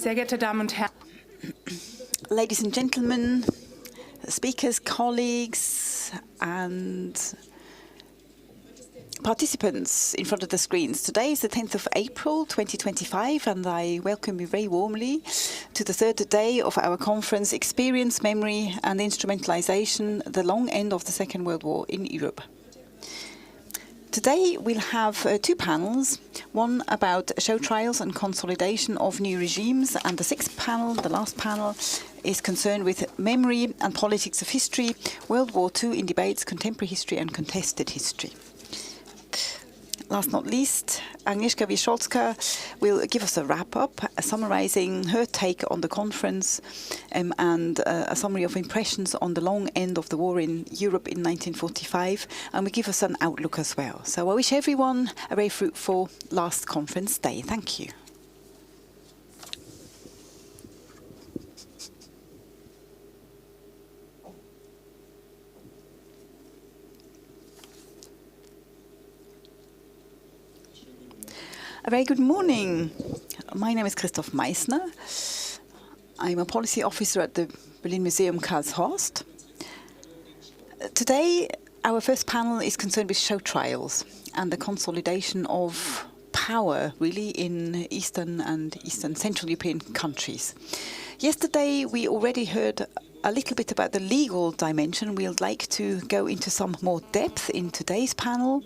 Sehr geehrte Damen und Herren. Ladies and gentlemen, speakers, colleagues, and participants in front of the screens. Today is the 10th of April 2025, and I welcome you very warmly to the third day of our conference, Experience, Memory and Instrumentalisation, the Long End of the Second World War in Europe. Today we'll have two panels, one about show trials and consolidation of new regimes, and the sixth panel, the last panel, is concerned with memory and politics of history, World War II in debates, contemporary history and contested history. Last not least, Agnieszka Wieszolska will give us a wrap-up, summarising her take on the conference and a summary of impressions on the long end of the war in Europe in 1945, and will give us an outlook as well. So I wish everyone a very fruitful last conference day. Thank you. A very good morning. My name is Christoph Meissner. I'm a policy officer at the Berlin Museum Karlshorst. Today, our first panel is concerned with show trials and the consolidation of power, really, in Eastern and Eastern Central European countries. Yesterday, we already heard a little bit about the legal dimension. We'd like to go into some more depth in today's panel.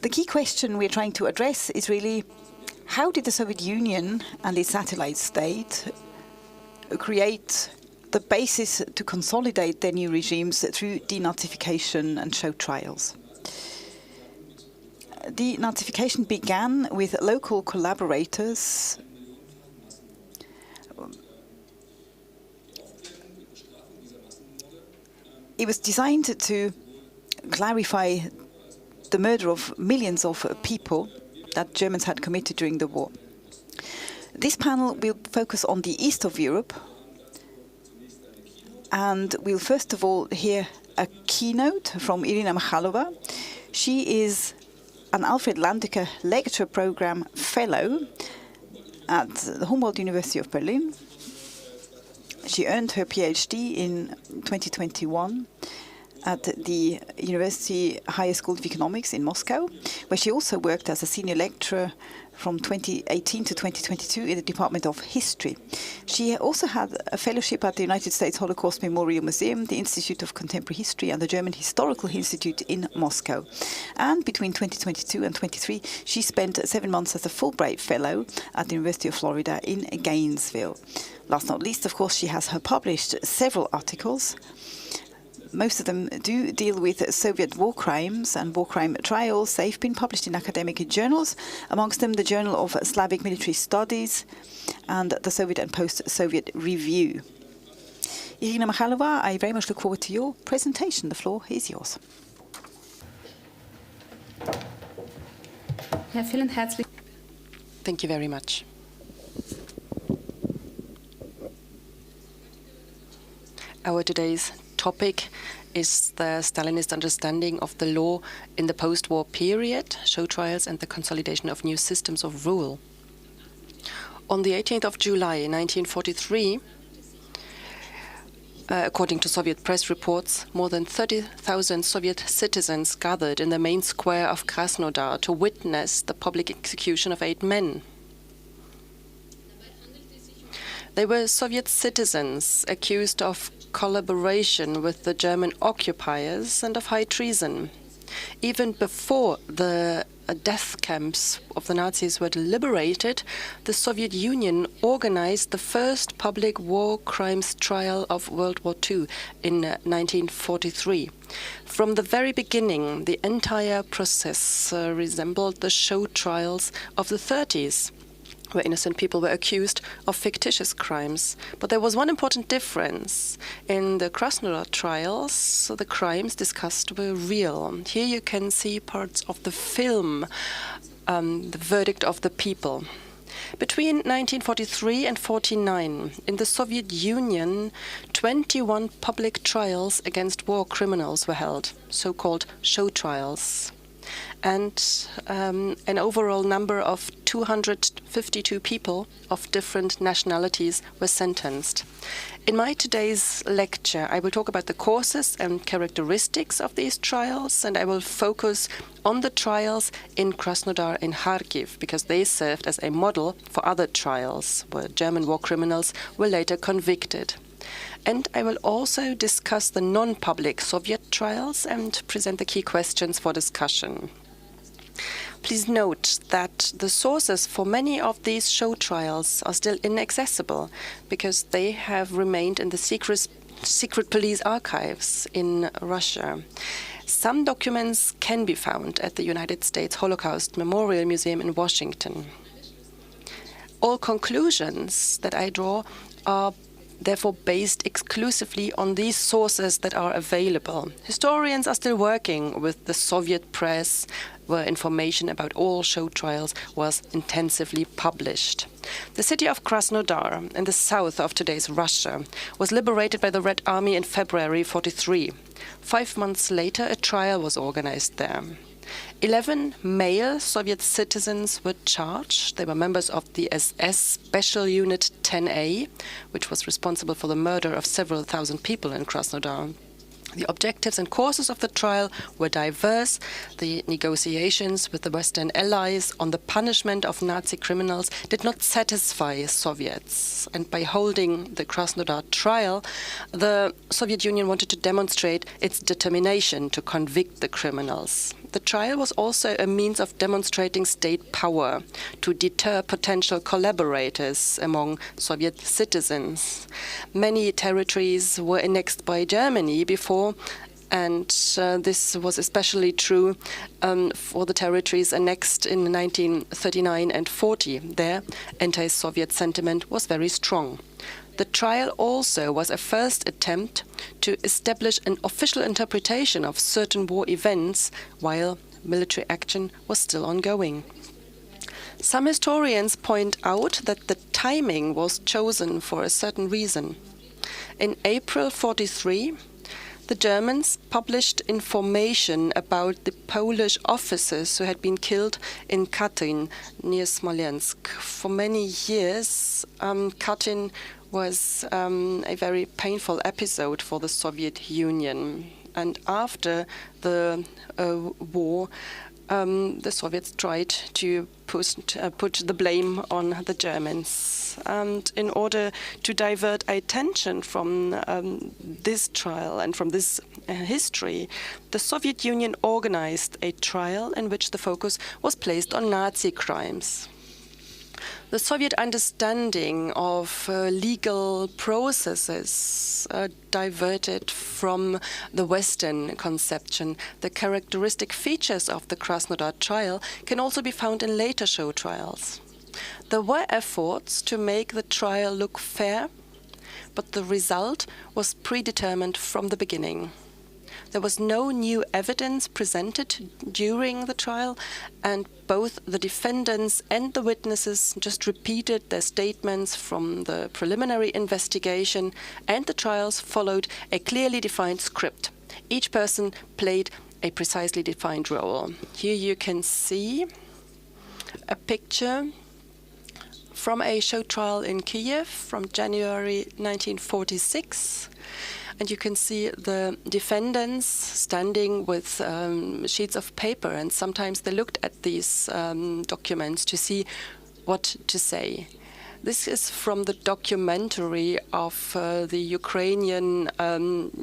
The key question we're trying to address is really, how did the Soviet Union and its satellite state create the basis to consolidate their new regimes through denazification and show trials? Denazification began with local collaborators It was designed to clarify the murder of millions of people that Germans had committed during the war. This panel will focus on the east of Europe, and we'll first of all hear a keynote from Irina Michalova. She is an Alfred Landecker Lecture Program Fellow at the Humboldt University of Berlin. She earned her PhD in 2021 at the University Higher School of Economics in Moscow, where she also worked as a senior lecturer from 2018 to 2022 in the Department of History. She also had a fellowship at the United States Holocaust Memorial Museum, the Institute of Contemporary History, and the German Historical Institute in Moscow. And between 2022 and 2023, she spent 7 months as a Fulbright Fellow at the University of Florida in Gainesville. Last not least, of course, she has published several articles. Most of them do deal with Soviet war crimes and war crime trials. They've been published in academic journals, amongst them the Journal of Slavic Military Studies and the Soviet and Post-Soviet Review. Irina Michalova, I very much look forward to your presentation. The floor is yours. Thank you very much. Our today's topic is the Stalinist understanding of the law in the post-war period, show trials and the consolidation of new systems of rule. On the 18th of July 1943, according to Soviet press reports, more than 30,000 Soviet citizens gathered in the main square of Krasnodar to witness the public execution of 8 men. They were Soviet citizens accused of collaboration with the German occupiers and of high treason. Even before the death camps of the Nazis were deliberated, the Soviet Union organized the first public war crimes trial of World War II in 1943. From the very beginning, the entire process resembled the show trials of the 30s. Where innocent people were accused of fictitious crimes. But there was one important difference. In the Krasnodar trials, the crimes discussed were real. Here you can see parts of the film, the verdict of the people. Between 1943 and 1949, in the Soviet Union, 21 public trials against war criminals were held, so-called show trials. and an overall number of 252 people of different nationalities were sentenced. In my today's lecture, I will talk about the causes and characteristics of these trials, and I will focus on the trials in Krasnodar and Kharkiv, because they served as a model for other trials where German war criminals were later convicted. And I will also discuss the non-public Soviet trials and present the key questions for discussion. Please note that the sources for many of these show trials are still inaccessible because they have remained in the secret police archives in Russia. Some documents can be found at the United States Holocaust Memorial Museum in Washington. All conclusions that I draw are therefore based exclusively on these sources that are available. Historians are still working with the Soviet press, where information about all show trials was intensively published. The city of Krasnodar, in the south of today's Russia, was liberated by the Red Army in February 1943. 5 months later, a trial was organized there. 11 male Soviet citizens were charged. They were members of the SS Special Unit 10A, which was responsible for the murder of several thousand people in Krasnodar. The objectives and causes of the trial were diverse. The negotiations with the Western Allies on the punishment of Nazi criminals did not satisfy Soviets. And by holding the Krasnodar trial, the Soviet Union wanted to demonstrate its determination to convict the criminals. The trial was also a means of demonstrating state power to deter potential collaborators among Soviet citizens. Many territories were annexed by Germany before, and this was especially true for the territories annexed in 1939 and 40. There, anti-Soviet sentiment was very strong. The trial also was a first attempt to establish an official interpretation of certain war events while military action was still ongoing. Some historians point out that the timing was chosen for a certain reason. In April 1943, the Germans published information about the Polish officers who had been killed in Katyn, near Smolensk. For many years, Katyn was a very painful episode for the Soviet Union. And after the war, the Soviets tried to put the blame on the Germans. And in order to divert attention from this trial and from this history, the Soviet Union organized a trial in which the focus was placed on Nazi crimes. The Soviet understanding of legal processes diverted from the Western conception. The characteristic features of the Krasnodar trial can also be found in later show trials. There were efforts to make the trial look fair, but the result was predetermined from the beginning. There was no new evidence presented during the trial, and both the defendants and the witnesses just repeated their statements from the preliminary investigation, and the trials followed a clearly defined script. Each person played a precisely defined role. Here you can see a picture from a show trial in Kiev from January 1946. And you can see the defendants standing with sheets of paper, and sometimes they looked at these documents to see what to say. This is from the documentary of the Ukrainian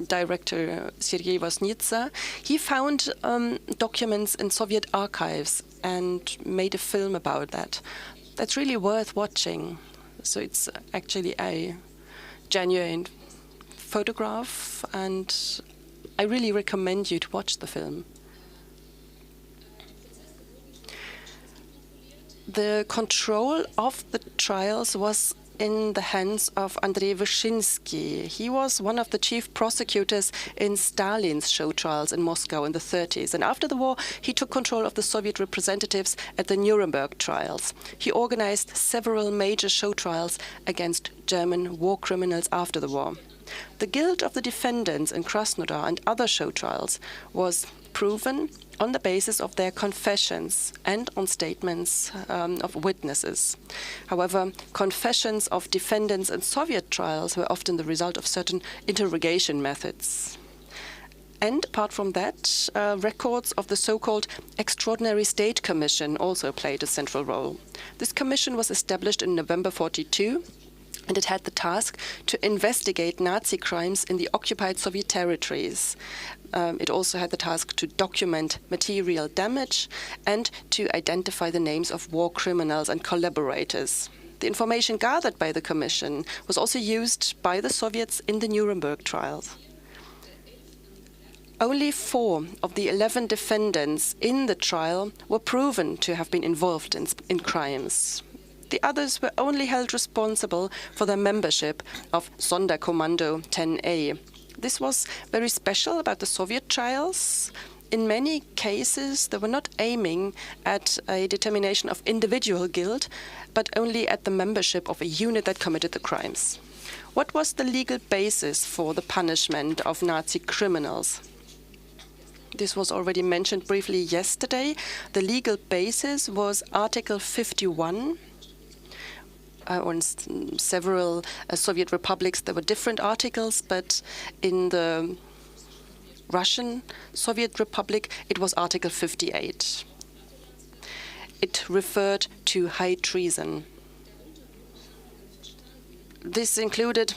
director Sergei Vosnitsa. He found documents in Soviet archives and made a film about that. That's really worth watching. So it's actually a genuine photograph, and I really recommend you to watch the film. The control of the trials was in the hands of Andrei Vyshinsky. He was one of the chief prosecutors in Stalin's show trials in Moscow in the 1930s. And after the war, he took control of the Soviet representatives at the Nuremberg trials. He organized several major show trials against German war criminals after the war. The guilt of the defendants in Krasnodar and other show trials was proven on the basis of their confessions and on statements of witnesses. However, confessions of defendants in Soviet trials were often the result of certain interrogation methods. And apart from that, records of the so-called Extraordinary State Commission also played a central role. This commission was established in November 1942, and it had the task to investigate Nazi crimes in the occupied Soviet territories. It also had the task to document material damage and to identify the names of war criminals and collaborators. The information gathered by the commission was also used by the Soviets in the Nuremberg trials. Only 4 of the 11 defendants in the trial were proven to have been involved in crimes. The others were only held responsible for their membership of Sonderkommando 10A. This was very special about the Soviet trials. In many cases, they were not aiming at a determination of individual guilt, but only at the membership of a unit that committed the crimes. What was the legal basis for the punishment of Nazi criminals? This was already mentioned briefly yesterday. The legal basis was Article 51. On several Soviet republics, there were different articles, but in the Russian Soviet Republic, it was Article 58. It referred to high treason. This included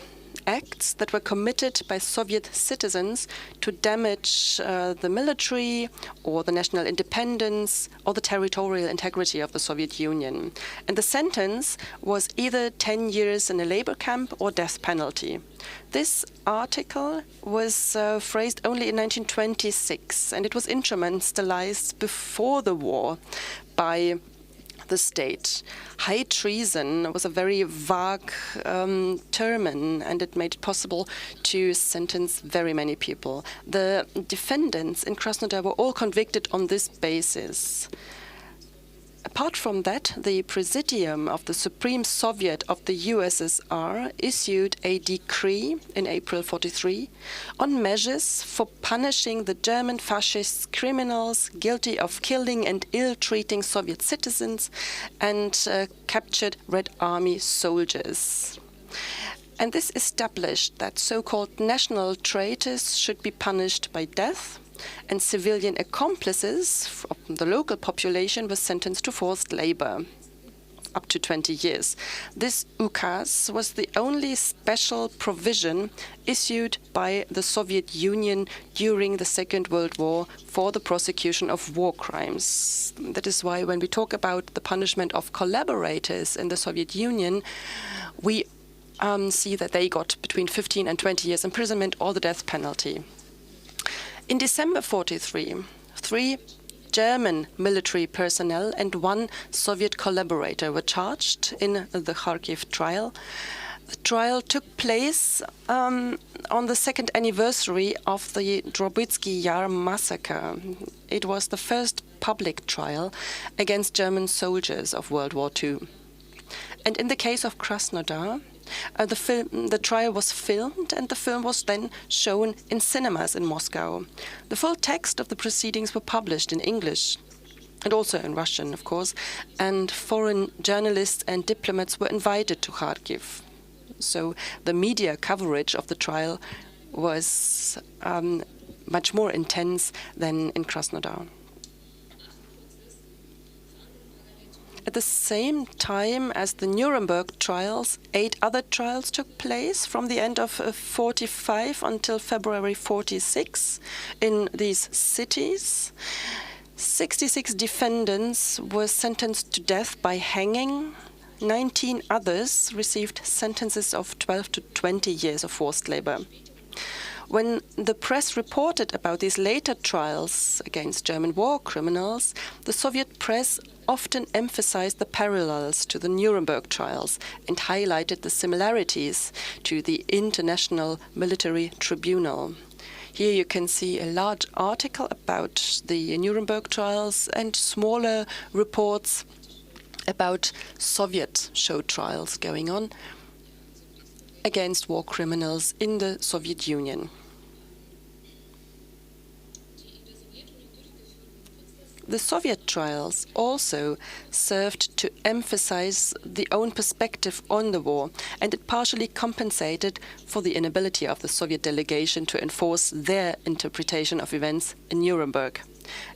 acts that were committed by Soviet citizens to damage the military or the national independence or the territorial integrity of the Soviet Union. And the sentence was either 10 years in a labor camp or death penalty. This article was phrased only in 1926, and it was instrumentalized before the war by the state. High treason was a very vague term, and it made it possible to sentence very many people. The defendants in Krasnodar were all convicted on this basis. Apart from that, the Presidium of the Supreme Soviet of the USSR issued a decree in April 1943 on measures for punishing the German fascist criminals guilty of killing and ill-treating Soviet citizens and captured Red Army soldiers. And this established that so-called national traitors should be punished by death, and civilian accomplices from the local population were sentenced to forced labor, up to 20 years. This ukaz was the only special provision issued by the Soviet Union during the Second World War for the prosecution of war crimes. That is why when we talk about the punishment of collaborators in the Soviet Union, we see that they got between 15 and 20 years imprisonment or the death penalty. In December 1943, 3 German military personnel and 1 Soviet collaborator were charged in the Kharkiv trial. The trial took place on the second anniversary of the Drobytsky Yar massacre. It was the first public trial against German soldiers of World War II. And in the case of Krasnodar, the trial was filmed, and the film was then shown in cinemas in Moscow. The full text of the proceedings were published in English, and also in Russian, of course, and foreign journalists and diplomats were invited to Kharkiv. So the media coverage of the trial was much more intense than in Krasnodar. At the same time as the Nuremberg trials, 8 other trials took place from the end of 1945 until February 1946 in these cities. 66 defendants were sentenced to death by hanging. 19 others received sentences of 12 to 20 years of forced labor. When the press reported about these later trials against German war criminals, the Soviet press often emphasized the parallels to the Nuremberg trials and highlighted the similarities to the International Military Tribunal. Here you can see a large article about the Nuremberg trials and smaller reports about Soviet show trials going on against war criminals in the Soviet Union. The Soviet trials also served to emphasize the own perspective on the war, and it partially compensated for the inability of the Soviet delegation to enforce their interpretation of events in Nuremberg.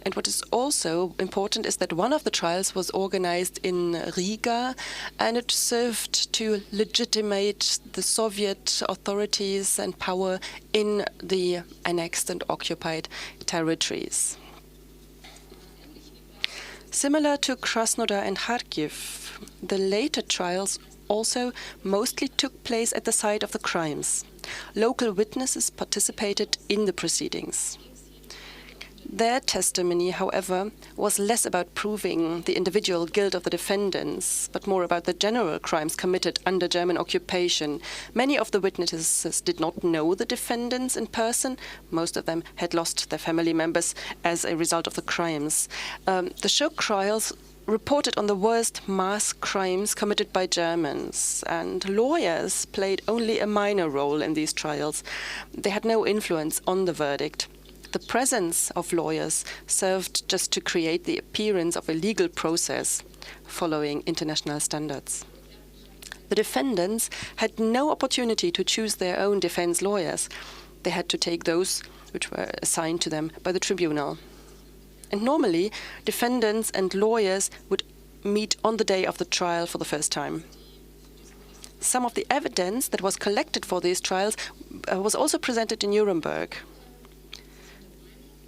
And what is also important is that one of the trials was organized in Riga, and it served to legitimate the Soviet authorities and power in the annexed and occupied territories. Similar to Krasnodar and Kharkiv, the later trials also mostly took place at the site of the crimes. Local witnesses participated in the proceedings. Their testimony, however, was less about proving the individual guilt of the defendants, but more about the general crimes committed under German occupation. Many of the witnesses did not know the defendants in person. Most of them had lost their family members as a result of the crimes. The show trials reported on the worst mass crimes committed by Germans, and lawyers played only a minor role in these trials. They had no influence on the verdict. The presence of lawyers served just to create the appearance of a legal process following international standards. The defendants had no opportunity to choose their own defense lawyers. They had to take those which were assigned to them by the tribunal. And normally, defendants and lawyers would meet on the day of the trial for the first time. Some of the evidence that was collected for these trials was also presented in Nuremberg.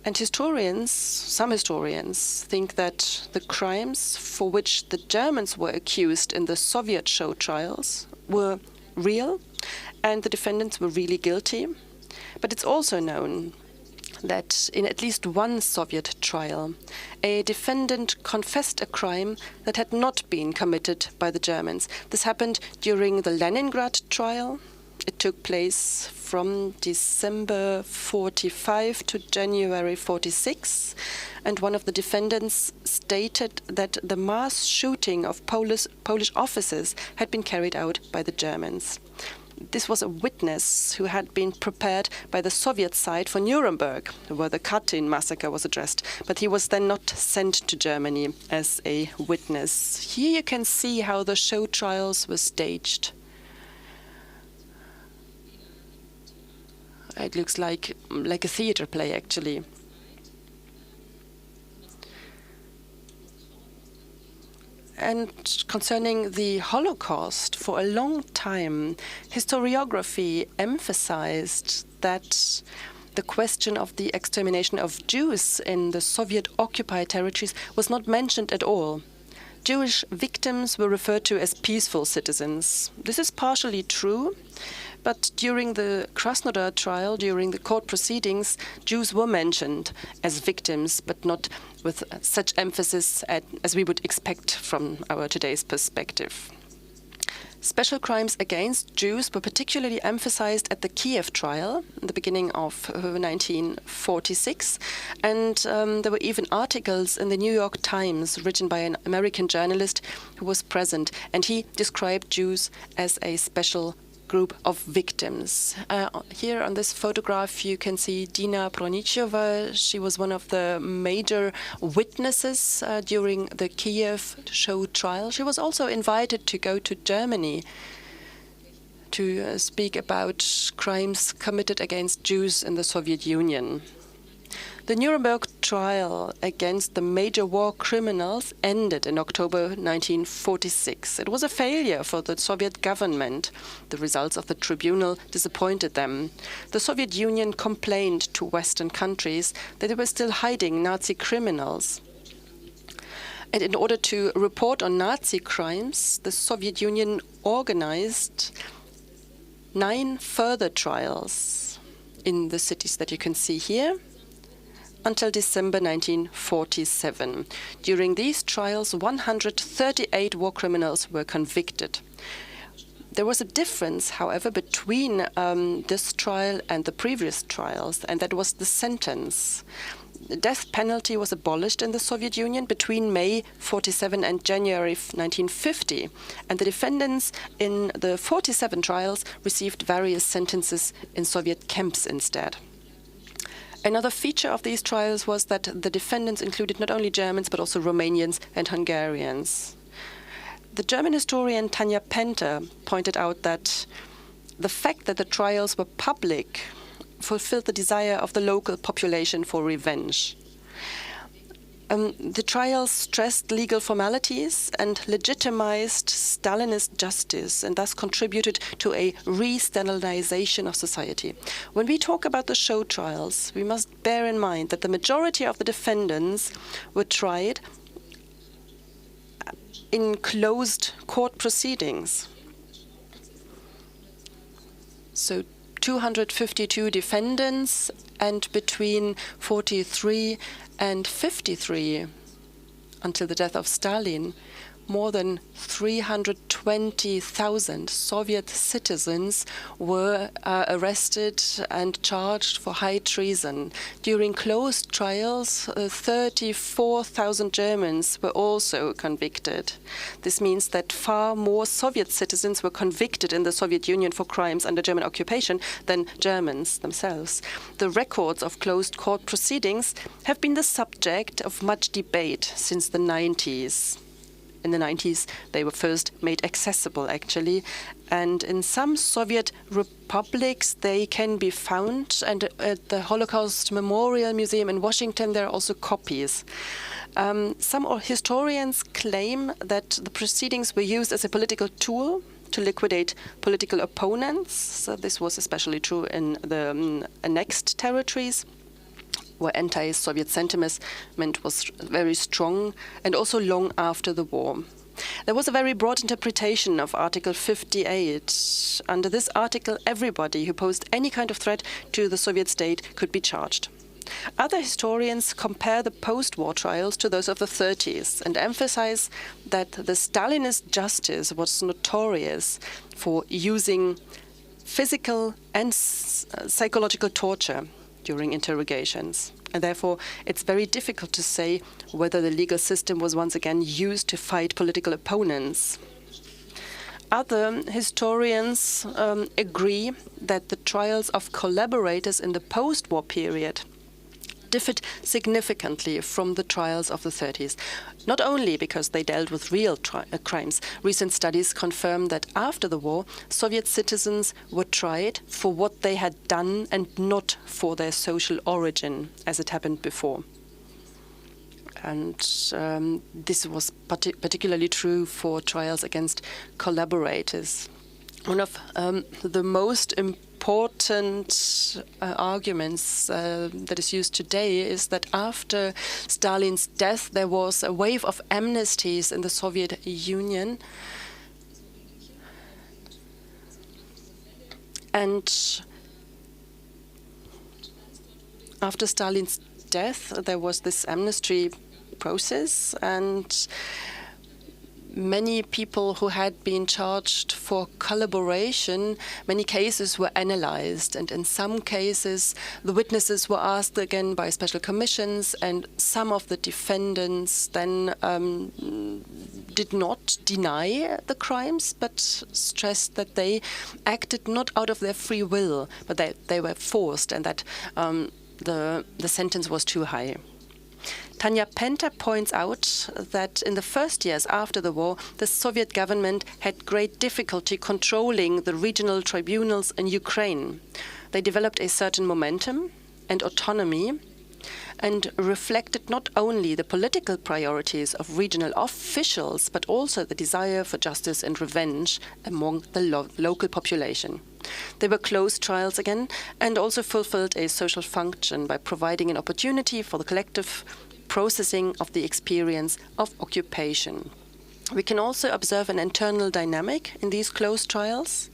And some historians, think that the crimes for which the Germans were accused in the Soviet show trials were real, and the defendants were really guilty. But it's also known that in at least one Soviet trial, a defendant confessed a crime that had not been committed by the Germans. This happened during the Leningrad trial. It took place from December 45 to January 46, and one of the defendants stated that the mass shooting of Polish officers had been carried out by the Germans. This was a witness who had been prepared by the Soviet side for Nuremberg, where the Katyn massacre was addressed, but he was then not sent to Germany as a witness. Here you can see how the show trials were staged. It looks like a theater play, actually. And concerning the Holocaust, for a long time, historiography emphasized that the question of the extermination of Jews in the Soviet-occupied territories was not mentioned at all. Jewish victims were referred to as peaceful citizens. This is partially true, but during the Krasnodar trial, during the court proceedings, Jews were mentioned as victims, but not with such emphasis as we would expect from our today's perspective. Special crimes against Jews were particularly emphasized at the Kiev trial in the beginning of 1946, and there were even articles in the New York Times written by an American journalist who was present, and he described Jews as a special group of victims. Here on this photograph you can see Dina Bronichova. She was one of the major witnesses during the Kiev show trial. She was also invited to go to Germany to speak about crimes committed against Jews in the Soviet Union. The Nuremberg trial against the major war criminals ended in October 1946. It was a failure for the Soviet government. The results of the tribunal disappointed them. The Soviet Union complained to Western countries that they were still hiding Nazi criminals. And in order to report on Nazi crimes, the Soviet Union organized 9 further trials in the cities that you can see here, until December 1947. During these trials, 138 war criminals were convicted. There was a difference, however, between this trial and the previous trials, and that was the sentence. The death penalty was abolished in the Soviet Union between May 47 and January 1950, and the defendants in the 47 trials received various sentences in Soviet camps instead. Another feature of these trials was that the defendants included not only Germans but also Romanians and Hungarians. The German historian Tanja Penter pointed out that the fact that the trials were public fulfilled the desire of the local population for revenge. The trials stressed legal formalities and legitimized Stalinist justice and thus contributed to a re-Stalinization of society. When we talk about the show trials, we must bear in mind that the majority of the defendants were tried in closed court proceedings. So 252 defendants, and between 43 and 53, until the death of Stalin, more than 320,000 Soviet citizens were arrested and charged for high treason. During closed trials, 34,000 Germans were also convicted. This means that far more Soviet citizens were convicted in the Soviet Union for crimes under German occupation than Germans themselves. The records of closed court proceedings have been the subject of much debate since the 90s. In the 90s, they were first made accessible, actually. And in some Soviet republics, they can be found. And at the Holocaust Memorial Museum in Washington, there are also copies. Some historians claim that the proceedings were used as a political tool to liquidate political opponents. So this was especially true in the annexed territories, where anti-Soviet sentiment was very strong, and also long after the war. There was a very broad interpretation of Article 58. Under this article, everybody who posed any kind of threat to the Soviet state could be charged. Other historians compare the post-war trials to those of the 30s and emphasize that the Stalinist justice was notorious for using physical and psychological torture during interrogations. And therefore, it's very difficult to say whether the legal system was once again used to fight political opponents. Other historians agree that the trials of collaborators in the post-war period differed significantly from the trials of the 30s, not only because they dealt with real crimes. Recent studies confirm that after the war, Soviet citizens were tried for what they had done and not for their social origin, as it happened before. And this was particularly true for trials against collaborators. One of the most important arguments that is used today is that after Stalin's death, there was a wave of amnesties in the Soviet Union. And after Stalin's death, there was this amnesty process, and many people who had been charged for collaboration, many cases were analyzed, and in some cases the witnesses were asked again by special commissions, and some of the defendants then did not deny the crimes, but stressed that they acted not out of their free will, but they were forced, and that the sentence was too high. Tanja Penter points out that in the first years after the war, the Soviet government had great difficulty controlling the regional tribunals in Ukraine. They developed a certain momentum and autonomy and reflected not only the political priorities of regional officials, but also the desire for justice and revenge among the local population. They were closed trials again and also fulfilled a social function by providing an opportunity for the collective processing of the experience of occupation. We can also observe an internal dynamic in these closed trials.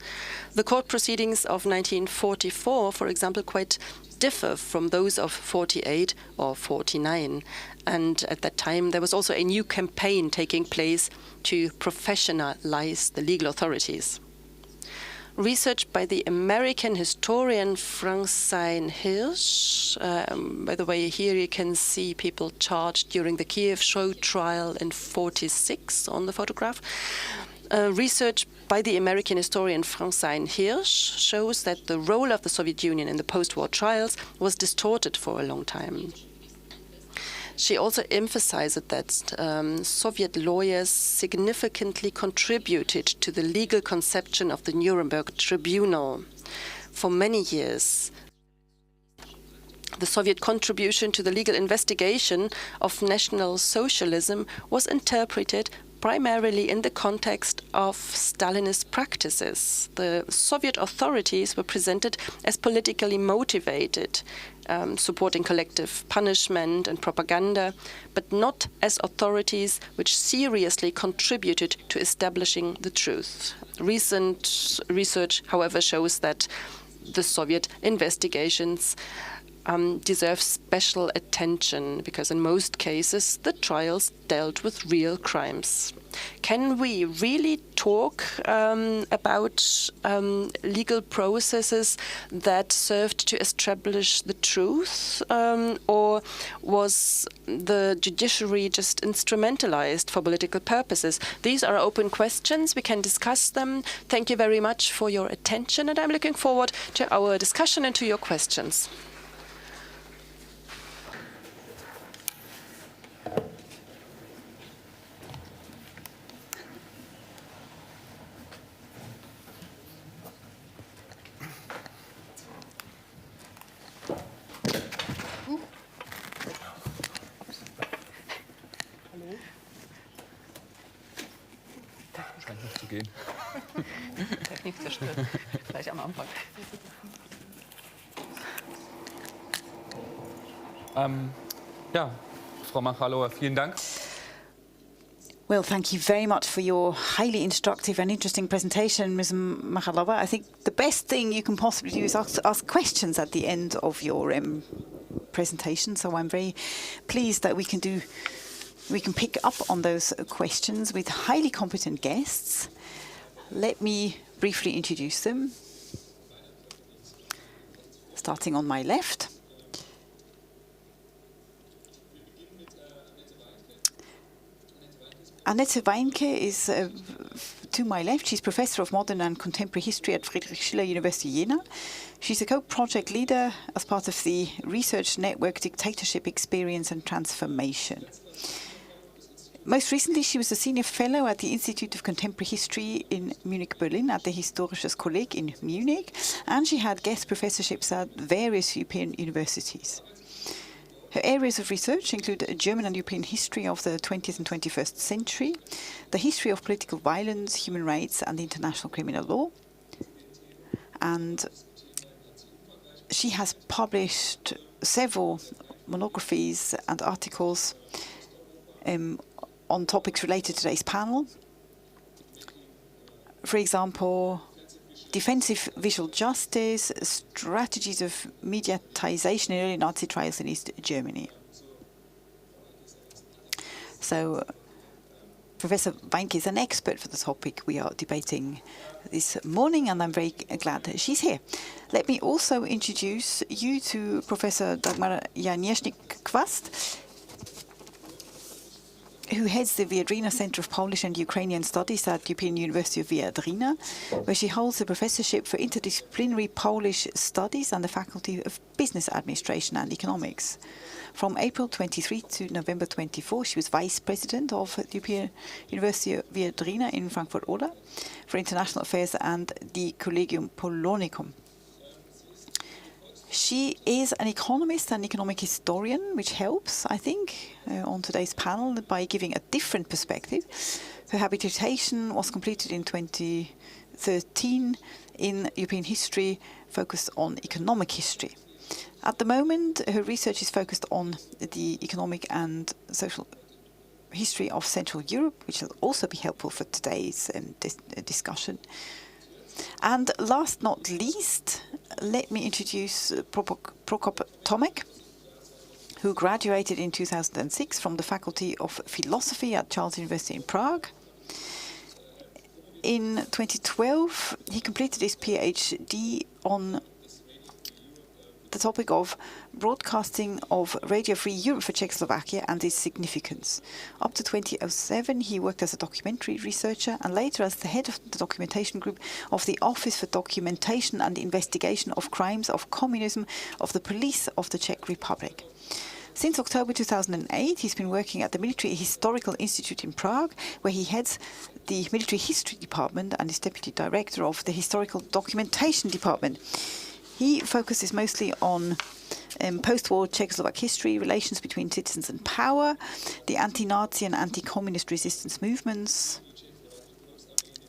The court proceedings of 1944, for example, quite differ from those of 48 or 49. And at that time, there was also a new campaign taking place to professionalize the legal authorities. Research by the American historian Francine Hirsch. By the way, here you can see people charged during the Kiev show trial in 46 on the photograph. Research by the American historian Francine Hirsch shows that the role of the Soviet Union in the post-war trials was distorted for a long time. She also emphasized that Soviet lawyers significantly contributed to the legal conception of the Nuremberg Tribunal. For many years, the Soviet contribution to the legal investigation of National Socialism was interpreted primarily in the context of Stalinist practices. The Soviet authorities were presented as politically motivated, supporting collective punishment and propaganda, but not as authorities which seriously contributed to establishing the truth. Recent research, however, shows that the Soviet investigations deserve special attention because in most cases the trials dealt with real crimes. Can we really talk about legal processes that served to establish the truth, or was the judiciary just instrumentalized for political purposes? These are open questions. We can discuss them. Thank you very much for your attention, and I'm looking forward to our discussion and to your questions. Technik zerstört, gleich am Anfang. Ja, Frau Machalova, vielen Dank. Well, thank you very much for your highly instructive and interesting presentation, Ms. Machalova. I think the best thing you can possibly do is ask questions at the end of your presentation. So I'm very pleased that we can pick up on those questions with highly competent guests. Let me briefly introduce them. Starting on my left. Annette Weinke is to my left. She's Professor of Modern and Contemporary History at Friedrich Schiller University Jena. She's a co-project leader as part of the research network Dictatorship Experience and Transformation. Most recently, she was a senior fellow at the Institute of Contemporary History in Munich, Berlin, at the Historisches Kolleg in Munich, and she had guest professorships at various European universities. Her areas of research include German and European history of the 20th and 21st century, the history of political violence, human rights, and international criminal law. And she has published several monographies and articles on topics related to today's panel. For example, defensive visual justice, strategies of mediatization in early Nazi trials in East Germany. So Professor Weinke is an expert for the topic we are debating this morning, and I'm very glad that she's here. Let me also introduce you to Professor Dagmar Janiesznik-Kwast, who heads the Viadrina Center of Polish and Ukrainian Studies at European University of Viadrina, where she holds a professorship for interdisciplinary Polish studies and the Faculty of Business Administration and Economics. From April 23 to November 24, she was vice president of the European University of Viadrina in Frankfurt-Oder for international affairs and the Collegium Polonicum. She is an economist and economic historian, which helps, I think, on today's panel by giving a different perspective. Her habilitation was completed in 2013 in European history, focused on economic history. At the moment, her research is focused on the economic and social history of Central Europe, which will also be helpful for today's discussion. And last not least, let me introduce Prokop Tomek, who graduated in 2006 from the Faculty of Philosophy at Charles University in Prague. In 2012, he completed his PhD on the topic of broadcasting of Radio Free Europe for Czechoslovakia and its significance. Up to 2007, he worked as a documentary researcher and later as the head of the documentation group of the Office for Documentation and Investigation of Crimes of Communism of the Police of the Czech Republic. Since October 2008, he's been working at the Military Historical Institute in Prague, where he heads the Military History Department and is Deputy Director of the Historical Documentation Department. He focuses mostly on post-war Czechoslovak history, relations between citizens and power, the anti-Nazi and anti-communist resistance movements,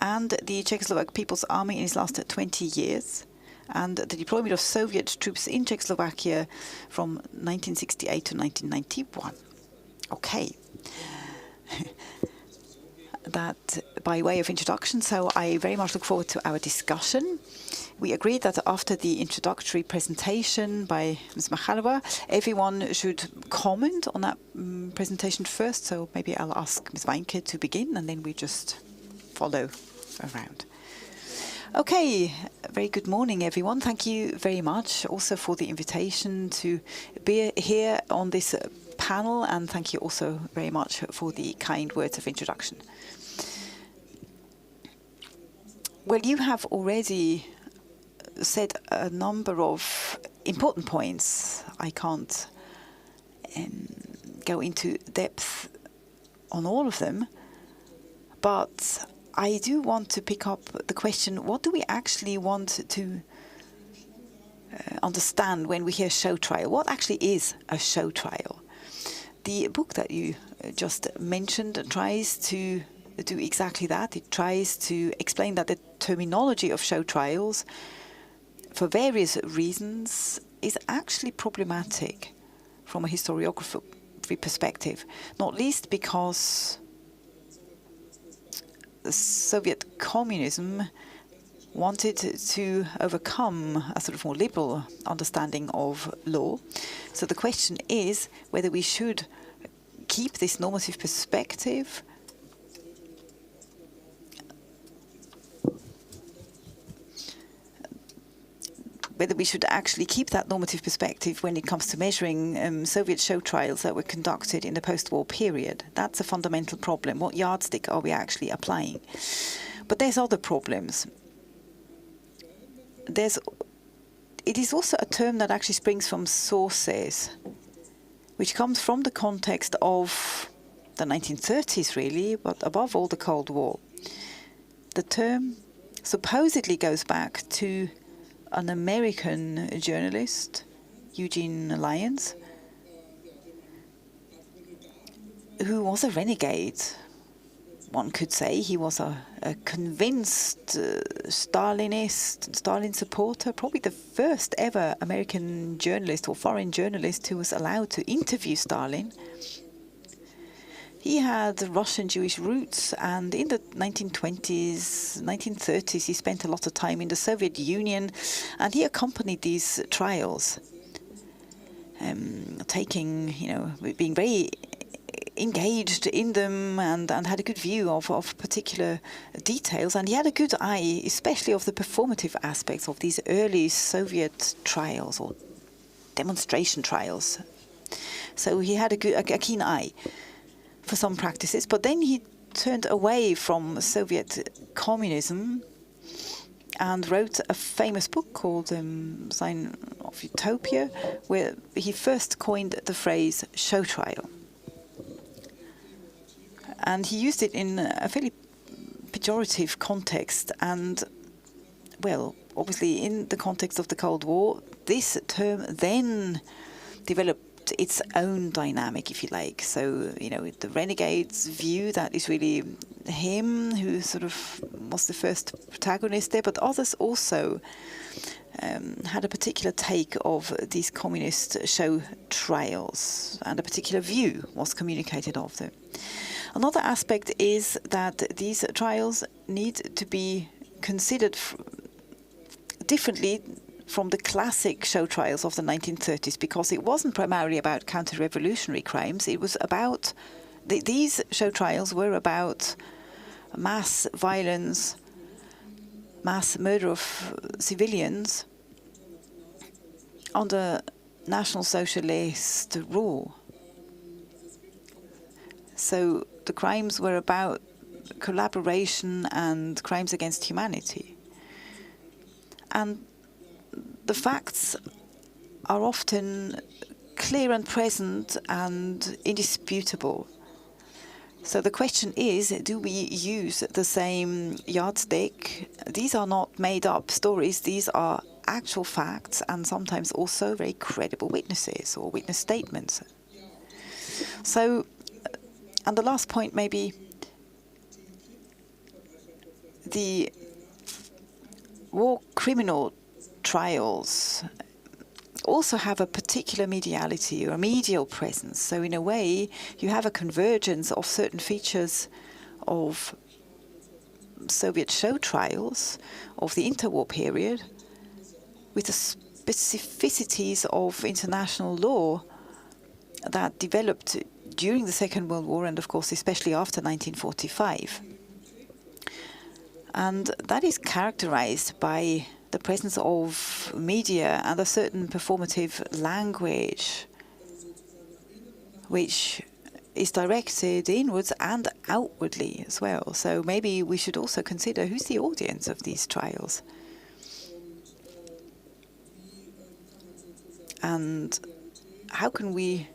and the Czechoslovak People's Army in its last 20 years, and the deployment of Soviet troops in Czechoslovakia from 1968 to 1991. Okay. That by way of introduction, so I very much look forward to our discussion. We agreed that after the introductory presentation by Ms. Machalova, everyone should comment on that presentation first, so maybe I'll ask Ms. Weinke to begin and then we just follow around. Okay, very good morning everyone. Thank you very much also for the invitation to be here on this panel, and thank you also very much for the kind words of introduction. Well, you have already said a number of important points. I can't go into depth on all of them, but I do want to pick up the question, what do we actually want to understand when we hear show trial? What actually is a show trial? The book that you just mentioned tries to do exactly that. It tries to explain that the terminology of show trials, for various reasons, is actually problematic from a historiography perspective, not least because Soviet communism wanted to overcome a sort of more liberal understanding of law. So the question is whether we should keep this normative perspective whether we should actually keep that normative perspective when it comes to measuring Soviet show trials that were conducted in the post-war period. That's a fundamental problem. What yardstick are we actually applying? But there's other problems. It is also a term that actually springs from sources, which comes from the context of the 1930s, really, but above all the Cold War. The term supposedly goes back to an American journalist, Eugene Lyons, who was a renegade. One could say he was a convinced Stalinist, Stalin supporter, probably the first ever American journalist or foreign journalist who was allowed to interview Stalin. He had Russian Jewish roots, and in the 1920s, 1930s, he spent a lot of time in the Soviet Union, and he accompanied these trials, being very engaged in them and had a good view of particular details, and he had a good eye, especially of the performative aspects of these early Soviet trials or demonstration trials. So he had a keen eye for some practices, but then he turned away from Soviet communism and wrote a famous book called Sign of Utopia, where he first coined the phrase show trial. And he used it in a fairly pejorative context, and, well, obviously in the context of the Cold War, this term then developed its own dynamic, if you like. So, the renegade's view, that is really him who sort of was the first protagonist there, but others also had a particular take of these communist show trials, and a particular view was communicated of them. Another aspect is that these trials need to be considered differently from the classic show trials of the 1930s, because it wasn't primarily about counter-revolutionary crimes. It was about, these show trials were about mass violence, mass murder of civilians, under National Socialist rule. So the crimes were about collaboration and crimes against humanity. And the facts are often clear and present and indisputable. So the question is, do we use the same yardstick? These are not made-up stories. These are actual facts and sometimes also very credible witnesses or witness statements. So, and the last point maybe, the war criminal trials also have a particular mediality or a medial presence. So in a way, you have a convergence of certain features of Soviet show trials of the interwar period with the specificities of international law that developed during the Second World War and, of course, especially after 1945. And that is characterized by the presence of media and a certain performative language which is directed inwards and outwardly as well. So maybe we should also consider who's the audience of these trials. And how can we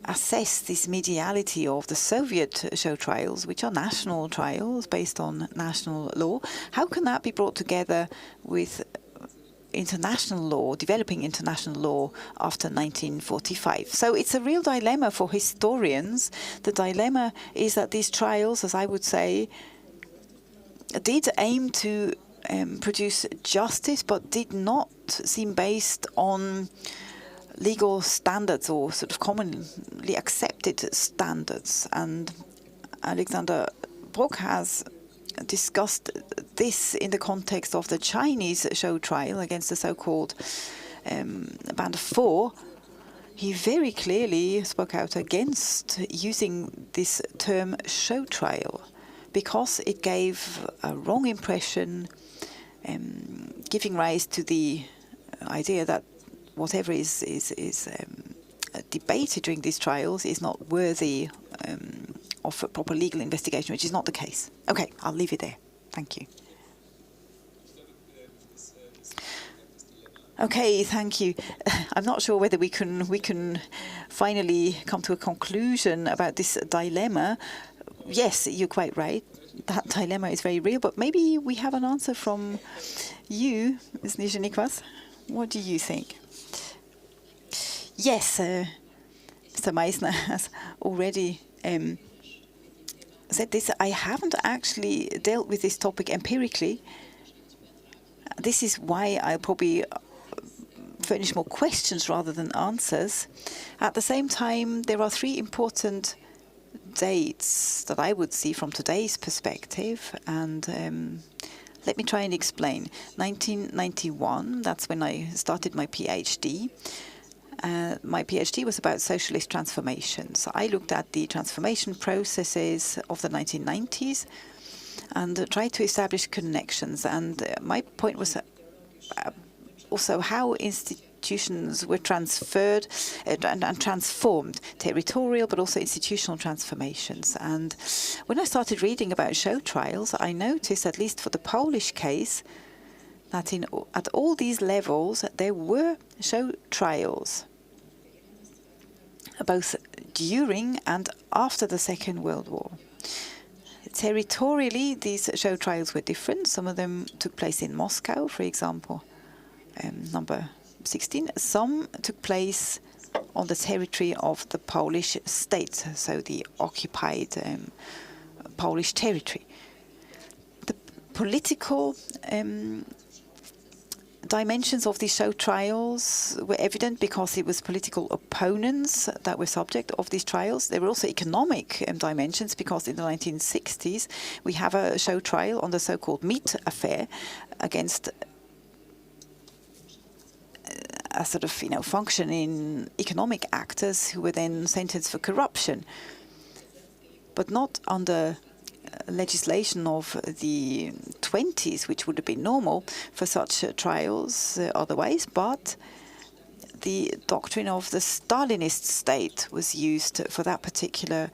assess this mediality of the Soviet show trials, which are national trials based on national law? How can that be brought together with international law, developing international law after 1945? So it's a real dilemma for historians. The dilemma is that these trials, as I would say, did aim to produce justice, but did not seem based on legal standards or sort of commonly accepted standards. And Alexander Bruck has discussed this in the context of the Chinese show trial against the so-called Band of Four. He very clearly spoke out against using this term show trial because it gave a wrong impression, giving rise to the idea that whatever is debated during these trials is not worthy of a proper legal investigation, which is not the case. Okay, I'll leave it there. Thank you. Okay, thank you. I'm not sure whether we can finally come to a conclusion about this dilemma. Yes, you're quite right. That dilemma is very real, but maybe we have an answer from you, Ms. Nijinikwas. What do you think? Yes, Mr. Meissner has already said this. I haven't actually dealt with this topic empirically. This is why I'll probably furnish more questions rather than answers. At the same time, there are three important dates that I would see from today's perspective, and let me try and explain. 1991, that's when I started my PhD. My PhD was about socialist transformations. I looked at the transformation processes of the 1990s and tried to establish connections. And my point was also how institutions were transferred and transformed, territorial but also institutional transformations. And when I started reading about show trials, I noticed, at least for the Polish case, that at all these levels there were show trials, both during and after the Second World War. Territorially, these show trials were different. Some of them took place in Moscow, for example, number 16. Some took place on the territory of the Polish state, so the occupied Polish territory. The political dimensions of these show trials were evident because it was political opponents that were subject of these trials. There were also economic dimensions because in the 1960s we have a show trial on the so-called meat affair against a sort of functioning economic actors who were then sentenced for corruption, but not under legislation of the 20s, which would have been normal for such trials otherwise, but the doctrine of the Stalinist state was used for that particular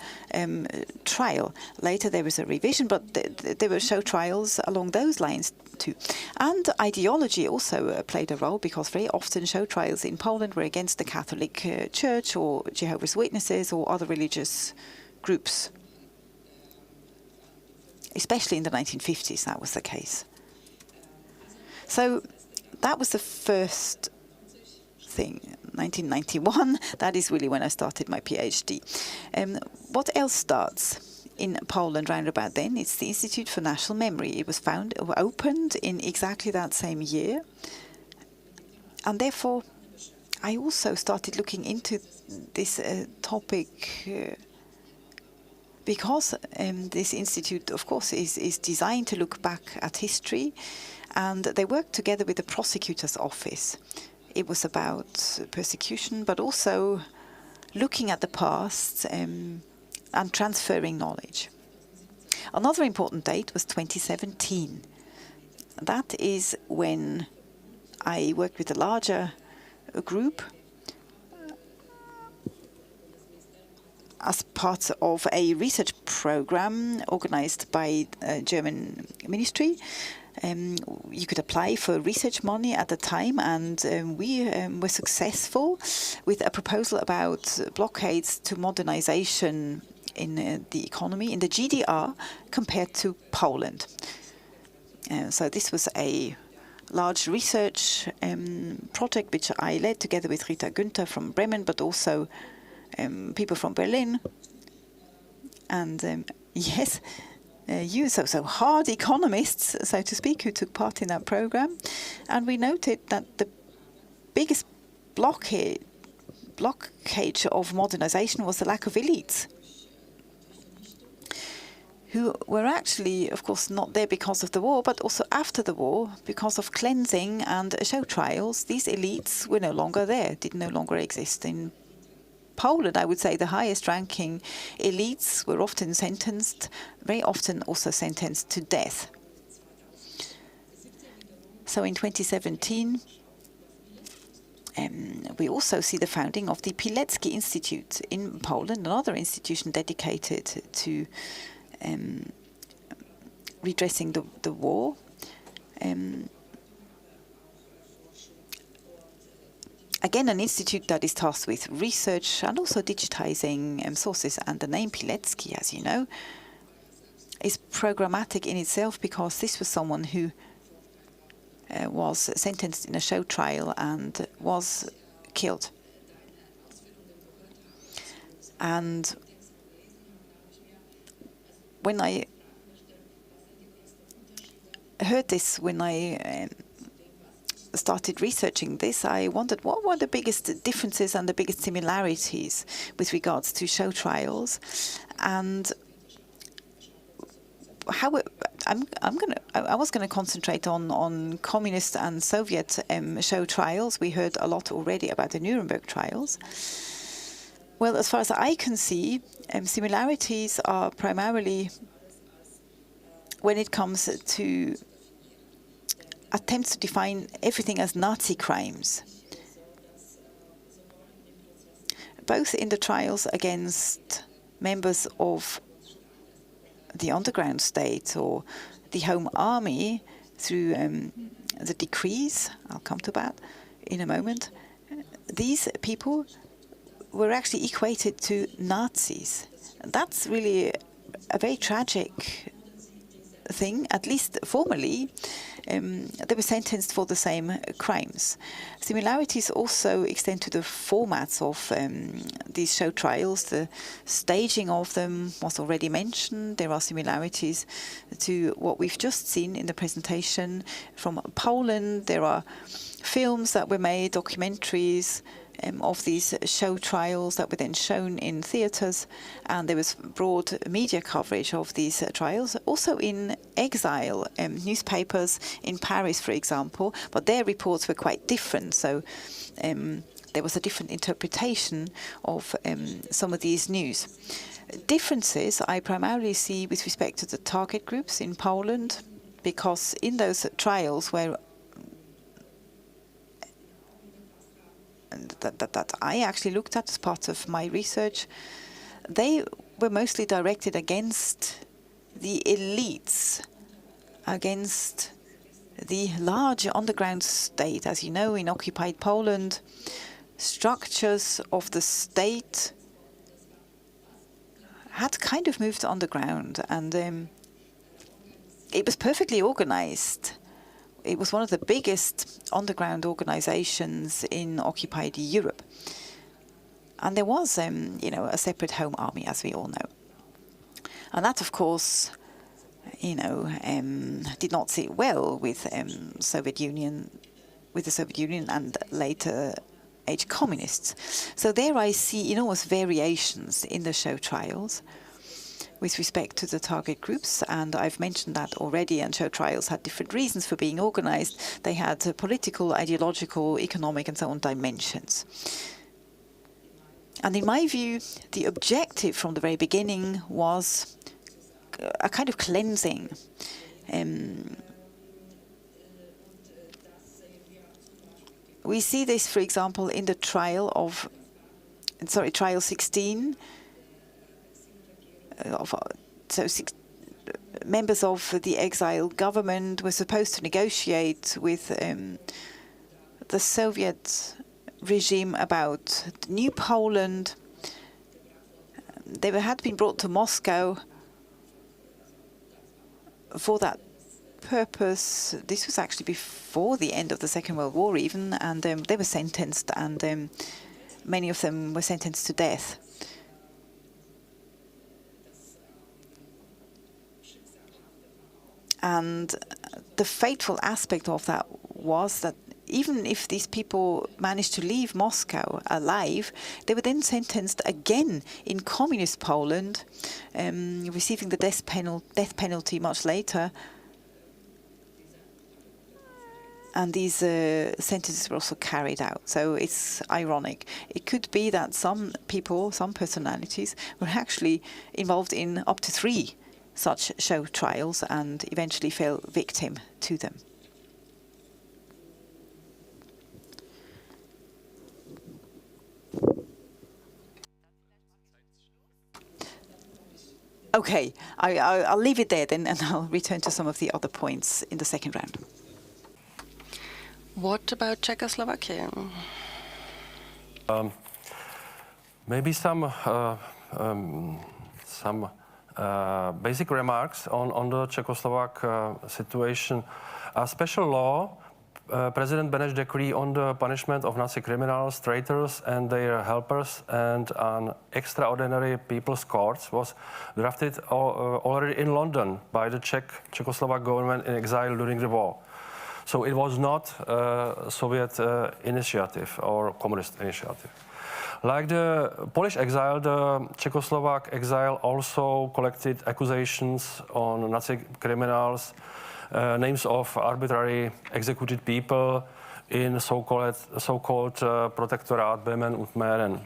trial. Later there was a revision, but there were show trials along those lines too. And ideology also played a role, because very often show trials in Poland were against the Catholic Church or Jehovah's Witnesses or other religious groups. Especially in the 1950s, that was the case. So that was the first thing, 1991. That is really when I started my PhD. What else starts in Poland round about then? It's the Institute for National Memory. It was opened in exactly that same year. And therefore, I also started looking into this topic because this institute, of course, is designed to look back at history, and they work together with the prosecutor's office. It was about persecution, but also looking at the past and transferring knowledge. Another important date was 2017. That is when I worked with a larger group as part of a research program organized by a German ministry. You could apply for research money at the time, and we were successful with a proposal about blockades to modernization in the economy in the GDR compared to Poland. So this was a large research project which I led together with Rita Günther from Bremen, but also people from Berlin. And yes, so hard economists, so to speak, who took part in that program. And we noted that the biggest blockage of modernization was the lack of elites, who were actually, of course, not there because of the war, but also after the war, because of cleansing and show trials. These elites were no longer there, did no longer exist. In Poland, I would say the highest ranking elites were often sentenced, very often also sentenced to death. So in 2017, we also see the founding of the Pilecki Institute in Poland, another institution dedicated to redressing the war. Again, an institute that is tasked with research and also digitizing sources. And the name Pilecki, as you know, is programmatic in itself, because this was someone who was sentenced in a show trial and was killed. And when I heard this, when I started researching this, I wondered what were the biggest differences and the biggest similarities with regards to show trials, and how I was going to concentrate on communist and Soviet show trials. We heard a lot already about the Nuremberg trials. Well, as far as I can see, similarities are primarily when it comes to attempts to define everything as Nazi crimes, both in the trials against members of the underground state or the Home Army through the decrees. I'll come to that in a moment. These people were actually equated to Nazis. That's really a very tragic thing, at least formally. They were sentenced for the same crimes. Similarities also extend to the formats of these show trials. The staging of them was already mentioned. There are similarities to what we've just seen in the presentation from Poland. There are films that were made, documentaries of these show trials that were then shown in theatres, and there was broad media coverage of these trials, also in exile, newspapers in Paris, for example, but their reports were quite different. So there was a different interpretation of some of these news. Differences I primarily see with respect to the target groups in Poland, because in those trials where that I actually looked at as part of my research, they were mostly directed against the elites, against the large underground state. As you know, in occupied Poland, structures of the state had kind of moved underground, and it was perfectly organized. It was one of the biggest underground organizations in occupied Europe. And there was, a separate home army, as we all know. And that, of course, did not sit well with the Soviet Union and later age communists. So there I see enormous variations in the show trials with respect to the target groups, and I've mentioned that already, and show trials had different reasons for being organized. They had political, ideological, economic, and so on dimensions. And in my view, the objective from the very beginning was a kind of cleansing. We see this, for example, in the trial 16. Members of the exiled government were supposed to negotiate with the Soviet regime about New Poland. They had been brought to Moscow for that purpose. This was actually before the end of the Second World War even, and they were sentenced, and many of them were sentenced to death. And the fateful aspect of that was that even if these people managed to leave Moscow alive, they were then sentenced again in communist Poland, receiving the death penalty much later. And these sentences were also carried out. So it's ironic. It could be that some people, some personalities, were actually involved in up to 3 such show trials and eventually fell victim to them. Okay, I'll leave it there then, and I'll return to some of the other points in the second round. What about Czechoslovakia? Maybe some basic remarks on the Czechoslovak situation. A special law, President Beneš's decree on the punishment of Nazi criminals, traitors and their helpers, and an extraordinary people's courts was drafted already in London by the Czechoslovak government in exile during the war. So it was not a Soviet initiative or communist initiative. Like the Polish exile, the Czechoslovak exile also collected accusations on Nazi criminals, names of arbitrary executed people in so-called protectorate Böhmen und Mähren.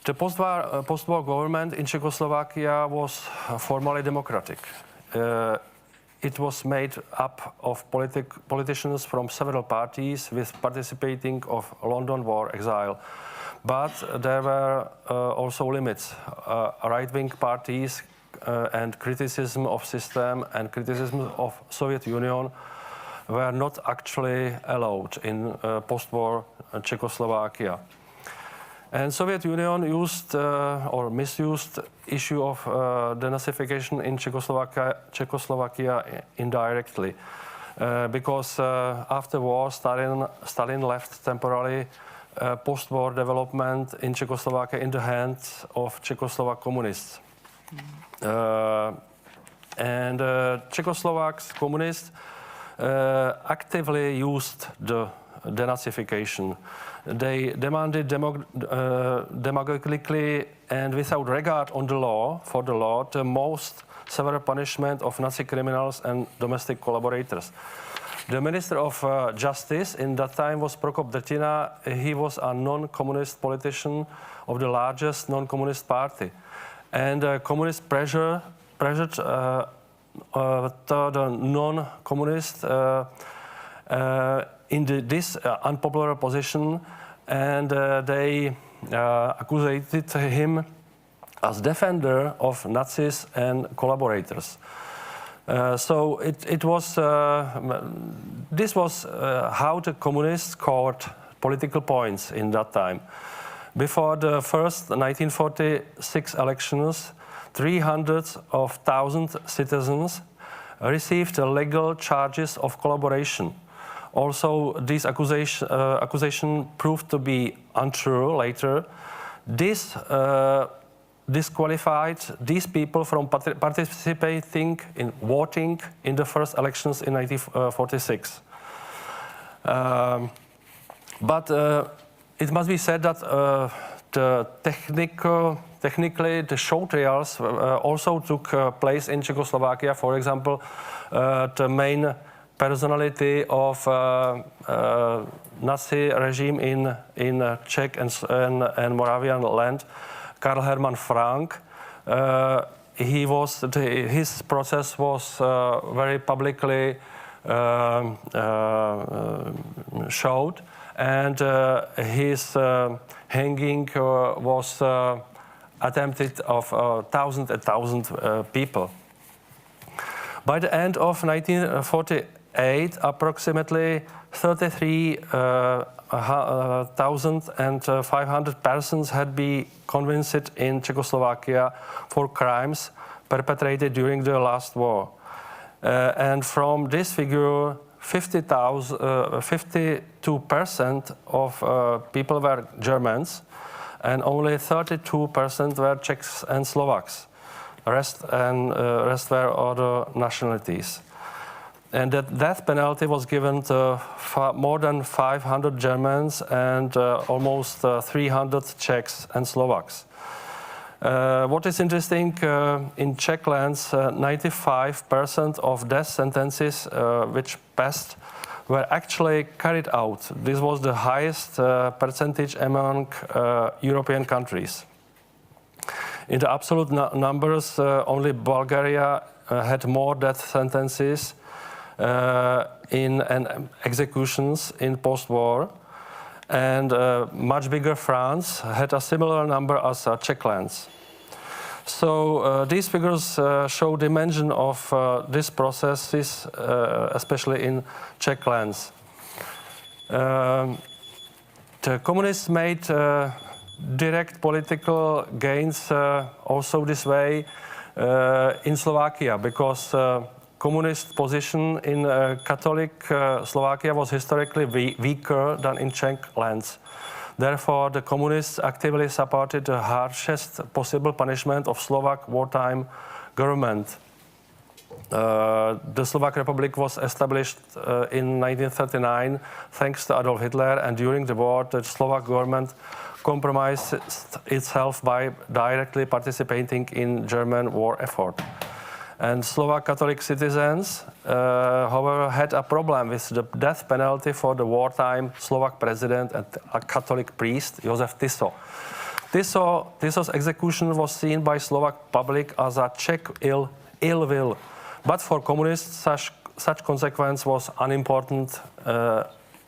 The post-war government in Czechoslovakia was formally democratic. It was made up of politicians from several parties with participating of London war exile. But there were also limits. Right-wing parties and criticism of system and criticism of Soviet Union were not actually allowed in post-war Czechoslovakia. And Soviet Union used or misused issue of denazification in Czechoslovakia indirectly, because after war Stalin left temporarily post-war development in Czechoslovakia in the hands of Czechoslovak communists. And Czechoslovak communists actively used the denazification. They demanded demagogically and without regard on the law, the most severe punishment of Nazi criminals and domestic collaborators. The Minister of Justice in that time was Prokop Drtina. He was a non-communist politician of the largest non-communist party. And communist pressured the non-communist in this unpopular position, and they accused him as defender of Nazis and collaborators. So it was this was how the communists scored political points in that time. Before the first 1946 elections, 300,000 citizens received legal charges of collaboration. Also, this accusation proved to be untrue later. This disqualified these people from participating in voting in the first elections in 1946. But it must be said that technically the show trials also took place in Czechoslovakia. For example, the main personality of Nazi regime in Czech and Moravian land, Karl Hermann Frank, his process was very publicly showed, and his hanging was attempted of thousands and thousands people. By the end of 1948, approximately 33,500 persons had been convicted in Czechoslovakia for crimes perpetrated during the last war. And from this figure, 52% of people were Germans, and only 32% were Czechs and Slovaks. Rest were other nationalities. And the death penalty was given to more than 500 Germans and almost 300 Czechs and Slovaks. What is interesting, in Czech lands, 95% of death sentences which passed were actually carried out. This was the highest percentage among European countries. In the absolute numbers, only Bulgaria had more death sentences in executions in post-war, and much bigger France had a similar number as Czech lands. So these figures show the dimension of these processes, especially in Czech lands. The communists made direct political gains also this way in Slovakia, because communist position in Catholic Slovakia was historically weaker than in Czech lands. Therefore, the communists actively supported the harshest possible punishment of Slovak wartime government. The Slovak Republic was established in 1939 thanks to Adolf Hitler, and during the war the Slovak government compromised itself by directly participating in German war effort. And Slovak Catholic citizens, however, had a problem with the death penalty for the wartime Slovak president and a Catholic priest, Josef Tiso. Tiso's execution was seen by Slovak public as a Czech ill will, but for communists such consequence was unimportant,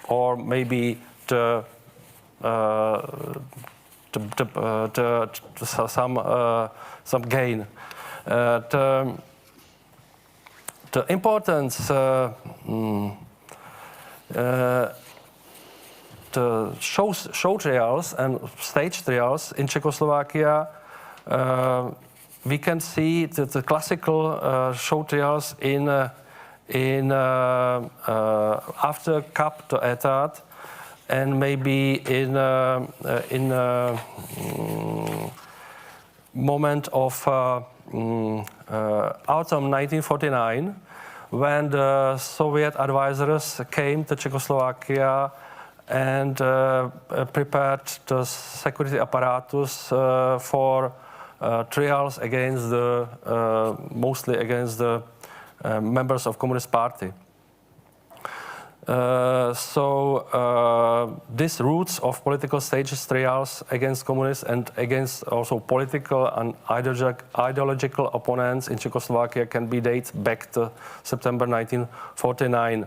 or maybe some gain. The importance, the show trials and stage trials in Czechoslovakia, we can see the classical show trials in after Cap to Etat, and maybe in moment of autumn 1949, when the Soviet advisors came to Czechoslovakia and prepared the security apparatus for trials against mostly against the members of Communist Party. These roots of political stages trials against communists and against also political and ideological opponents in Czechoslovakia can be dated back to September 1949.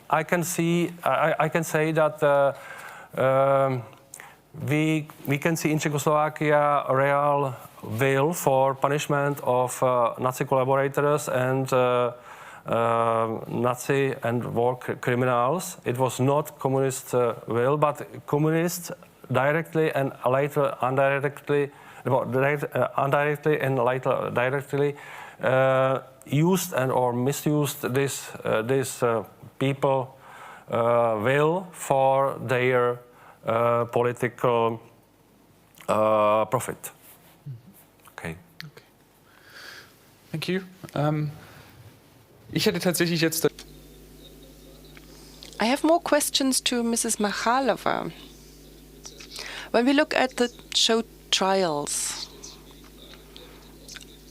I can say that we can see in Czechoslovakia a real will for punishment of Nazi collaborators and Nazi and war criminals. It was not communist will, but communists directly and later indirectly and later directly used and or misused this people will for their political profit. Okay. Thank you. Ich hätte tatsächlich jetzt... I have more questions to Mrs. Machalova. When we look at the show trials,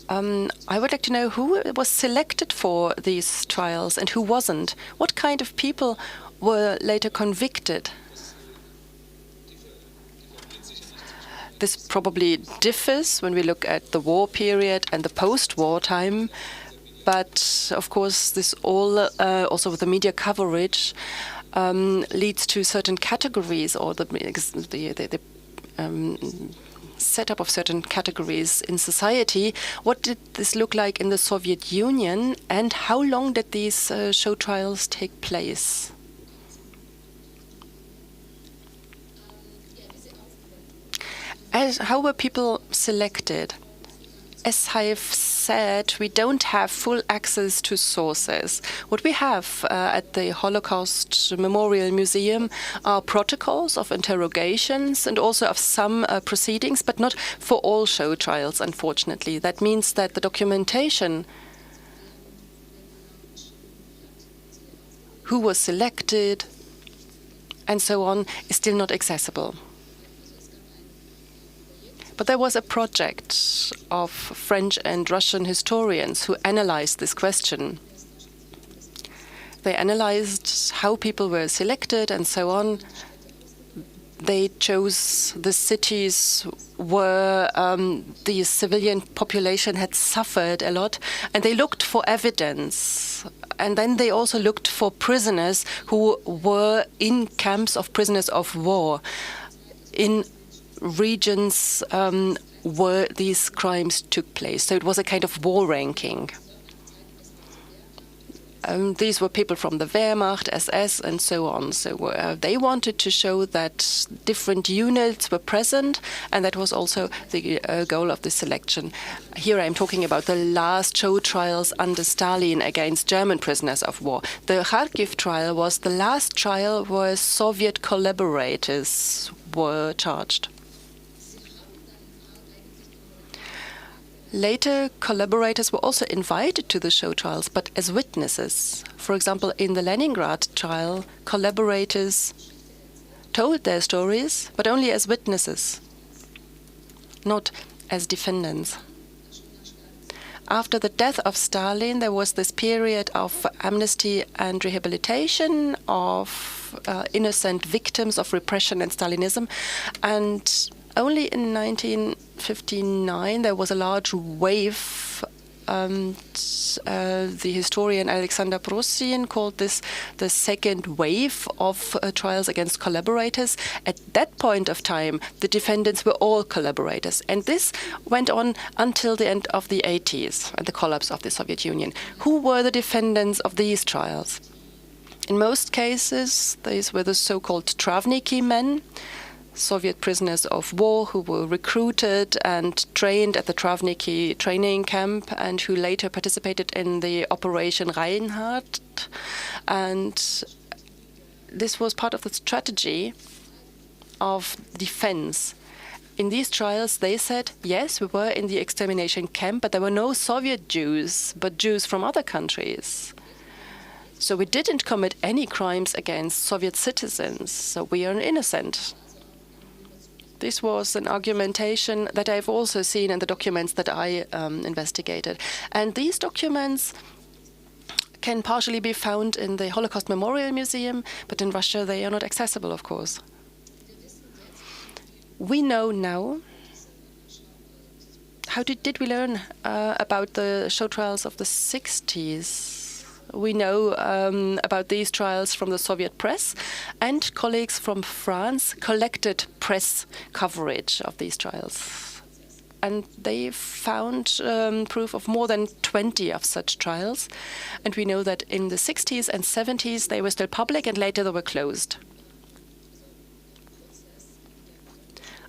I would like to know who was selected for these trials and who wasn't. What kind of people were later convicted? This probably differs when we look at the war period and the post-war time, but of course this all, also with the media coverage, leads to certain categories or the setup of certain categories in society. What did this look like in the Soviet Union, and how long did these show trials take place? How were people selected? As I've said, we don't have full access to sources. What we have at the Holocaust Memorial Museum are protocols of interrogations and also of some proceedings, but not for all show trials, unfortunately. That means that the documentation, who was selected, and so on, is still not accessible. But there was a project of French and Russian historians who analyzed this question. They analyzed how people were selected and so on. They chose the cities where the civilian population had suffered a lot, and they looked for evidence. And then they also looked for prisoners who were in camps of prisoners of war in regions where these crimes took place. So it was a kind of war ranking. These were people from the Wehrmacht, SS, and so on. So they wanted to show that different units were present, and that was also the goal of the selection. Here I'm talking about the last show trials under Stalin against German prisoners of war. The Kharkiv trial was the last trial where Soviet collaborators were charged. Later, collaborators were also invited to the show trials, but as witnesses. For example, in the Leningrad trial, collaborators told their stories, but only as witnesses, not as defendants. After the death of Stalin, there was this period of amnesty and rehabilitation of innocent victims of repression and Stalinism, and only in 1959 there was a large wave. The historian Alexander Prussian called this the second wave of trials against collaborators. At that point of time, the defendants were all collaborators. And this went on until the end of the 80s and the collapse of the Soviet Union. Who were the defendants of these trials? In most cases, these were the so-called Travniki men, Soviet prisoners of war who were recruited and trained at the Travniki training camp and who later participated in the Operation Reinhardt. And this was part of the strategy of defense. In these trials, they said, yes, we were in the extermination camp, but there were no Soviet Jews, but Jews from other countries. So we didn't commit any crimes against Soviet citizens, so we are innocent. This was an argumentation that I've also seen in the documents that I investigated. And these documents can partially be found in the Holocaust Memorial Museum, but in Russia they are not accessible, of course. We know now. How did we learn about the show trials of the 60s? We know about these trials from the Soviet press, and colleagues from France collected press coverage of these trials. And they found proof of more than 20 of such trials. And we know that in the 60s and 70s they were still public, and later they were closed.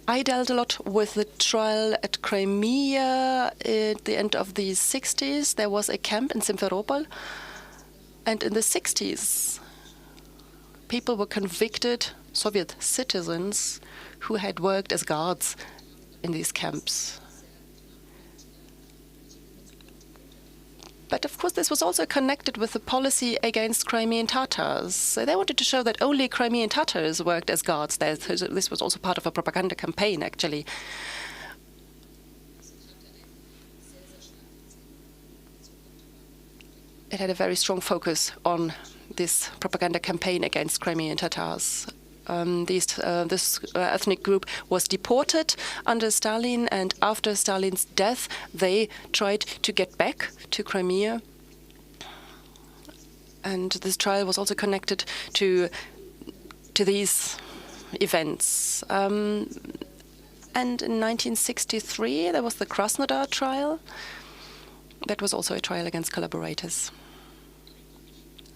I dealt a lot with the trial at Crimea at the end of the 60s. There was a camp in Simferopol. And in the 60s, people were convicted, Soviet citizens, who had worked as guards in these camps. But of course, this was also connected with the policy against Crimean Tatars. So they wanted to show that only Crimean Tatars worked as guards there. So this was also part of a propaganda campaign, actually. It had a very strong focus on this propaganda campaign against Crimean Tatars. This ethnic group was deported under Stalin, and after Stalin's death, they tried to get back to Crimea. And this trial was also connected to these events. And in 1963, there was the Krasnodar trial. That was also a trial against collaborators.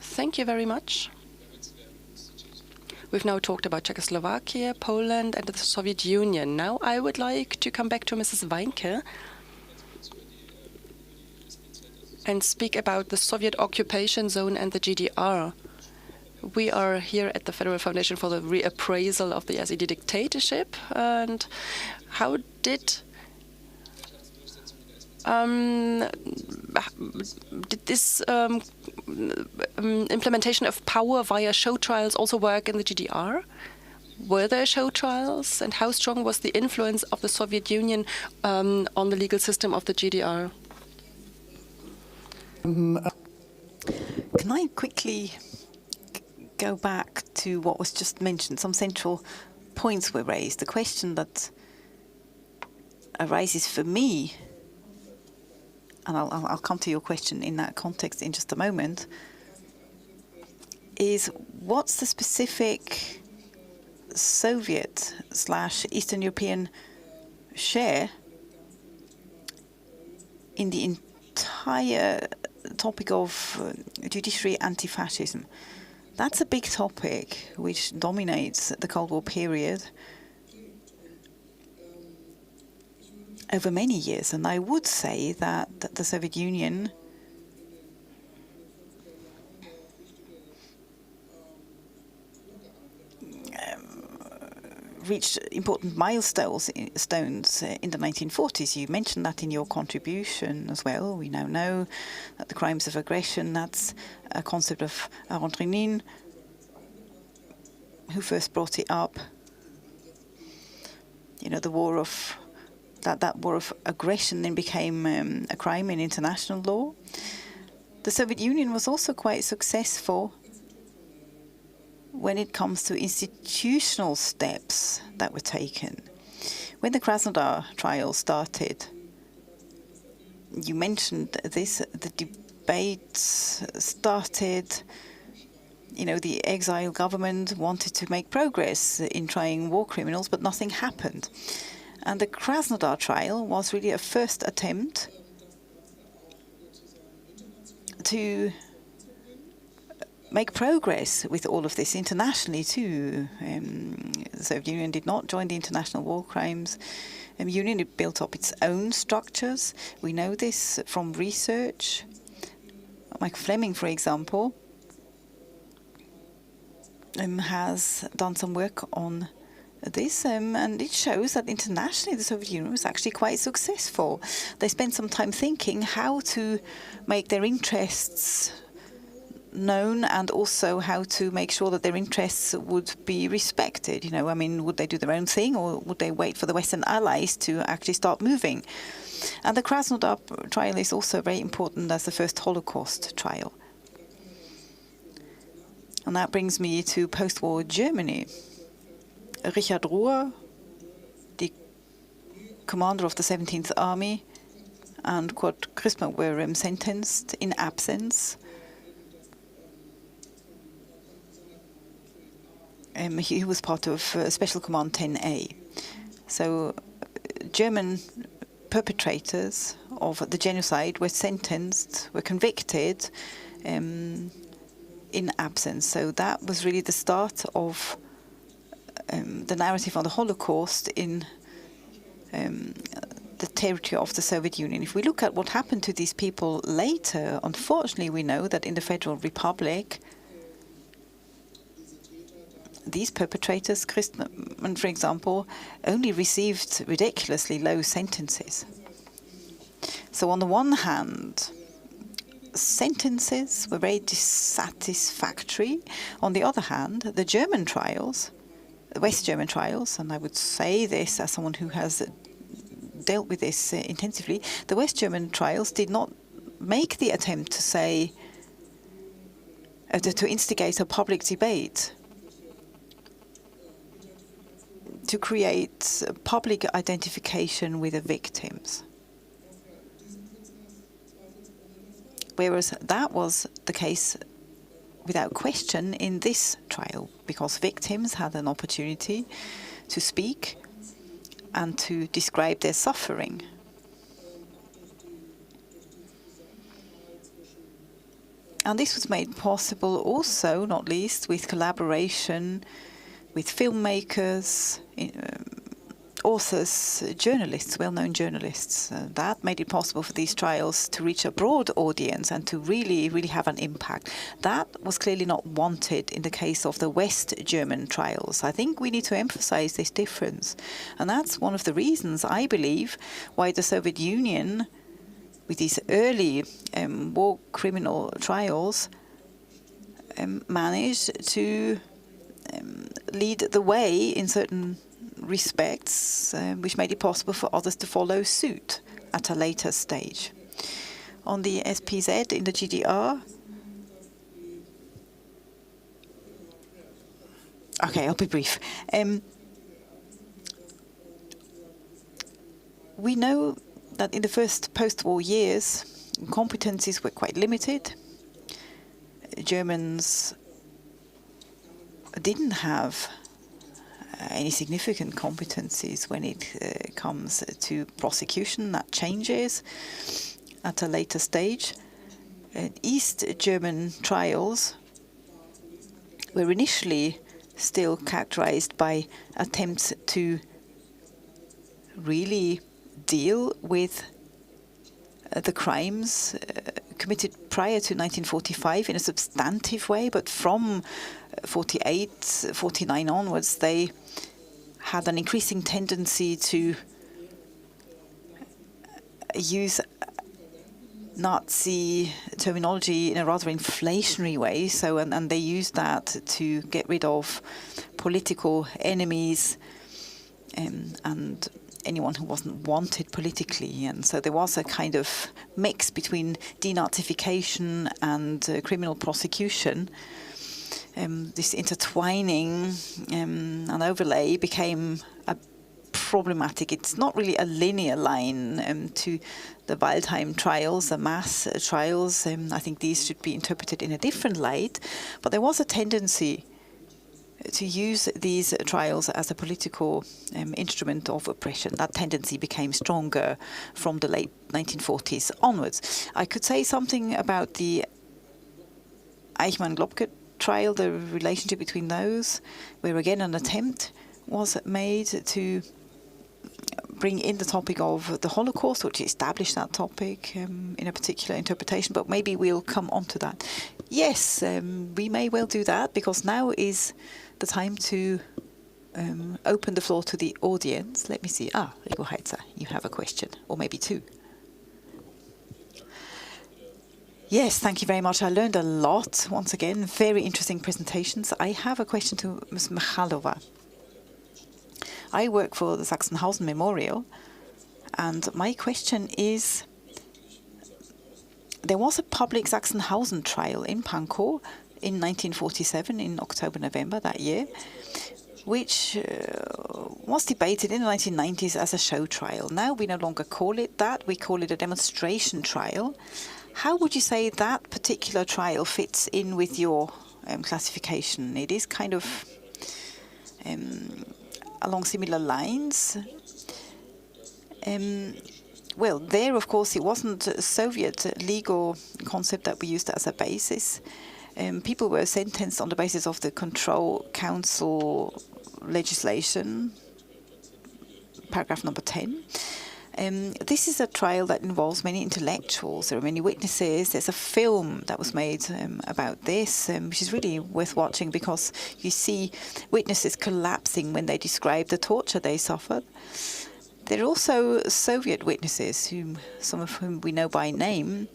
Thank you very much. We've now talked about Czechoslovakia, Poland, and the Soviet Union. Now I would like to come back to Mrs. Weinke and speak about the Soviet occupation zone and the GDR. We are here at the Federal Foundation for the Reappraisal of the SED dictatorship. And how did this implementation of power via show trials also work in the GDR? Were there show trials? And how strong was the influence of the Soviet Union on the legal system of the GDR? Can I quickly go back to what was just mentioned? Some central points were raised. The question that arises for me, and I'll come to your question in that context in just a moment, is what's the specific Soviet/Eastern European share in the entire topic of judiciary anti-fascism? That's a big topic which dominates the Cold War period over many years. And I would say that the Soviet Union reached important milestones in the 1940s. You mentioned that in your contribution as well. We now know that the crimes of aggression, that's a concept of Aaron Trinin, who first brought it up. You know, the war of that war of aggression then became a crime in international law. The Soviet Union was also quite successful when it comes to institutional steps that were taken. When the Krasnodar trial started, you mentioned this, the debate started. You know, the exile government wanted to make progress in trying war criminals, but nothing happened. And the Krasnodar trial was really a first attempt to make progress with all of this internationally too. The Soviet Union did not join the International War Crimes Union. It built up its own structures. We know this from research. Mike Fleming, for example, has done some work on this, and it shows that internationally the Soviet Union was actually quite successful. They spent some time thinking how to make their interests known, and also how to make sure that their interests would be respected. You know, I mean, would they do their own thing, or would they wait for the Western allies to actually start moving? And the Krasnodar trial is also very important as the first Holocaust trial. And that brings me to post-war Germany. Richard Ruhr, the commander of the 17th Army, and Kurt Kristmann were sentenced in absence. He was part of Special Command 10A. So German perpetrators of the genocide were sentenced, were convicted in absence. So that was really the start of the narrative on the Holocaust in the territory of the Soviet Union. If we look at what happened to these people later, unfortunately we know that in the Federal Republic, these perpetrators, Christman, for example, only received ridiculously low sentences. So on the one hand, sentences were very dissatisfactory. On the other hand, the German trials, the West German trials, and I would say this as someone who has dealt with this intensively, the West German trials did not make the attempt to say, to instigate a public debate, to create public identification with the victims. Whereas that was the case without question in this trial, because victims had an opportunity to speak and to describe their suffering. And this was made possible also, not least, with collaboration with filmmakers, authors, journalists, well-known journalists. That made it possible for these trials to reach a broad audience and to really, really have an impact. That was clearly not wanted in the case of the West German trials. I think we need to emphasize this difference. And that's one of the reasons, I believe, why the Soviet Union, with these early war criminal trials, managed to lead the way in certain respects, which made it possible for others to follow suit at a later stage. On the SPZ in the GDR, okay, I'll be brief. We know that in the first post-war years, competencies were quite limited. Germans didn't have any significant competencies when it comes to prosecution. That changes at a later stage. East German trials were initially still characterized by attempts to really deal with the crimes committed prior to 1945 in a substantive way, but from 48, 49 onwards, they had an increasing tendency to use Nazi terminology in a rather inflationary way. So, and they used that to get rid of political enemies and anyone who wasn't wanted politically. And so there was a kind of mix between denazification and criminal prosecution. This intertwining and overlay became a problematic. It's not really a linear line to the Waldheim trials, the mass trials. I think these should be interpreted in a different light. But there was a tendency to use these trials as a political instrument of oppression. That tendency became stronger from the late 1940s onwards. I could say something about the Eichmann-Globke trial, the relationship between those, where again an attempt was made to bring in the topic of the Holocaust, which established that topic in a particular interpretation, but maybe we'll come on to that. Yes, we may well do that, because now is the time to open the floor to the audience. Let me see. Rigo Heitzer, you have a question, or maybe two. Yes, thank you very much. I learned a lot. Once again, very interesting presentations. I have a question to Ms. Michalova. I work for the Sachsenhausen Memorial, and my question is, there was a public Sachsenhausen trial in Pankow in 1947, in October-November that year, which was debated in the 1990s as a show trial. Now we no longer call it that, we call it a demonstration trial. How would you say that particular trial fits in with your classification? It is kind of along similar lines. Well, there, of course, it wasn't a Soviet legal concept that we used as a basis. People were sentenced on the basis of the Control Council legislation, paragraph number 10. This is a trial that involves many intellectuals. There are many witnesses. There's a film that was made about this, which is really worth watching because you see witnesses collapsing when they describe the torture they suffered. There are also Soviet witnesses, some of whom we know by name,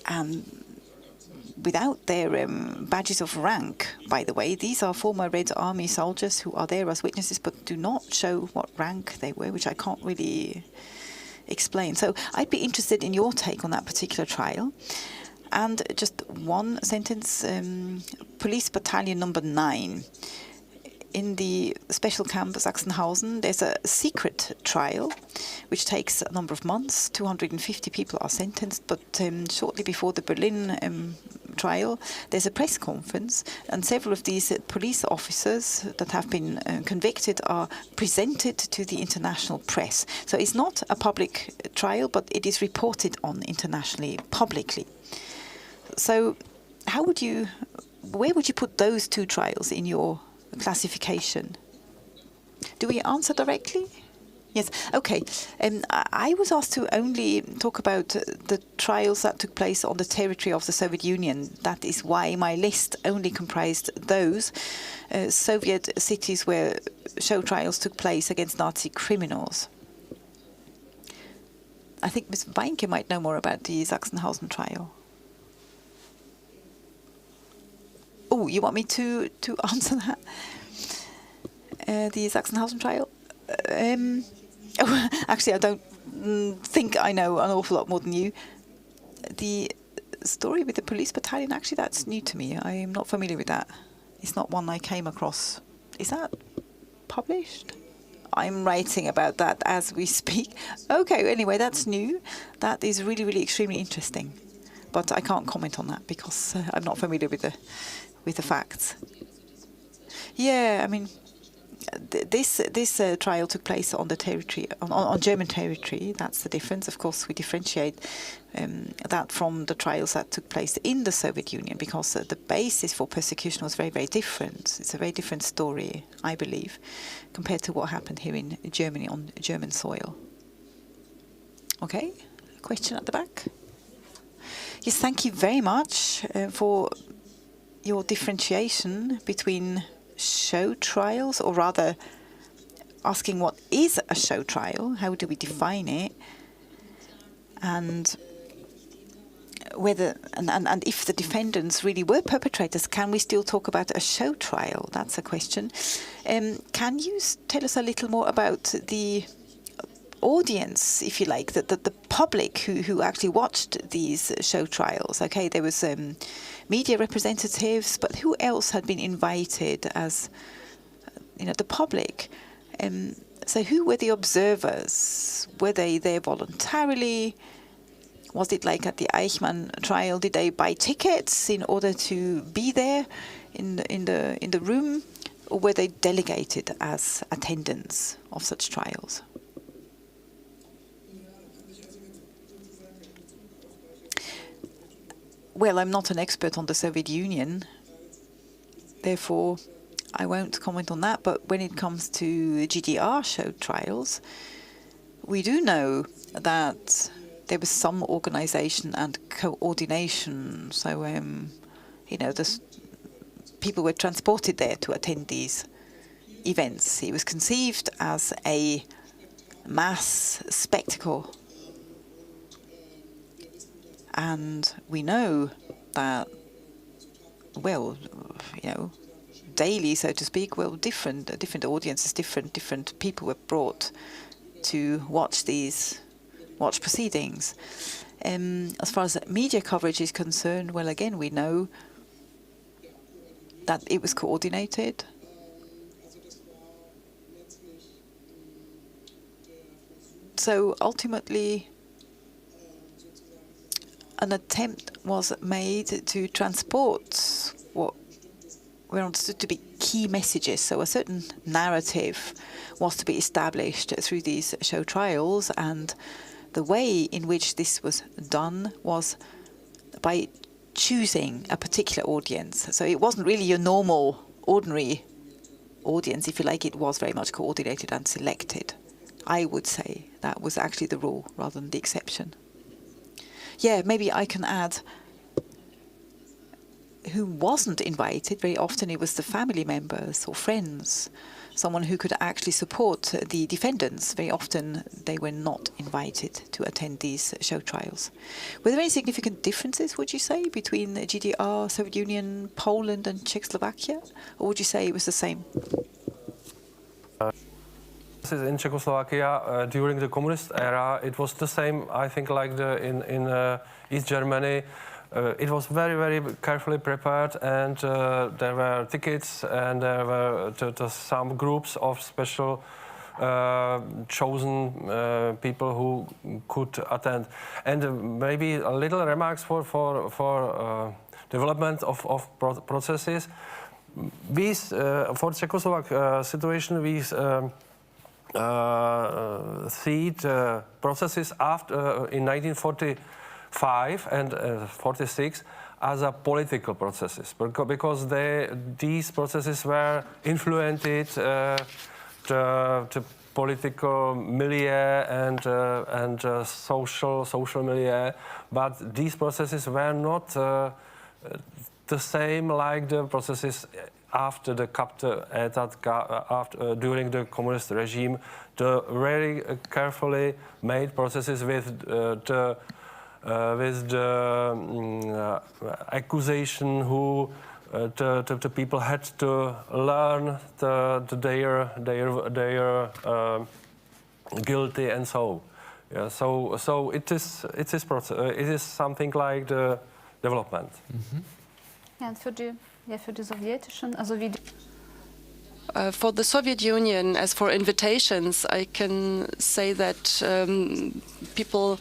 and without their badges of rank, by the way. These are former Red Army soldiers who are there as witnesses but do not show what rank they were, which I can't really explain. So I'd be interested in your take on that particular trial. And just one sentence, Police Battalion number 9. In the special camp Sachsenhausen, there's a secret trial, which takes a number of months. 250 people are sentenced, but shortly before the Berlin trial, there's a press conference, and several of these police officers that have been convicted are presented to the international press. So it's not a public trial, but it is reported on internationally, publicly. So where would you put those two trials in your classification? Do we answer directly? Yes. Okay. I was asked to only talk about the trials that took place on the territory of the Soviet Union. That is why my list only comprised those Soviet cities where show trials took place against Nazi criminals. I think Ms. Weinke might know more about the Sachsenhausen trial. Oh, you want me to answer that? The Sachsenhausen trial? Actually, I don't think I know an awful lot more than you. The story with the police battalion, actually, that's new to me. I am not familiar with that. It's not one I came across. Is that published? I'm writing about that as we speak. Okay, anyway, that's new. That is really, really extremely interesting. But I can't comment on that because I'm not familiar with the facts. Yeah, I mean, this trial took place on the territory, on German territory. That's the difference. Of course, we differentiate that from the trials that took place in the Soviet Union because the basis for persecution was very, very different. It's a very different story, I believe, compared to what happened here in Germany on German soil. Okay, a question at the back. Yes, thank you very much for your differentiation between show trials, or rather asking what is a show trial, how do we define it, and whether and if the defendants really were perpetrators, can we still talk about a show trial? That's a question. Can you tell us a little more about the audience, if you like, the public who actually watched these show trials? Okay, there was media representatives, but who else had been invited as, the public? So who were the observers? Were they there voluntarily? Was it like at the Eichmann trial? Did they buy tickets in order to be there in the room, or were they delegated as attendants of such trials? Well, I'm not an expert on the Soviet Union, therefore I won't comment on that. But when it comes to GDR show trials, we do know that there was some organization and coordination. So, the people were transported there to attend these events. It was conceived as a mass spectacle. And we know that, well, you know, daily, so to speak, well, different audiences, different people were brought to watch proceedings. As far as media coverage is concerned, well, again, we know that it was coordinated. So ultimately, an attempt was made to transport what were understood to be key messages. So a certain narrative was to be established through these show trials, and the way in which this was done was by choosing a particular audience. So it wasn't really your normal, ordinary audience, if you like. It was very much coordinated and selected. I would say that was actually the rule rather than the exception. Yeah, maybe I can add who wasn't invited. Very often it was the family members or friends, someone who could actually support the defendants. Very often they were not invited to attend these show trials. Were there any significant differences, would you say, between the GDR, Soviet Union, Poland and Czechoslovakia? Or would you say it was the same? In Czechoslovakia during the communist era, it was the same. I think like in East Germany, it was very, very carefully prepared, and there were tickets, and there were some groups of special chosen people who could attend. And maybe a little remarks for development of processes. These for Czechoslovak situation, we see the processes after in 1945 and 46 as a political processes, because these processes were influenced the political milieu and social milieu, but these processes were not the same like the processes after the capture during the communist regime. The very carefully made processes with the accusation who the people had to learn their guilty and so. Yeah, so it is something like the development. Mhm. Ja, und für die sowjetischen, also wie for the Soviet Union, as for invitations, I can say that people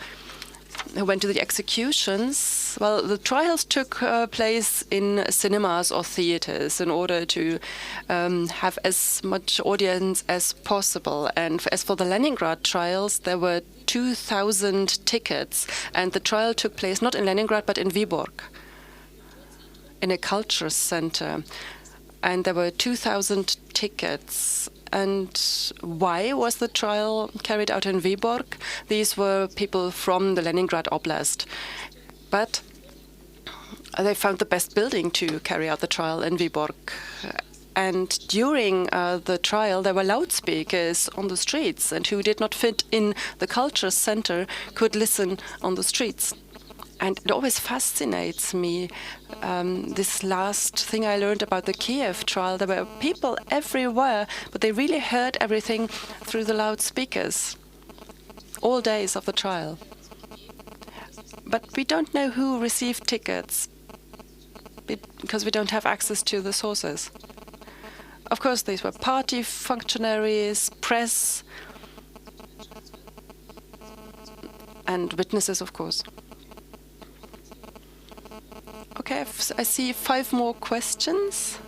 who went to the executions, well, the trials took place in cinemas or theaters in order to have as much audience as possible. And as for the Leningrad trials, there were 2,000 tickets, and the trial took place not in Leningrad but in Vyborg, in a culture center. And there were 2,000 tickets. And why was the trial carried out in Vyborg? These were people from the Leningrad Oblast. But they found the best building to carry out the trial in Vyborg. And during the trial, there were loudspeakers on the streets, and who did not fit in the culture center could listen on the streets. And it always fascinates me, this last thing I learned about the Kiev trial. There were people everywhere, but they really heard everything through the loudspeakers, all days of the trial. But we don't know who received tickets, because we don't have access to the sources. Of course, these were party functionaries, press, and witnesses, of course. Okay, I see 5 more questions.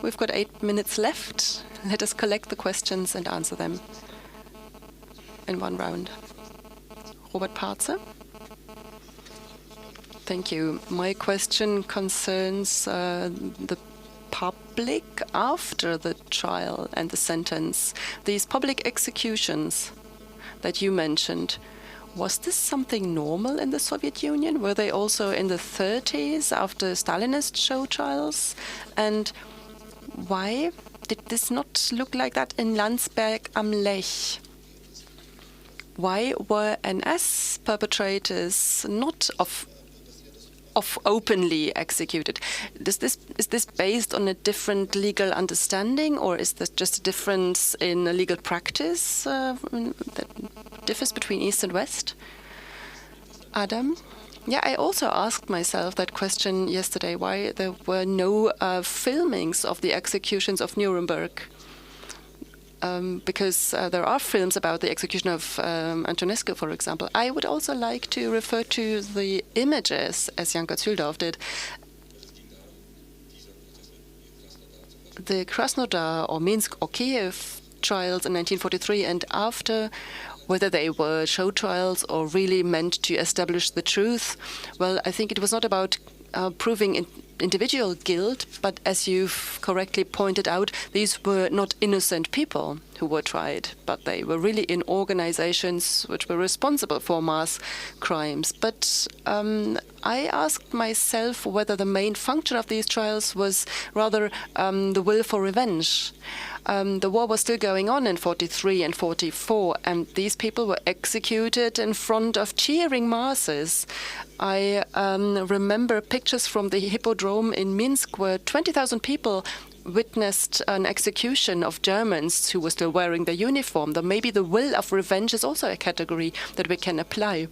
We've got 8 minutes left. Let us collect the questions and answer them in one round. Robert Parze. Thank you. My question concerns the public after the trial and the sentence. These public executions that you mentioned, was this something normal in the Soviet Union? Were they also in the 30s after Stalinist show trials? And why did this not look like that in Landsberg am Lech? why were NS perpetrators not of openly executed? Is this based on a different legal understanding, or is this just a difference in legal practice that differs between East and West? Adam? Yeah, I also asked myself that question yesterday, why there were no filmings of the executions of Nuremberg. Because there are films about the execution of Antonescu, for example. I would also like to refer to the images, as Janka Züldorf did. The Krasnodar or Minsk or Kiev trials in 1943 and after, whether they were show trials or really meant to establish the truth, well, I think it was not about proving individual guilt, but as you've correctly pointed out, these were not innocent people who were tried, but they were really in organizations which were responsible for mass crimes. But I asked myself whether the main function of these trials was rather the will for revenge. The war was still going on in 43 and 44, and these people were executed in front of cheering masses. I remember pictures from the Hippodrome in Minsk where 20,000 people witnessed an execution of Germans who were still wearing their uniform. Maybe the will of revenge is also a category that we can apply.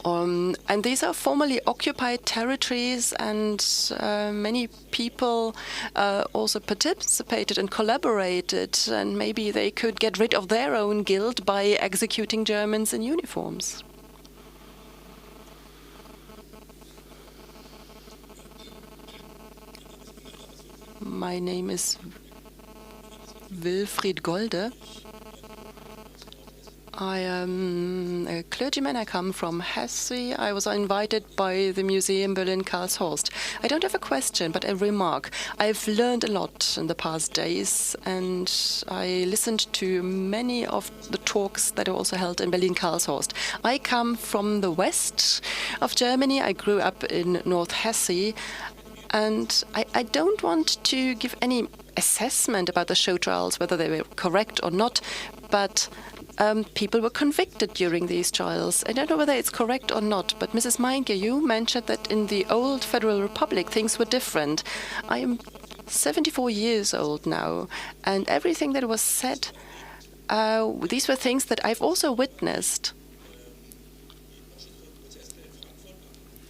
And these are formerly occupied territories, and many people also participated and collaborated, and maybe they could get rid of their own guilt by executing Germans in uniforms. My name is Wilfried Golde. I am a clergyman. I come from Hesse. I was invited by the museum Berlin-Karlshorst. I don't have a question, but a remark. I've learned a lot in the past days, and I listened to many of the talks that are also held in Berlin-Karlshorst. I come from the west of Germany. I grew up in North Hesse, and I don't want to give any assessment about the show trials, whether they were correct or not, but people were convicted during these trials. I don't know whether it's correct or not, but Mrs. Meinke, you mentioned that in the old Federal Republic things were different. I am 74 years old now, and everything that was said, these were things that I've also witnessed.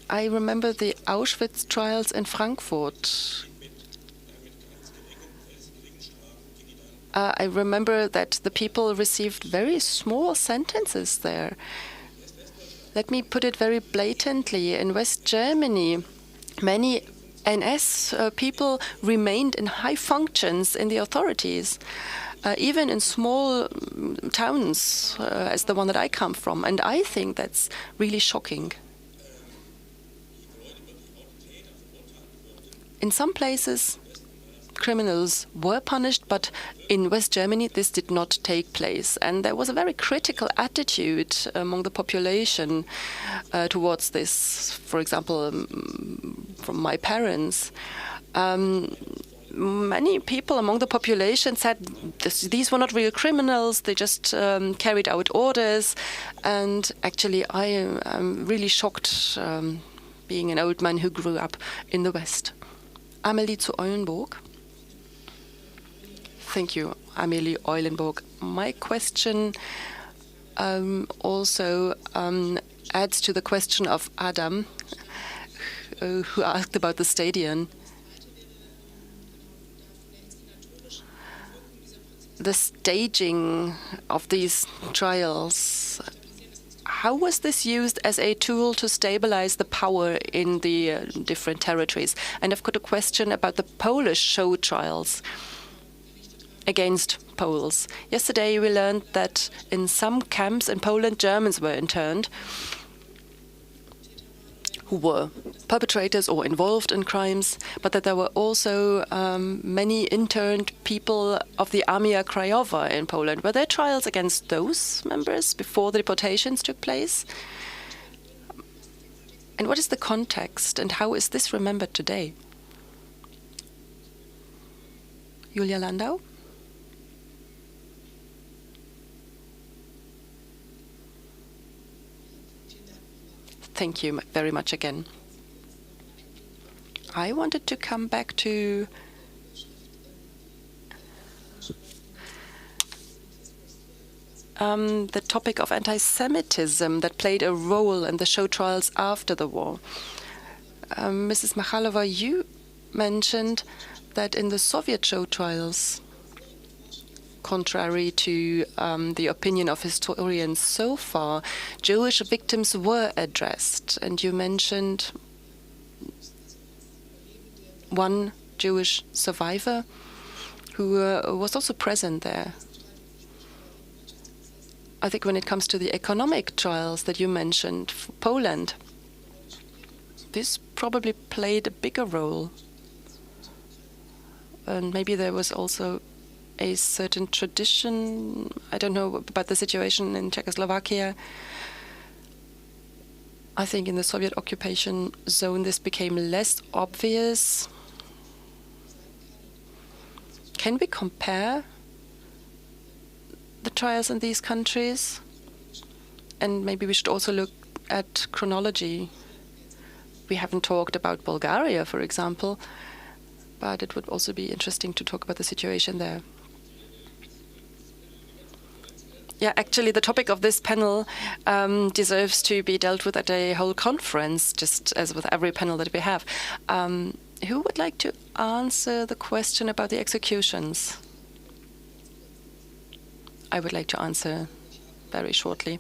I remember the Auschwitz trials in Frankfurt. I remember that the people received very small sentences there. Let me put it very blatantly. In West Germany, many NS people remained in high functions in the authorities, even in small towns as the one that I come from. And I think that's really shocking. In some places, criminals were punished, but in West Germany this did not take place. And there was a very critical attitude among the population towards this. For example, from my parents, many people among the population said these were not real criminals, they just carried out orders. And actually I am really shocked being an old man who grew up in the West. Amelie zu Eulenburg. Thank you, Amelie Eulenburg. My question also adds to the question of Adam, who asked about the stadium. The staging of these trials, how was this used as a tool to stabilize the power in the different territories? And I've got a question about the Polish show trials against Poles. Yesterday we learned that in some camps in Poland, Germans were interned who were perpetrators or involved in crimes, but that there were also many interned people of the Armia Krajowa in Poland. Were there trials against those members before the deportations took place? And what is the context, and how is this remembered today? Julia Landau? Thank you very much again. I wanted to come back to the topic of anti-Semitism that played a role in the show trials after the war. Mrs. Machalova, you mentioned that in the Soviet show trials, contrary to the opinion of historians so far, Jewish victims were addressed. And you mentioned one Jewish survivor who was also present there. I think when it comes to the economic trials that you mentioned, Poland, this probably played a bigger role. And maybe there was also a certain tradition. I don't know about the situation in Czechoslovakia. I think in the Soviet occupation zone this became less obvious. Can we compare the trials in these countries? And maybe we should also look at chronology. We haven't talked about Bulgaria, for example, but it would also be interesting to talk about the situation there. Yeah, actually, the topic of this panel deserves to be dealt with at a whole conference, just as with every panel that we have. Who would like to answer the question about the executions? I would like to answer very shortly.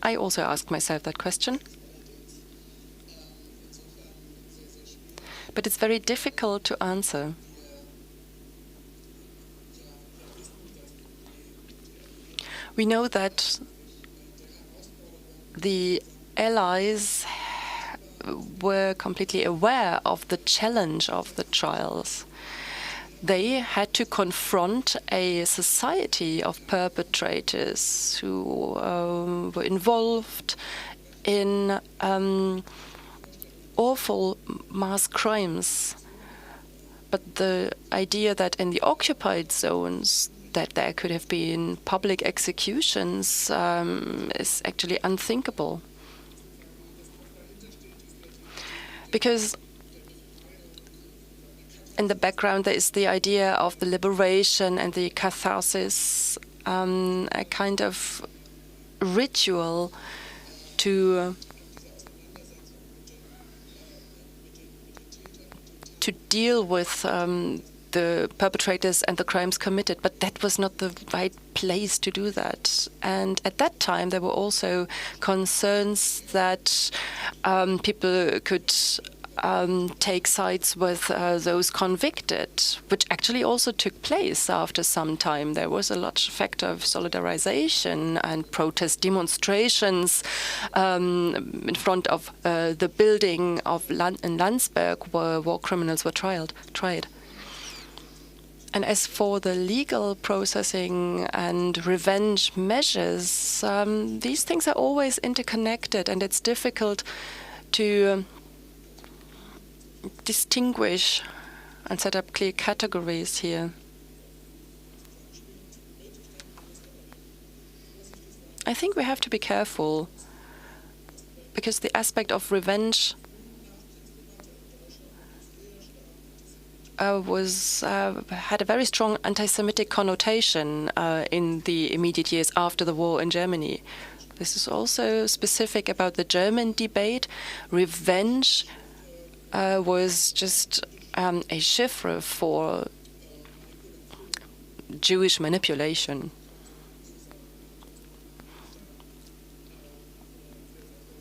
I also asked myself that question. But it's very difficult to answer. We know that the Allies were completely aware of the challenge of the trials. They had to confront a society of perpetrators who were involved in awful mass crimes. But the idea that in the occupied zones that there could have been public executions is actually unthinkable. Because in the background there is the idea of the liberation and the catharsis, a kind of ritual to deal with the perpetrators and the crimes committed, but that was not the right place to do that. And at that time, there were also concerns that people could take sides with those convicted, which actually also took place after some time. There was a large factor of solidarization and protest demonstrations in front of the building of in Landsberg, where war criminals were tried. And as for the legal processing and revenge measures, these things are always interconnected, and it's difficult to distinguish and set up clear categories here. I think we have to be careful, because the aspect of revenge had a very strong anti-Semitic connotation in the immediate years after the war in Germany. This is also specific about the German debate. Revenge was just a chiffre for Jewish manipulation.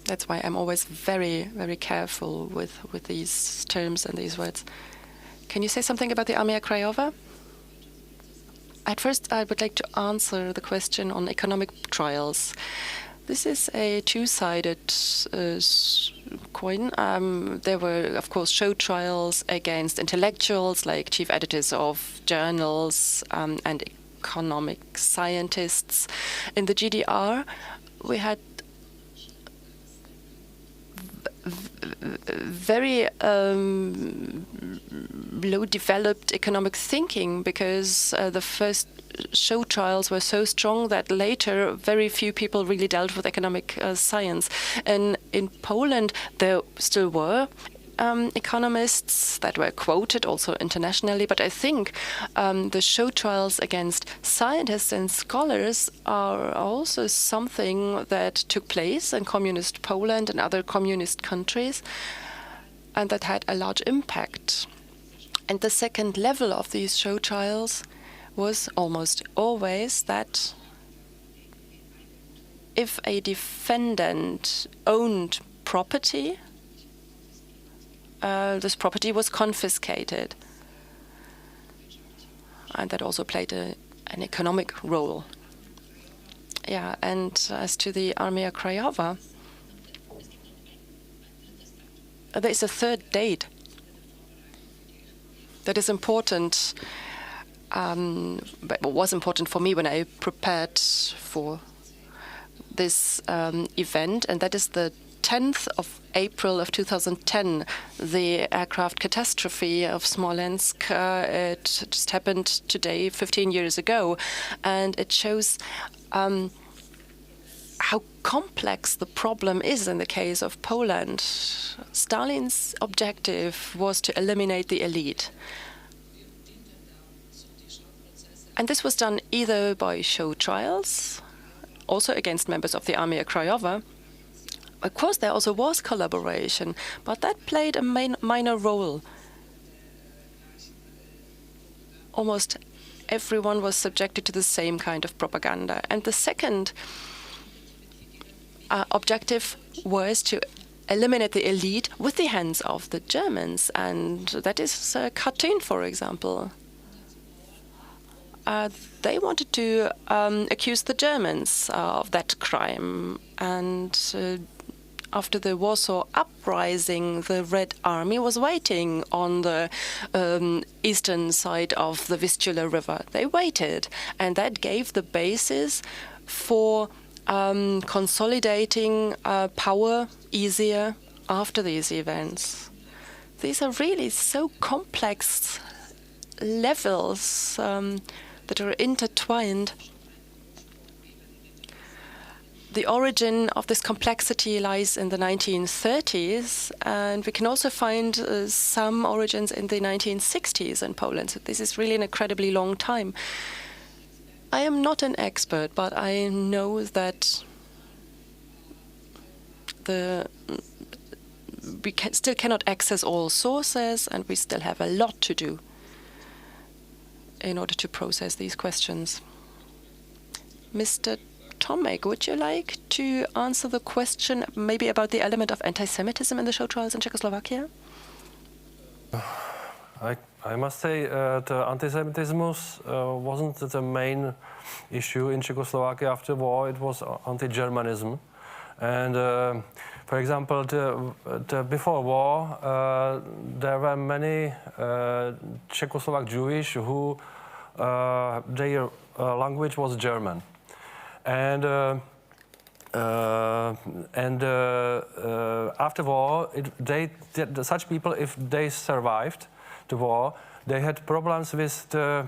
That's why I'm always very, very careful with these terms and these words. Can you say something about the Armia Krajowa? At first, I would like to answer the question on economic trials. This is a two-sided coin. There were, of course, show trials against intellectuals like chief editors of journals and economic scientists. In the GDR, we had very low-developed economic thinking, because the first show trials were so strong that later very few people really dealt with economic science. And in Poland, there still were economists that were quoted also internationally, but I think the show trials against scientists and scholars are also something that took place in communist Poland and other communist countries, and that had a large impact. And the second level of these show trials was almost always that if a defendant owned property, this property was confiscated. And that also played an economic role. Yeah, and as to the Armia Krajowa, there is a third date that is important, but was important for me when I prepared for this event, and that is the 10th of April of 2010, the aircraft catastrophe of Smolensk. It just happened today, 15 years ago, and it shows how complex the problem is in the case of Poland. Stalin's objective was to eliminate the elite. And this was done either by show trials, also against members of the Armia Krajowa. Of course, there also was collaboration, but that played a minor role. Almost everyone was subjected to the same kind of propaganda. And the second objective was to eliminate the elite with the hands of the Germans, and that is a cartoon, for example. They wanted to accuse the Germans of that crime, and after the Warsaw Uprising, the Red Army was waiting on the eastern side of the Vistula River. They waited, and that gave the basis for consolidating power easier after these events. These are really so complex levels that are intertwined. The origin of this complexity lies in the 1930s, and we can also find some origins in the 1960s in Poland. So this is really an incredibly long time. I am not an expert, but I know that we still cannot access all sources, and we still have a lot to do in order to process these questions. Mr. Tomek, would you like to answer the question maybe about the element of anti-Semitism in the show trials in Czechoslovakia? I must say the anti-Semitism wasn't the main issue in Czechoslovakia after the war. It was anti-Germanism. And for example, before war, there were many Czechoslovak Jewish who their language was German. And after war, such people, if they survived the war, they had problems with the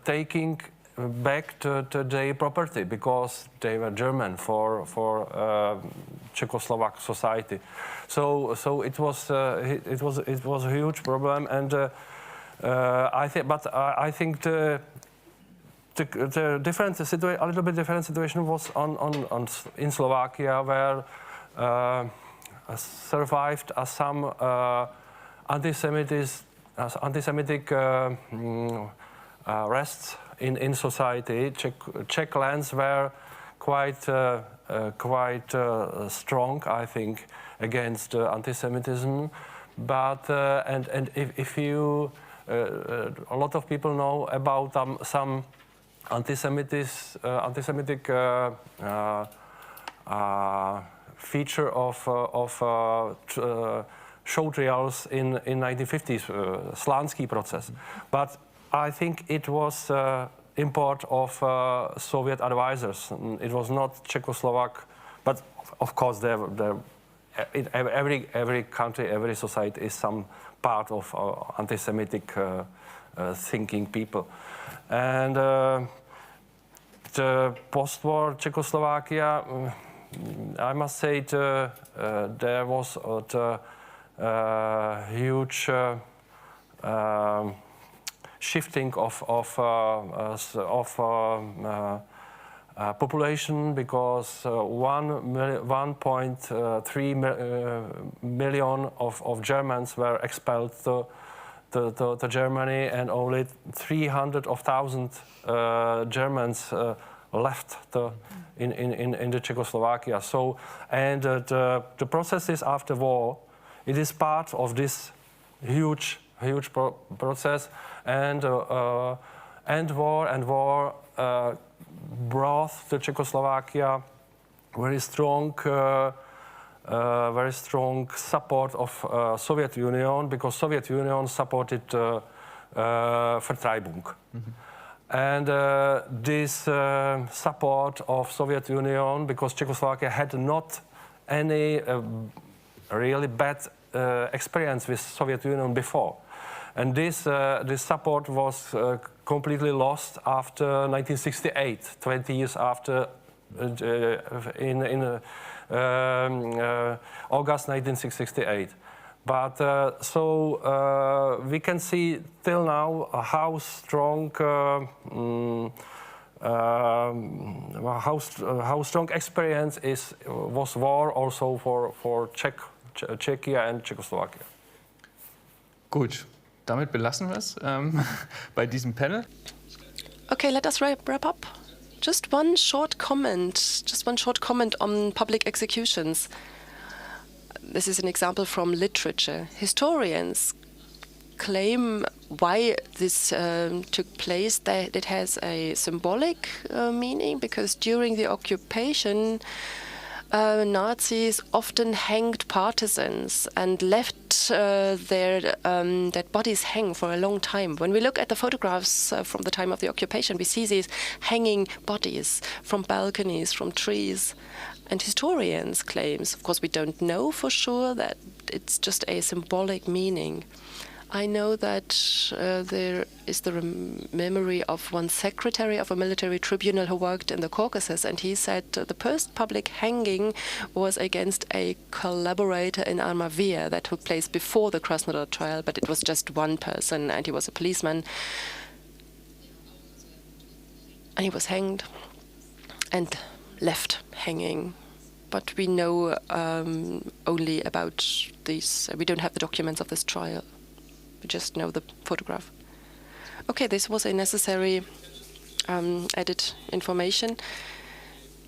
taking back to their property because they were German for Czechoslovak society. So it was a huge problem, and I think the different situation, a little bit different situation was in Slovakia, where survived some anti-Semitic rests in society. Czech lands were quite strong, I think, against anti-Semitism. But and if you a lot of people know about some anti-Semitic feature of show trials in 1950s, Slánský process. But I think it was import of Soviet advisors. It was not Czechoslovak, but of course there in every country, every society is some part of anti-Semitic thinking people. And the post-war Czechoslovakia, I must say, there was a huge shifting of population, because 1.3 million of Germans were expelled to Germany, and only 300,000 Germans left in the Czechoslovakia. So, and the processes after war, it is part of this huge process, and war brought to Czechoslovakia very strong support of Soviet Union, because Soviet Union supported Vertreibung. Mm-hmm. And this support of Soviet Union, because Czechoslovakia had not any really bad experience with Soviet Union before. And this support was completely lost after 1968, 20 years after, in August 1968. But we can see till now how strong experience was war also for Czechia and Czechoslovakia. Gut, damit belassen wir es bei diesem Panel. Okay, let us wrap up. Just one short comment on public executions. This is an example from literature. Historians claim why this took place, that it has a symbolic meaning, because during the occupation, Nazis often hanged partisans and left their dead bodies hang for a long time. When we look at the photographs from the time of the occupation, we see these hanging bodies from balconies, from trees. And historians claims, of course we don't know for sure, that it's just a symbolic meaning. I know that there is the memory of one secretary of a military tribunal who worked in the Caucasus, and he said the first public hanging was against a collaborator in Armavir that took place before the Krasnodar trial, but it was just one person, and he was a policeman. And he was hanged and left hanging. But we know only about these. We don't have the documents of this trial. We just know the photograph. Okay, this was a necessary added information.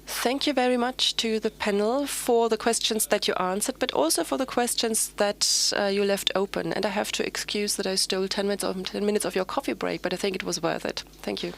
Thank you very much to the panel for the questions that you answered, but also for the questions that you left open. And I have to excuse that I stole 10 minutes of your coffee break, but I think it was worth it. Thank you.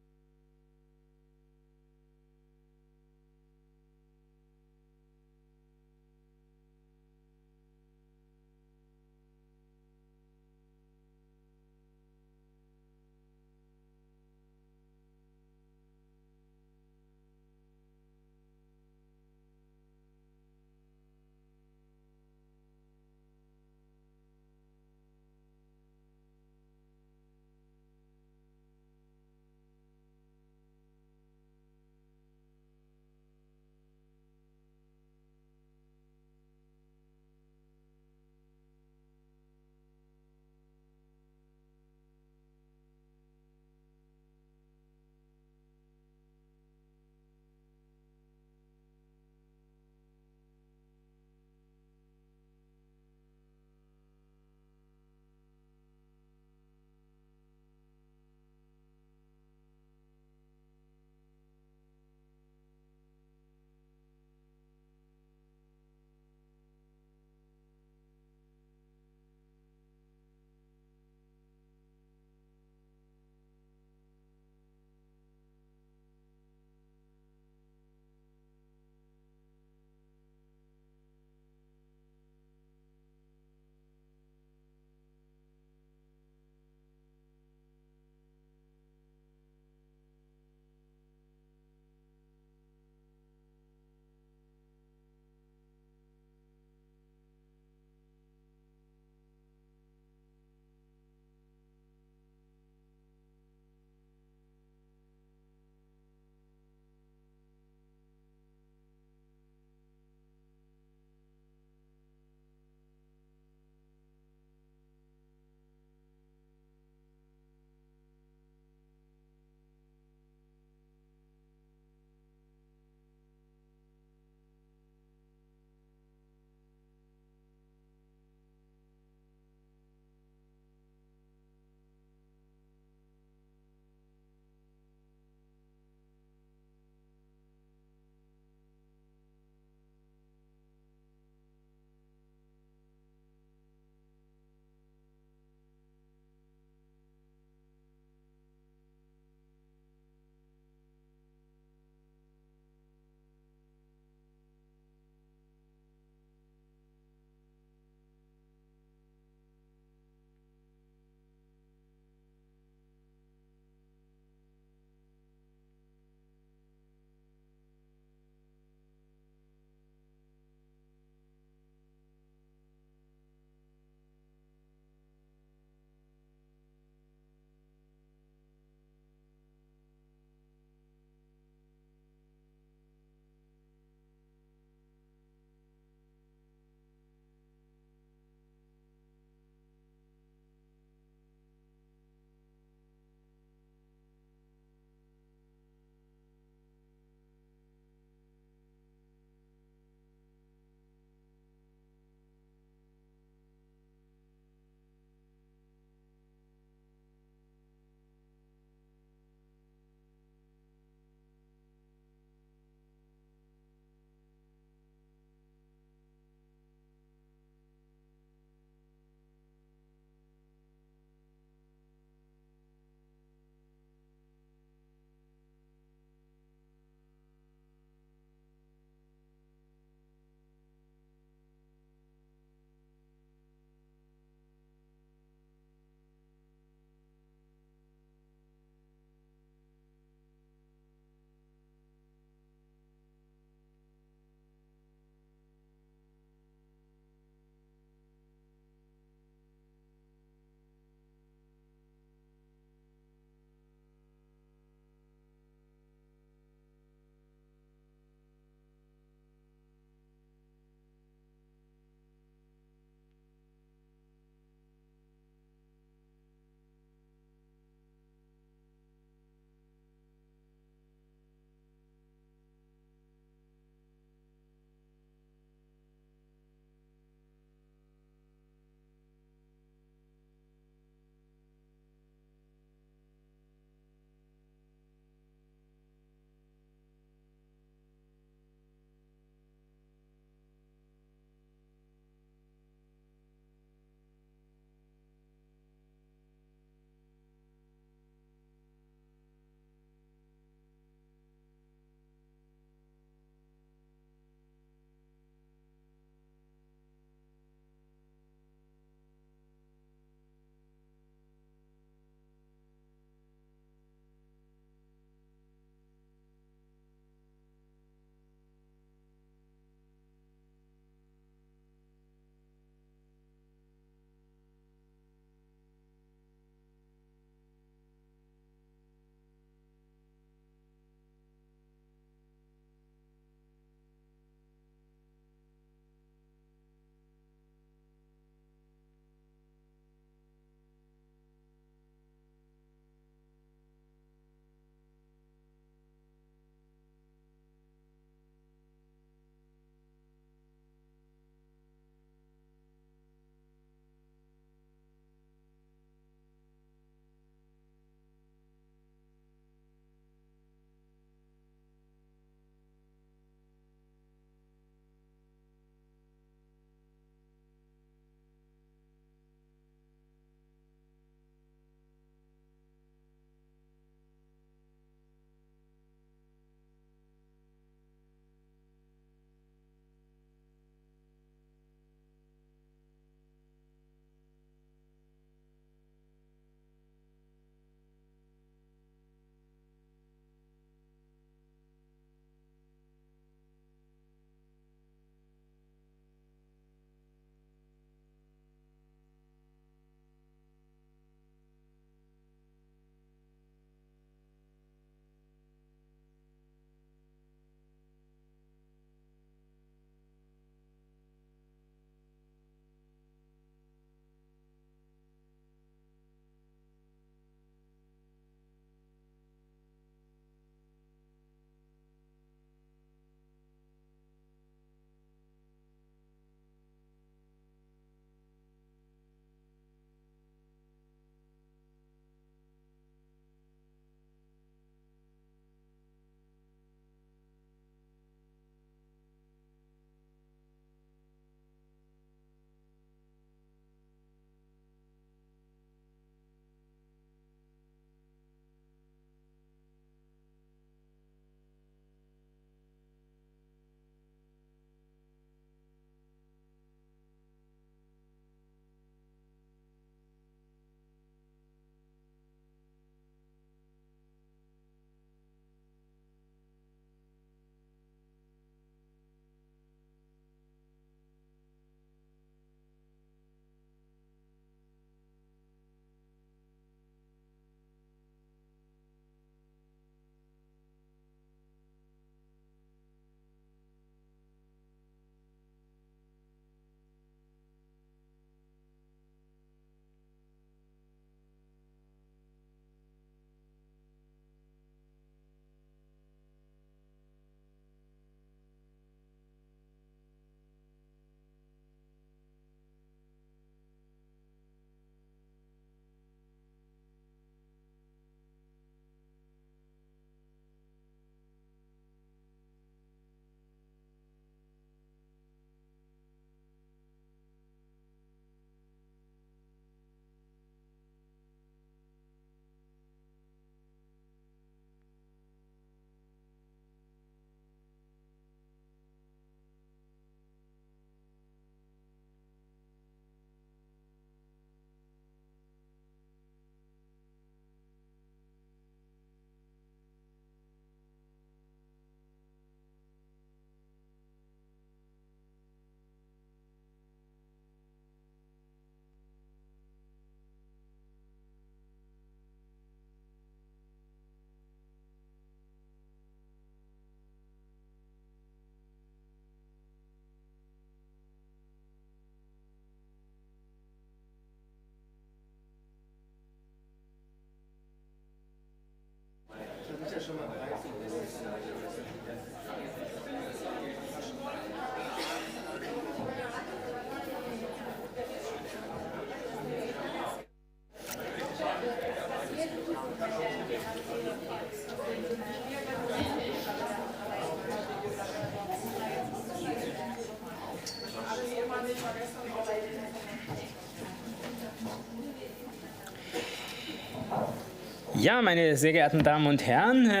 Ja, meine sehr geehrten Damen und Herren.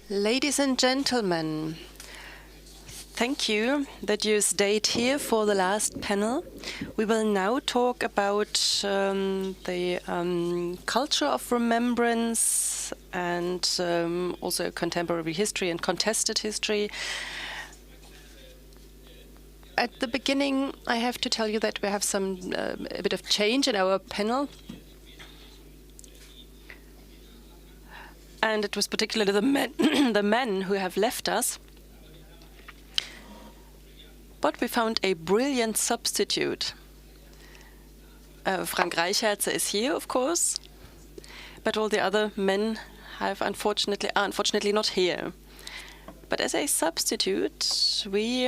Ladies and gentlemen, thank you that you stayed here for the last panel. We will now talk about the culture of remembrance and also contemporary history and contested history. At the beginning, I have to tell you that we have a bit of change in our panel. And it was particularly the men who have left us. But we found a brilliant substitute. Frank Reichertse is here, of course, but all the other men are unfortunately not here. But as a substitute, we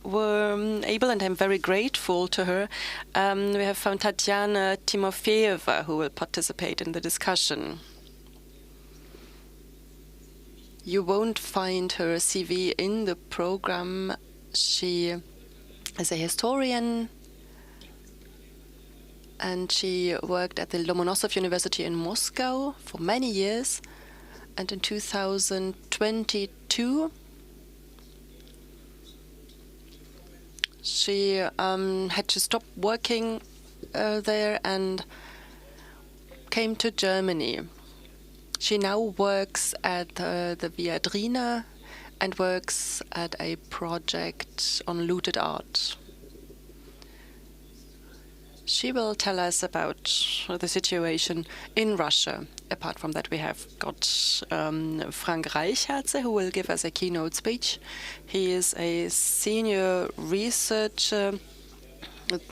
were able, and I'm very grateful to her, we have found Tatiana Timofeeva, who will participate in the discussion. You won't find her CV in the program. She is a historian, and she worked at the Lomonosov University in Moscow for many years. And in 2022, she had to stop working there and came to Germany. She now works at the Viadrina and works at a project on looted art. She will tell us about the situation in Russia. Apart from that, we have got Frank Reichertse, who will give us a keynote speech. He is a senior researcher.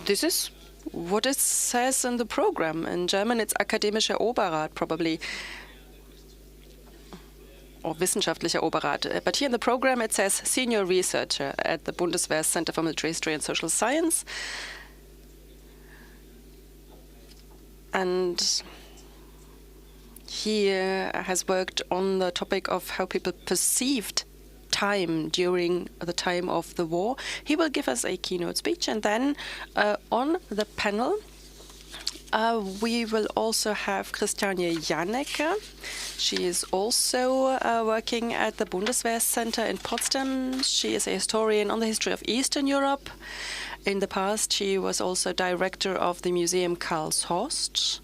This is what it says in the program. In German, it's akademischer Oberrat, probably, or wissenschaftlicher Oberrat. But here in the program, it says senior researcher at the Bundeswehr Center for Military History and Social Science. And he has worked on the topic of how people perceived time during the time of the war. He will give us a keynote speech, and then on the panel, we will also have Christiane Janecke. She is also working at the Bundeswehr Center in Potsdam. She is a historian on the history of Eastern Europe. In the past, she was also director of the Museum Karlshorst.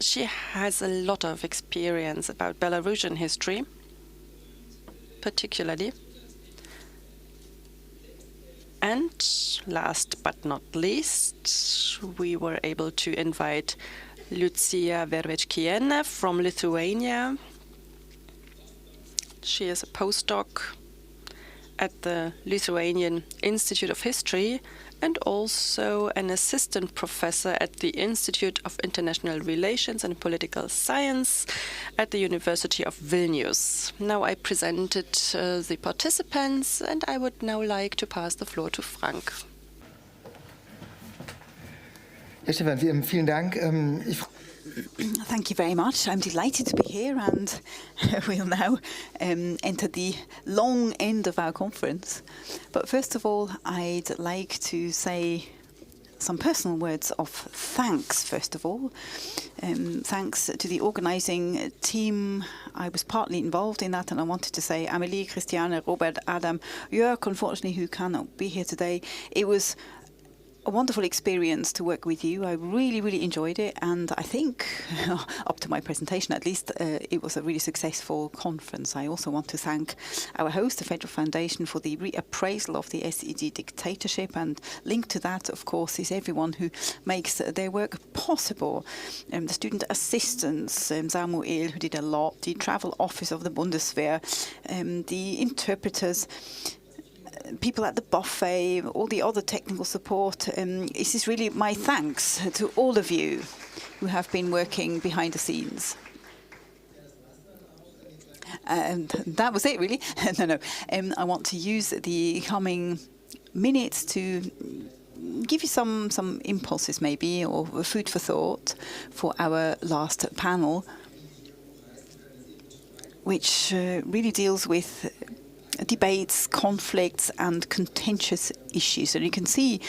She has a lot of experience about Belarusian history, particularly. And last but not least, we were able to invite Lucia Vervechkiene from Lithuania. She is a postdoc at the Lithuanian Institute of History and also an assistant professor at the Institute of International Relations and Political Science at the University of Vilnius. Now I presented the participants, and I would now like to pass the floor to Frank. Ja, Stefan, vielen Dank. Thank you very much. I'm delighted to be here, and we'll now enter the long end of our conference. But first of all, I'd like to say some personal words of thanks, first of all. Thanks to the organising team. I was partly involved in that, and I wanted to say Amelie, Christiane, Robert, Adam, Jörg, unfortunately, who cannot be here today. It was a wonderful experience to work with you. I really, really enjoyed it, and I think, up to my presentation at least, it was a really successful conference. I also want to thank our host, the Federal Foundation, for the reappraisal of the SED dictatorship, and linked to that, of course, is everyone who makes their work possible. The student assistants, Samuel, who did a lot, the travel office of the Bundeswehr, the interpreters, people at the buffet, all the other technical support. This is really my thanks to all of you who have been working behind the scenes. And that was it, really. No. I want to use the coming minutes to give you some impulses, maybe, or food for thought for our last panel, which really deals with debates, conflicts, and contentious issues. And you can see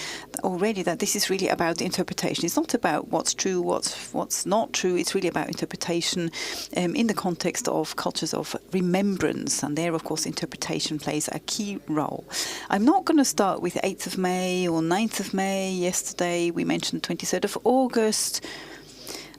already that this is really about interpretation. It's not about what's true, what's not true. It's really about interpretation in the context of cultures of remembrance. And there, of course, interpretation plays a key role. I'm not going to start with 8th of May or 9th of May. Yesterday, we mentioned 23rd of August.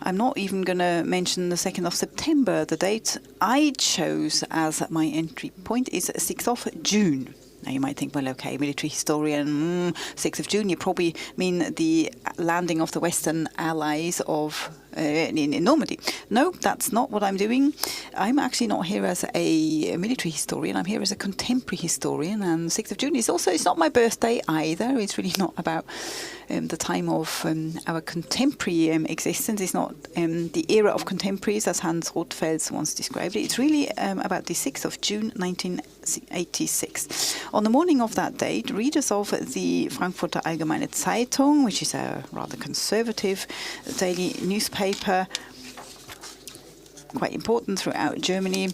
I'm not even going to mention the 2nd of September. The date I chose as my entry point is 6th of June. Now you might think, well, okay, military historian, 6th of June, you probably mean the landing of the Western Allies of in Normandy. No, that's not what I'm doing. I'm actually not here as a military historian. I'm here as a contemporary historian. And 6th of June is also, it's not my birthday either. It's really not about the time of our contemporary existence. It's not the era of contemporaries, as Hans Rothfels once described it. It's really about the 6th of June, 1986. On the morning of that date, readers of the Frankfurter Allgemeine Zeitung, which is a rather conservative daily newspaper, quite important throughout Germany,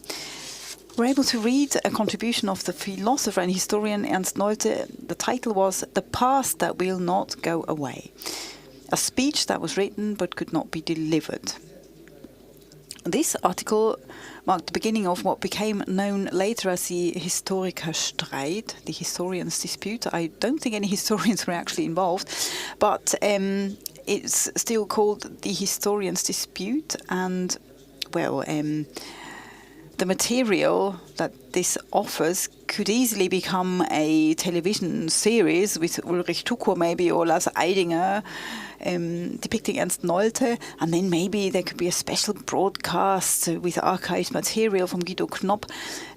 were able to read a contribution of the philosopher and historian Ernst Nolte. The title was "The Past That Will Not Go Away," a speech that was written but could not be delivered. This article marked the beginning of what became known later as the Historikerstreit, the historians' dispute. I don't think any historians were actually involved, but it's still called the historians' dispute. And, well, the material that this offers could easily become a television series with Ulrich Tukur maybe, or Lars Eidinger, depicting Ernst Nolte, and then maybe there could be a special broadcast with archived material from Guido Knopp.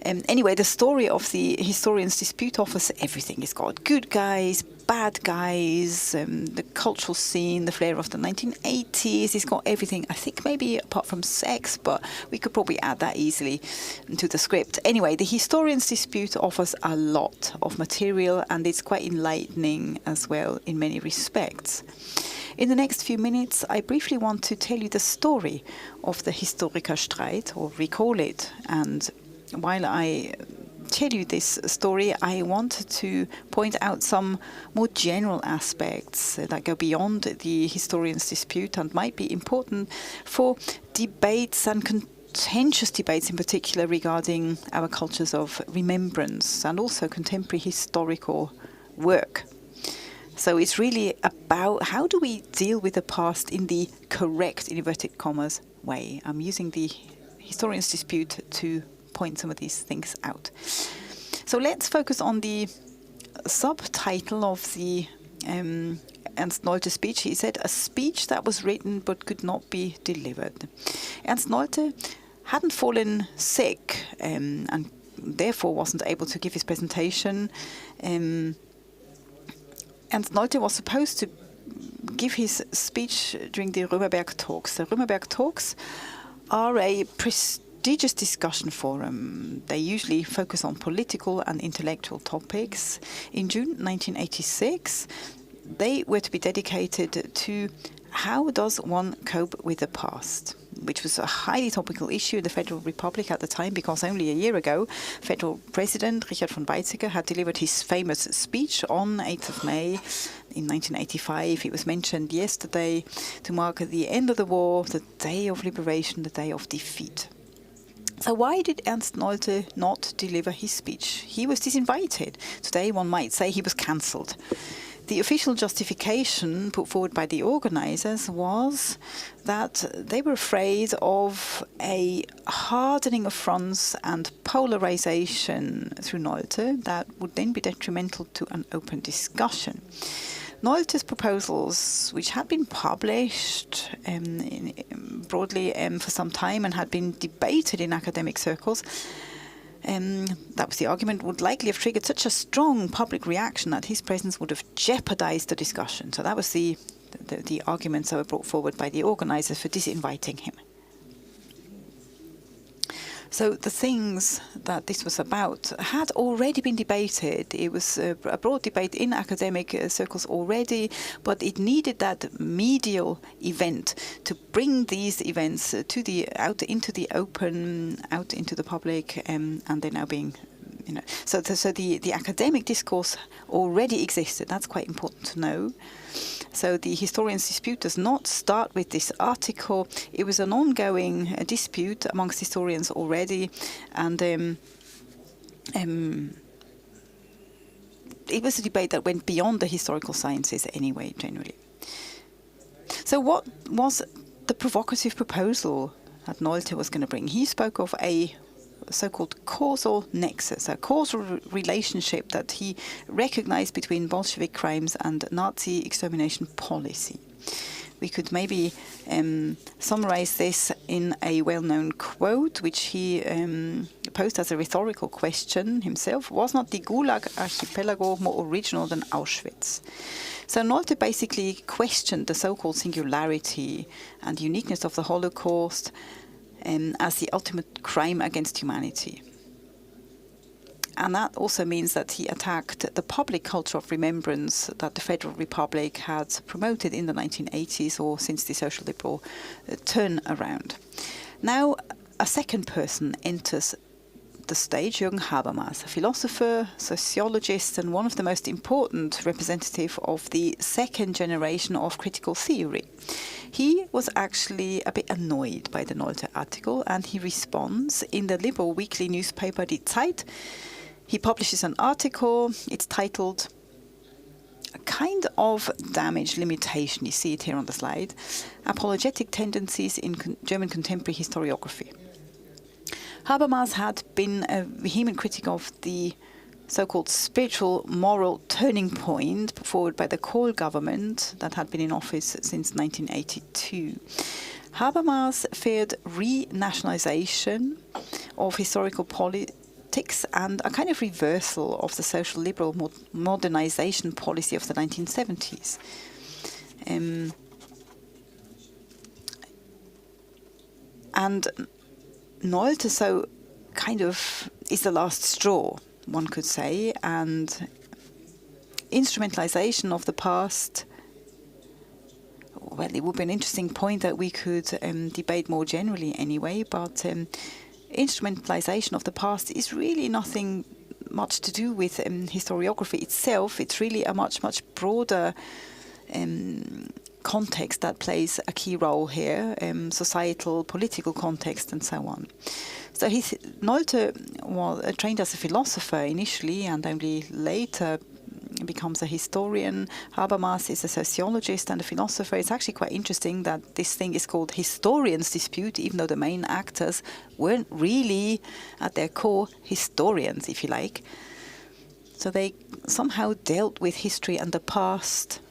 Anyway, the story of the historians' dispute offers everything. It's got good guys, bad guys, the cultural scene, the flair of the 1980s. It's got everything, I think, maybe apart from sex, but we could probably add that easily to the script. Anyway, the historians' dispute offers a lot of material, and it's quite enlightening as well in many respects. In the next few minutes, I briefly want to tell you the story of the Historikerstreit, or recall it. And while I tell you this story, I want to point out some more general aspects that go beyond the historians' dispute and might be important for debates and contentious debates in particular regarding our cultures of remembrance and also contemporary historical work. So it's really about how do we deal with the past in the correct, in inverted commas, way. I'm using the historians' dispute to point some of these things out. So let's focus on the subtitle of the Ernst Nolte speech. He said, a speech that was written but could not be delivered. Ernst Nolte hadn't fallen sick and therefore wasn't able to give his presentation. Ernst Nolte was supposed to give his speech during the Römerberg Talks. The Römerberg Talks are a prestigious discussion forum. They usually focus on political and intellectual topics. In June 1986, they were to be dedicated to how does one cope with the past, which was a highly topical issue in the Federal Republic at the time, because only a year ago, Federal President Richard von Weizsäcker had delivered his famous speech on 8th of May in 1985. It was mentioned yesterday to mark the end of the war, the day of liberation, the day of defeat. So why did Ernst Nolte not deliver his speech? He was disinvited. Today one might say he was cancelled. The official justification put forward by the organizers was that they were afraid of a hardening of fronts and polarization through Nolte that would then be detrimental to an open discussion. Nolte's proposals, which had been published broadly for some time and had been debated in academic circles, that was the argument, would likely have triggered such a strong public reaction that his presence would have jeopardized the discussion. So that was the arguments that were brought forward by the organizers for disinviting him. So the things that this was about had already been debated. It was a broad debate in academic circles already, but it needed that medial event to bring these events out into the open, out into the public, and they're now being, so the academic discourse already existed. That's quite important to know. So the historians' dispute does not start with this article. It was an ongoing dispute amongst historians already, and it was a debate that went beyond the historical sciences anyway, generally. So what was the provocative proposal that Nolte was going to bring? He spoke of a so-called causal nexus, a causal relationship that he recognized between Bolshevik crimes and Nazi extermination policy. We could maybe summarize this in a well-known quote, which he posed as a rhetorical question himself. Was not the Gulag archipelago more original than Auschwitz? So Nolte basically questioned the so-called singularity and uniqueness of the Holocaust as the ultimate crime against humanity. And that also means that he attacked the public culture of remembrance that the Federal Republic had promoted in the 1980s or since the social liberal turnaround. Now, a second person enters the stage, Jürgen Habermas, a philosopher, sociologist, and one of the most important representative of the second generation of critical theory. He was actually a bit annoyed by the Nolte article, and he responds in the liberal weekly newspaper Die Zeit. He publishes an article. It's titled a kind of damage limitation. You see it here on the slide. Apologetic tendencies in German contemporary historiography. Habermas had been a vehement critic of the so-called spiritual moral turning point put forward by the Kohl government that had been in office since 1982. Habermas feared renationalization of historical politics and a kind of reversal of the social liberal modernization policy of the 1970s. And Nolte, so kind of is the last straw, one could say, and instrumentalization of the past, well, it would be an interesting point that we could debate more generally anyway, but instrumentalization of the past is really nothing much to do with historiography itself. It's really a much broader context that plays a key role here, societal, political context, and so on. So Nolte was trained as a philosopher initially, and only later becomes a historian. Habermas is a sociologist and a philosopher. It's actually quite interesting that this thing is called historians' dispute, even though the main actors weren't really, at their core, historians, if you like. So they somehow dealt with history and the past.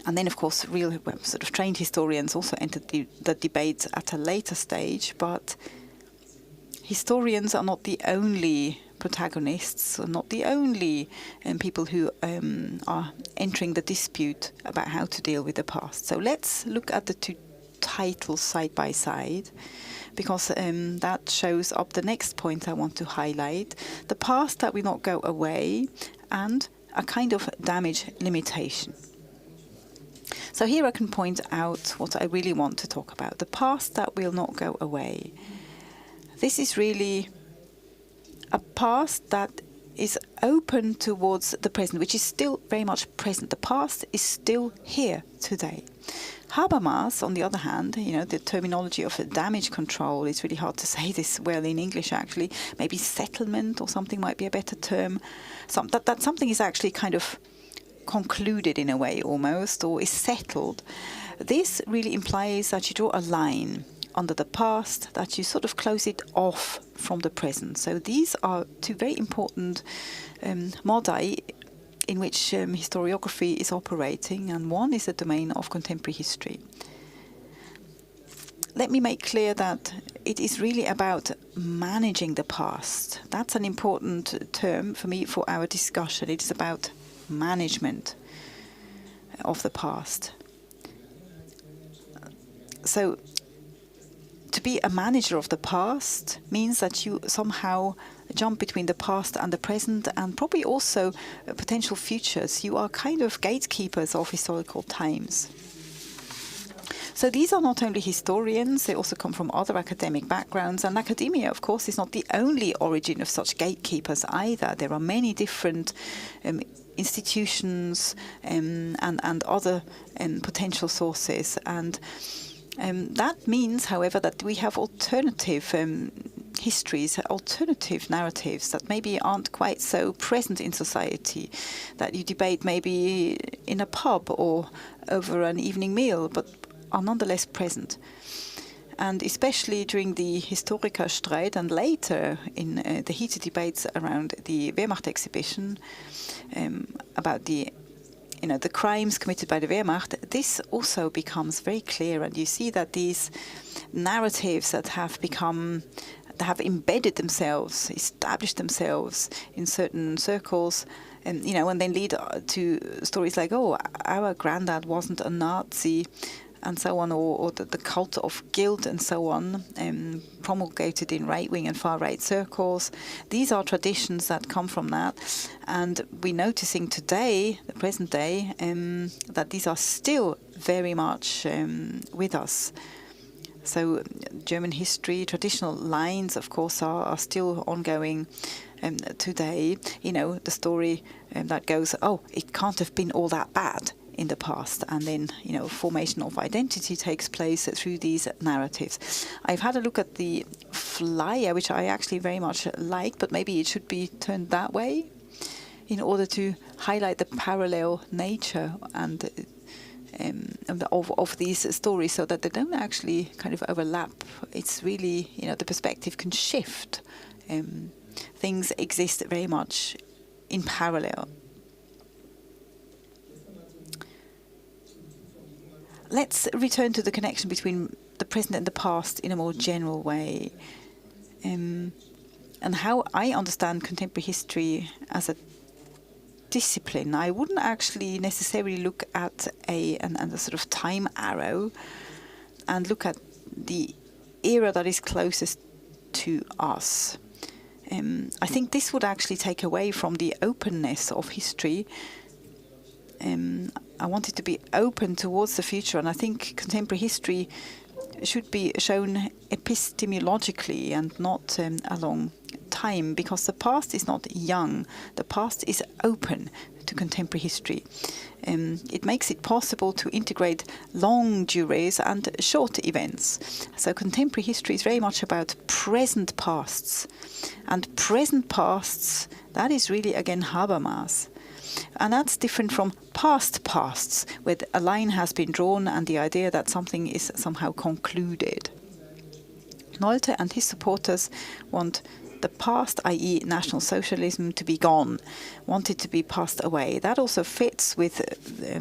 And then, of course, real sort of trained historians also entered the debate at a later stage. But historians are not the only protagonists, or not the only people who are entering the dispute about how to deal with the past. So let's look at the two titles side by side, because that shows up the next point I want to highlight: the past that will not go away, and a kind of damage limitation. So here I can point out what I really want to talk about: the past that will not go away. This is really a past that is open towards the present, which is still very much present. The past is still here today. Habermas, on the other hand, the terminology of damage control, it's really hard to say this well in English, actually. Maybe settlement or something might be a better term. That something is actually kind of concluded in a way almost, or is settled. This really implies that you draw a line under the past, that you sort of close it off from the present. So these are two very important modi in which historiography is operating, and one is the domain of contemporary history. Let me make clear that it is really about managing the past. That's an important term for me for our discussion. It is about management of the past. So, to be a manager of the past means that you somehow jump between the past and the present, and probably also potential futures. You are kind of gatekeepers of historical times. So these are not only historians, they also come from other academic backgrounds. And academia, of course, is not the only origin of such gatekeepers either. There are many different institutions and other potential sources. And that means, however, that we have alternative histories, alternative narratives that maybe aren't quite so present in society, that you debate maybe in a pub or over an evening meal, but are nonetheless present. And especially during the Historikerstreit and later in the heated debates around the Wehrmacht exhibition about the crimes committed by the Wehrmacht, this also becomes very clear. And you see that these narratives that have embedded themselves, established themselves in certain circles, and then lead to stories like, oh, our granddad wasn't a Nazi, and so on, or the cult of guilt and so on, promulgated in right-wing and far-right circles. These are traditions that come from that. And we're noticing today, the present day, that these are still very much with us. So German history, traditional lines, of course, are still ongoing today. The story that goes, oh, it can't have been all that bad in the past, and then formation of identity takes place through these narratives. I've had a look at the flyer, which I actually very much liked, but maybe it should be turned that way in order to highlight the parallel nature and of these stories, so that they don't actually kind of overlap. It's really the perspective can shift. Things exist very much in parallel. Let's return to the connection between the present and the past in a more general way, and how I understand contemporary history as a discipline. I wouldn't actually necessarily look at a sort of time arrow and look at the era that is closest to us. I think this would actually take away from the openness of history. I want it to be open towards the future, and I think contemporary history should be shown epistemologically and not along time, because the past is not young. The past is open to contemporary history. It makes it possible to integrate long durées and short events. So contemporary history is very much about present pasts. And present pasts, that is really, again, Habermas. And that's different from past pasts, where a line has been drawn and the idea that something is somehow concluded. Nolte and his supporters want the past, i.e. National Socialism, to be gone, want it to be passed away. That also fits with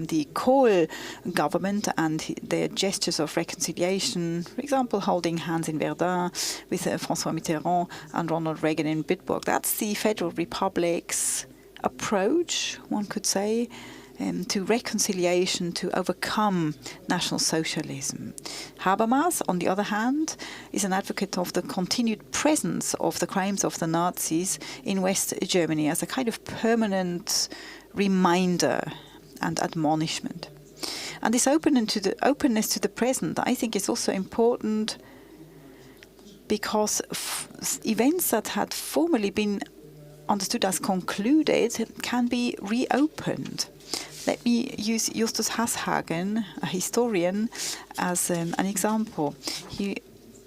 the Kohl government and their gestures of reconciliation, for example, holding hands in Verdun with François Mitterrand and Ronald Reagan in Bitburg. That's the Federal Republic's approach, one could say, to reconciliation, to overcome National Socialism. Habermas, on the other hand, is an advocate of the continued presence of the crimes of the Nazis in West Germany as a kind of permanent reminder and admonishment. And this openness to the present, I think, is also important because events that had formerly been understood as concluded can be reopened. Let me use Justus Haßhagen, a historian, as an example. He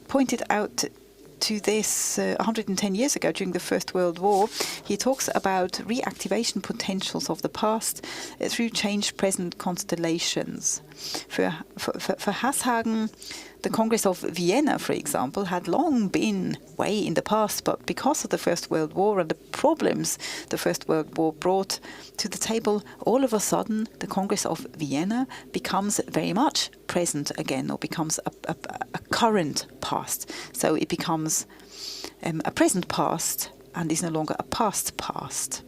pointed out to this 110 years ago during the First World War. He talks about reactivation potentials of the past through changed present constellations. For Haßhagen, the Congress of Vienna, for example, had long been way in the past, but because of the First World War and the problems the First World War brought to the table, all of a sudden the Congress of Vienna becomes very much present again, or becomes a current past. So it becomes a present past and is no longer a past past.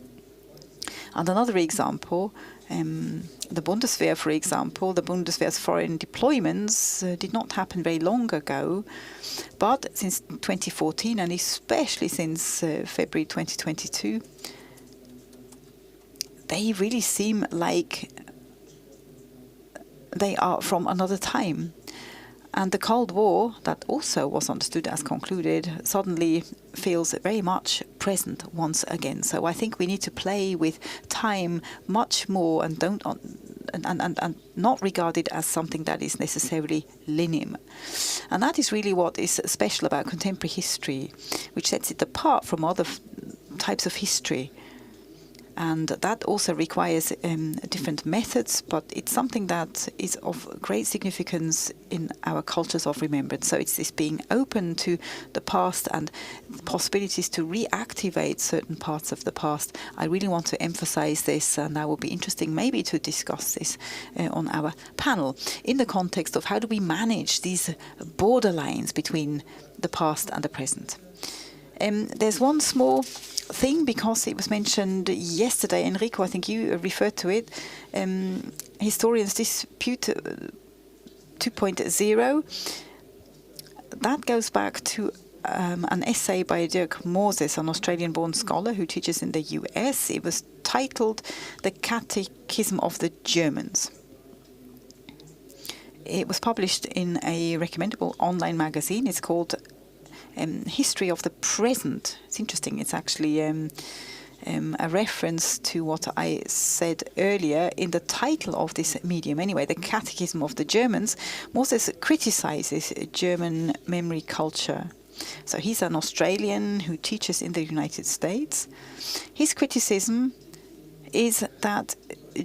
And another example The Bundeswehr, for example, the Bundeswehr's foreign deployments did not happen very long ago, but since 2014 and especially since February 2022, they really seem like they are from another time. And the Cold War, that also was understood as concluded, suddenly feels very much present once again. So I think we need to play with time much more and not regard it as something that is necessarily linear. And that is really what is special about contemporary history, which sets it apart from other types of history. And that also requires different methods, but it's something that is of great significance in our cultures of remembrance. So it's this being open to the past and possibilities to reactivate certain parts of the past. I really want to emphasize this, and that will be interesting maybe to discuss this on our panel in the context of how do we manage these borderlines between the past and the present. There's one small thing, because it was mentioned yesterday, Enrico, I think you referred to it, Historians Dispute 2.0. That goes back to an essay by Dirk Moses, an Australian-born scholar who teaches in the US. It was titled The Catechism of the Germans. It was published in a recommendable online magazine. It's called History of the Present. It's interesting. It's actually a reference to what I said earlier in the title of this medium. Anyway, the Catechism of the Germans. Moses criticizes German memory culture. So he's an Australian who teaches in the United States. His criticism is that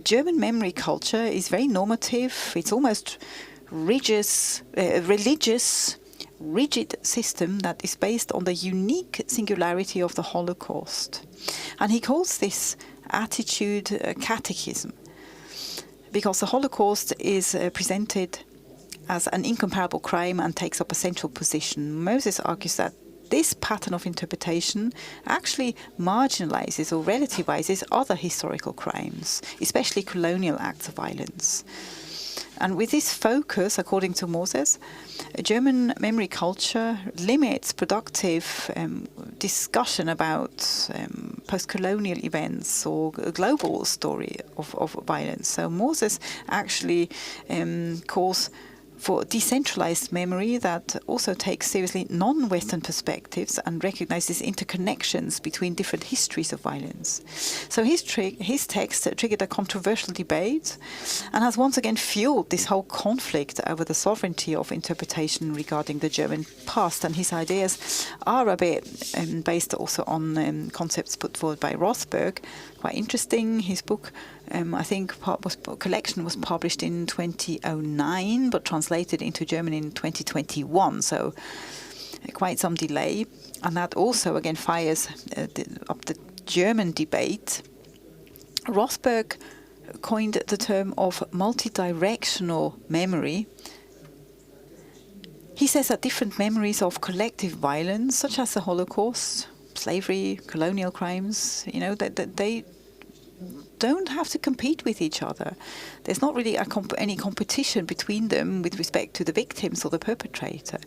German memory culture is very normative. It's almost religious, rigid system that is based on the unique singularity of the Holocaust. And he calls this attitude a catechism, because the Holocaust is presented as an incomparable crime and takes up a central position. Moses argues that this pattern of interpretation actually marginalizes or relativizes other historical crimes, especially colonial acts of violence. And with this focus, according to Moses, German memory culture limits productive discussion about post-colonial events or a global story of violence. So Moses actually calls for decentralized memory that also takes seriously non-Western perspectives and recognizes interconnections between different histories of violence. So his text triggered a controversial debate and has once again fueled this whole conflict over the sovereignty of interpretation regarding the German past. And his ideas are a bit based also on concepts put forward by Rothberg. Quite interesting. His book, I think, collection was published in 2009, but translated into German in 2021. So quite some delay. And that also, again, fires up the German debate. Rothberg coined the term of multidirectional memory. He says that different memories of collective violence, such as the Holocaust, slavery, colonial crimes, that they don't have to compete with each other. There's not really any competition between them with respect to the victims or the perpetrator.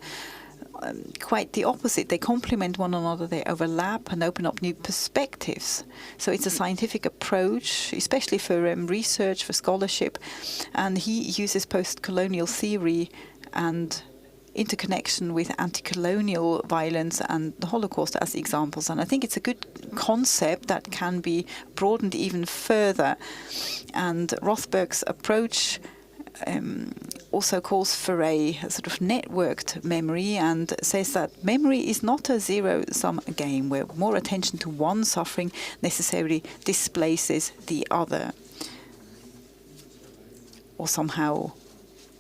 Quite the opposite. They complement one another, they overlap and open up new perspectives. So it's a scientific approach, especially for research, for scholarship. And he uses post-colonial theory and interconnection with anti-colonial violence and the Holocaust as examples. And I think it's a good concept that can be broadened even further. And Rothberg's approach also calls for a sort of networked memory and says that memory is not a zero-sum game where more attention to one suffering necessarily displaces the other or somehow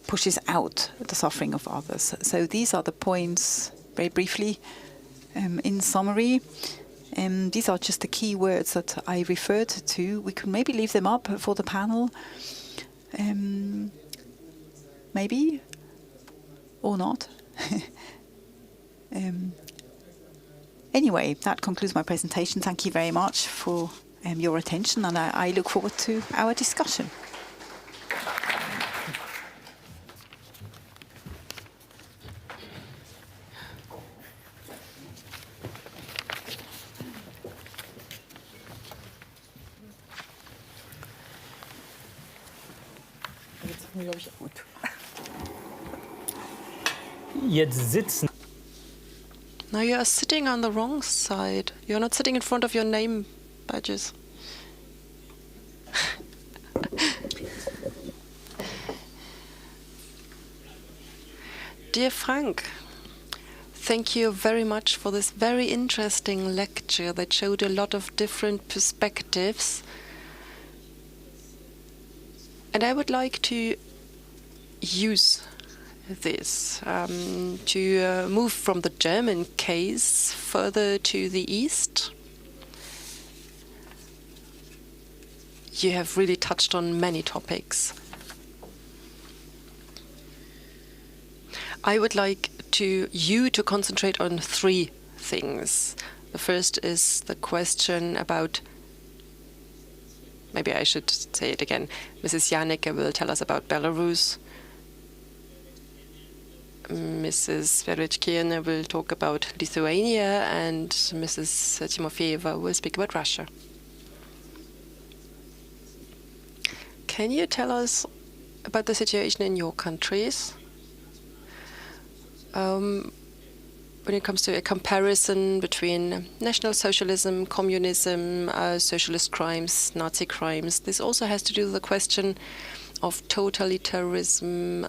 pushes out the suffering of others. So these are the points, very briefly, in summary. These are just the key words that I referred to. We could maybe leave them up for the panel. Maybe, or not. Anyway, that concludes my presentation. Thank you very much for your attention, and I look forward to our discussion. Jetzt sitzen. Now you are sitting on the wrong side. You're not sitting in front of your name badges. Dear Frank, thank you very much for this very interesting lecture that showed a lot of different perspectives. And I would like to use this to move from the German case further to the east. You have really touched on many topics. I would like you to concentrate on three things. The first is the question about, maybe I should say it again, Mrs. Janeke will tell us about Belarus. Mrs. Verechkiene will talk about Lithuania, and Mrs. Timofeeva will speak about Russia. Can you tell us about the situation in your countries? When it comes to a comparison between National Socialism, Communism, socialist crimes, Nazi crimes, this also has to do with the question of totalitarianism,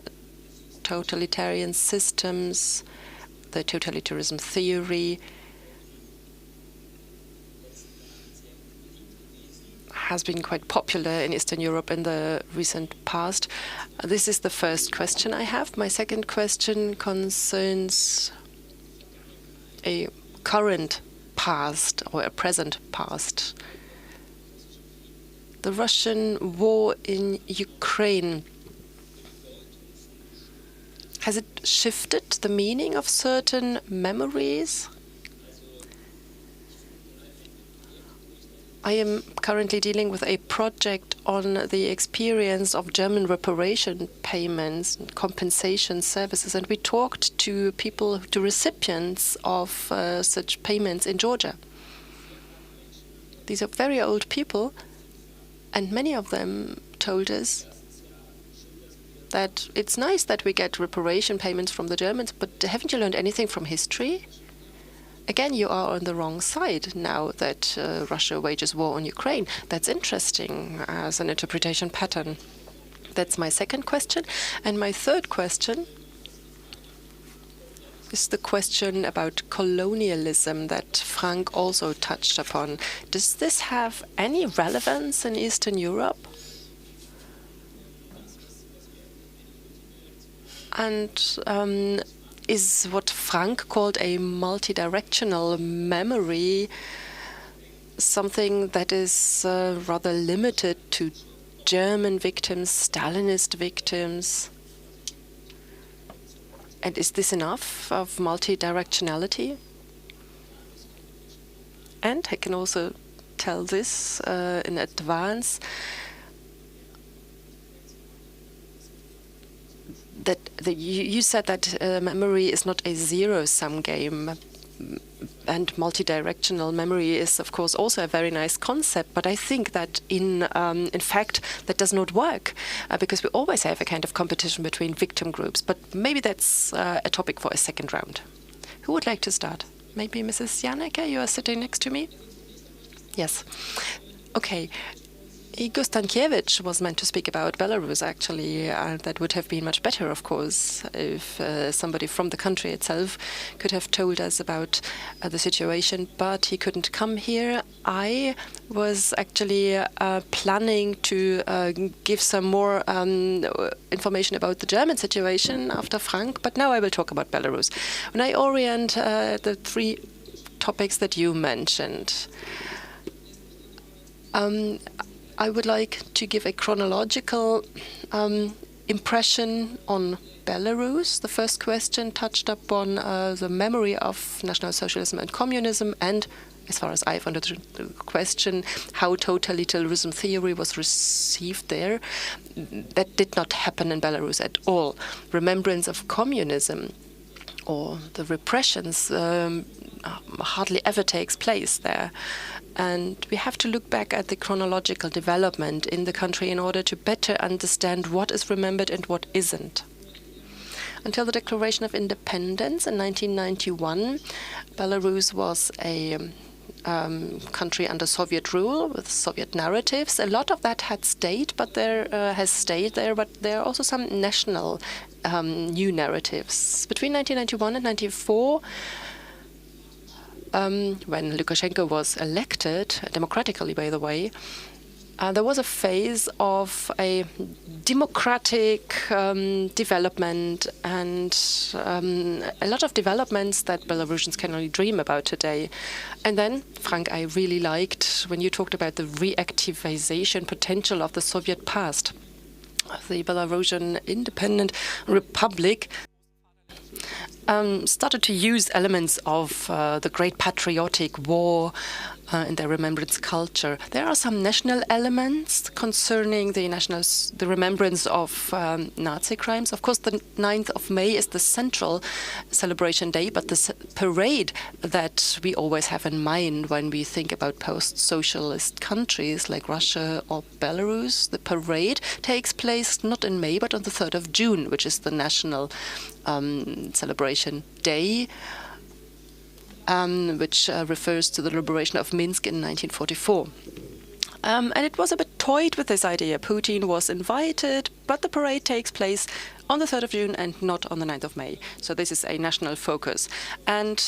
totalitarian systems, the totalitarianism theory has been quite popular in Eastern Europe in the recent past. This is the first question I have. My second question concerns a current past or a present past. The Russian war in Ukraine. Has it shifted the meaning of certain memories? I am currently dealing with a project on the experience of German reparation payments and compensation services, and we talked to people, to recipients of such payments in Georgia. These are very old people, and many of them told us that it's nice that we get reparation payments from the Germans, but haven't you learned anything from history? Again, you are on the wrong side now that Russia wages war on Ukraine. That's interesting as an interpretation pattern. That's my second question. And my third question is the question about colonialism that Frank also touched upon. Does this have any relevance in Eastern Europe? And is what Frank called a multidirectional memory something that is rather limited to German victims, Stalinist victims? And is this enough of multidirectionality? And I can also tell this in advance, that you said that memory is not a zero-sum game, and multidirectional memory is, of course, also a very nice concept. But I think that in fact that does not work because we always have a kind of competition between victim groups. But maybe that's a topic for a second round. Who would like to start? Maybe Mrs. Janeke, you are sitting next to me. Yes. Okay. Igor Stankiewicz was meant to speak about Belarus, actually. That would have been much better, of course, if somebody from the country itself could have told us about the situation, but he couldn't come here. I was actually planning to give some more information about the German situation after Frank, but now I will talk about Belarus. When I orient the three topics that you mentioned, I would like to give a chronological impression on Belarus. The first question touched upon the memory of National Socialism and Communism, and, as far as I've understood the question, how totalitarianism theory was received there. That did not happen in Belarus at all. Remembrance of communism or the repressions hardly ever takes place there. And we have to look back at the chronological development in the country in order to better understand what is remembered and what isn't. Until the Declaration of Independence in 1991, Belarus was a country under Soviet rule with Soviet narratives. A lot of that had stayed, but there but there are also some national new narratives. Between 1991 and 1994, when Lukashenko was elected, democratically by the way, there was a phase of a democratic development and a lot of developments that Belarusians can only dream about today. And then, Frank, I really liked when you talked about the reactivization potential of the Soviet past. The Belarusian Independent Republic started to use elements of the Great Patriotic War in their remembrance culture. There are some national elements concerning the remembrance of Nazi crimes. Of course, the 9th of May is the central celebration day, but the parade that we always have in mind when we think about post-socialist countries like Russia or Belarus, the parade takes place not in May, but on the 3rd of June, which is the national celebration day, which refers to the liberation of Minsk in 1944. And it was a bit toyed with this idea. Putin was invited, but the parade takes place on the 3rd of June and not on the 9th of May. So this is a national focus. And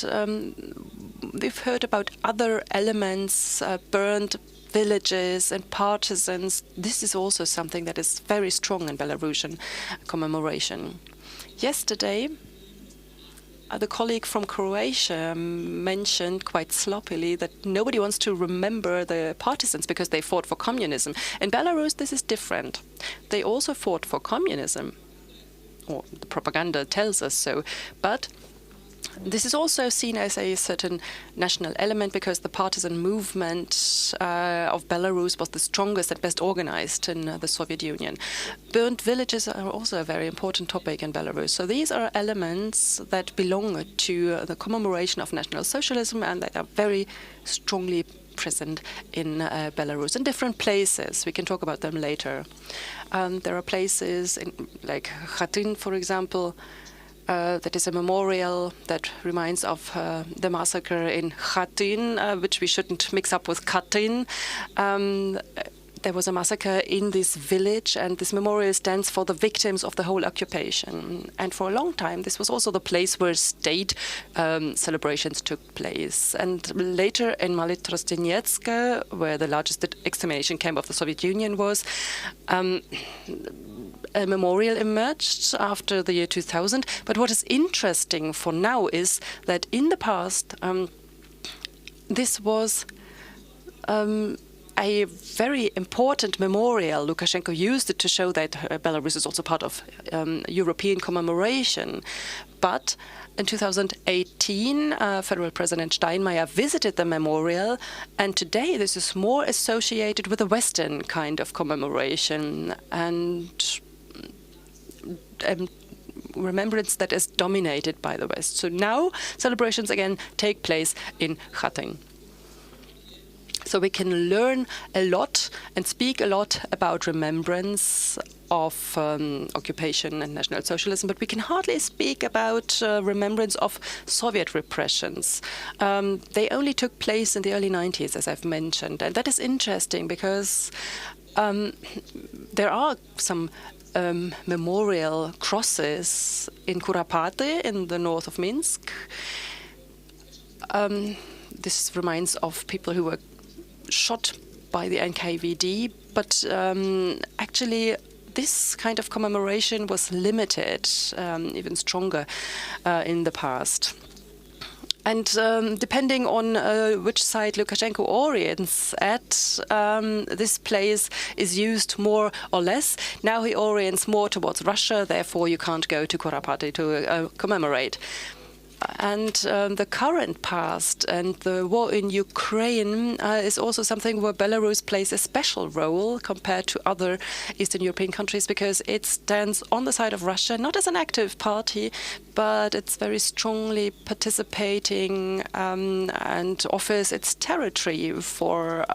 we've heard about other elements, burned villages and partisans. This is also something that is very strong in Belarusian commemoration. Yesterday, the colleague from Croatia mentioned quite sloppily that nobody wants to remember the partisans because they fought for communism. In Belarus, this is different. They also fought for communism, or the propaganda tells us so, but this is also seen as a certain national element because the partisan movement of Belarus was the strongest and best organized in the Soviet Union. Burnt villages are also a very important topic in Belarus. So these are elements that belong to the commemoration of National Socialism and that are very strongly present in Belarus in different places. We can talk about them later. There are places like Khatyn, for example, that is a memorial that reminds of the massacre in Khatyn, which we shouldn't mix up with Katyn. There was a massacre in this village, and this memorial stands for the victims of the whole occupation. And for a long time, this was also the place where state celebrations took place. And later in Malitrostinetsk, where the largest extermination camp of the Soviet Union was, a memorial emerged after the year 2000. But what is interesting for now is that in the past, this was a very important memorial. Lukashenko used it to show that Belarus is also part of European commemoration. But in 2018, Federal President Steinmeier visited the memorial, and today this is more associated with a Western kind of commemoration and remembrance that is dominated by the West. So now celebrations again take place in Khatyn. So we can learn a lot and speak a lot about remembrance of occupation and National Socialism, but we can hardly speak about remembrance of Soviet repressions. They only took place in the early 90s, as I've mentioned, and that is interesting because there are some memorial crosses in Kurapate in the north of Minsk. This reminds of people who were shot by the NKVD, but actually this kind of commemoration was limited, even stronger in the past. And depending on which side Lukashenko orients at, this place is used more or less. Now he orients more towards Russia, therefore you can't go to Kurapati to commemorate. And the current past and the war in Ukraine is also something where Belarus plays a special role compared to other Eastern European countries, because it stands on the side of Russia, not as an active party, but it's very strongly participating and offers its territory for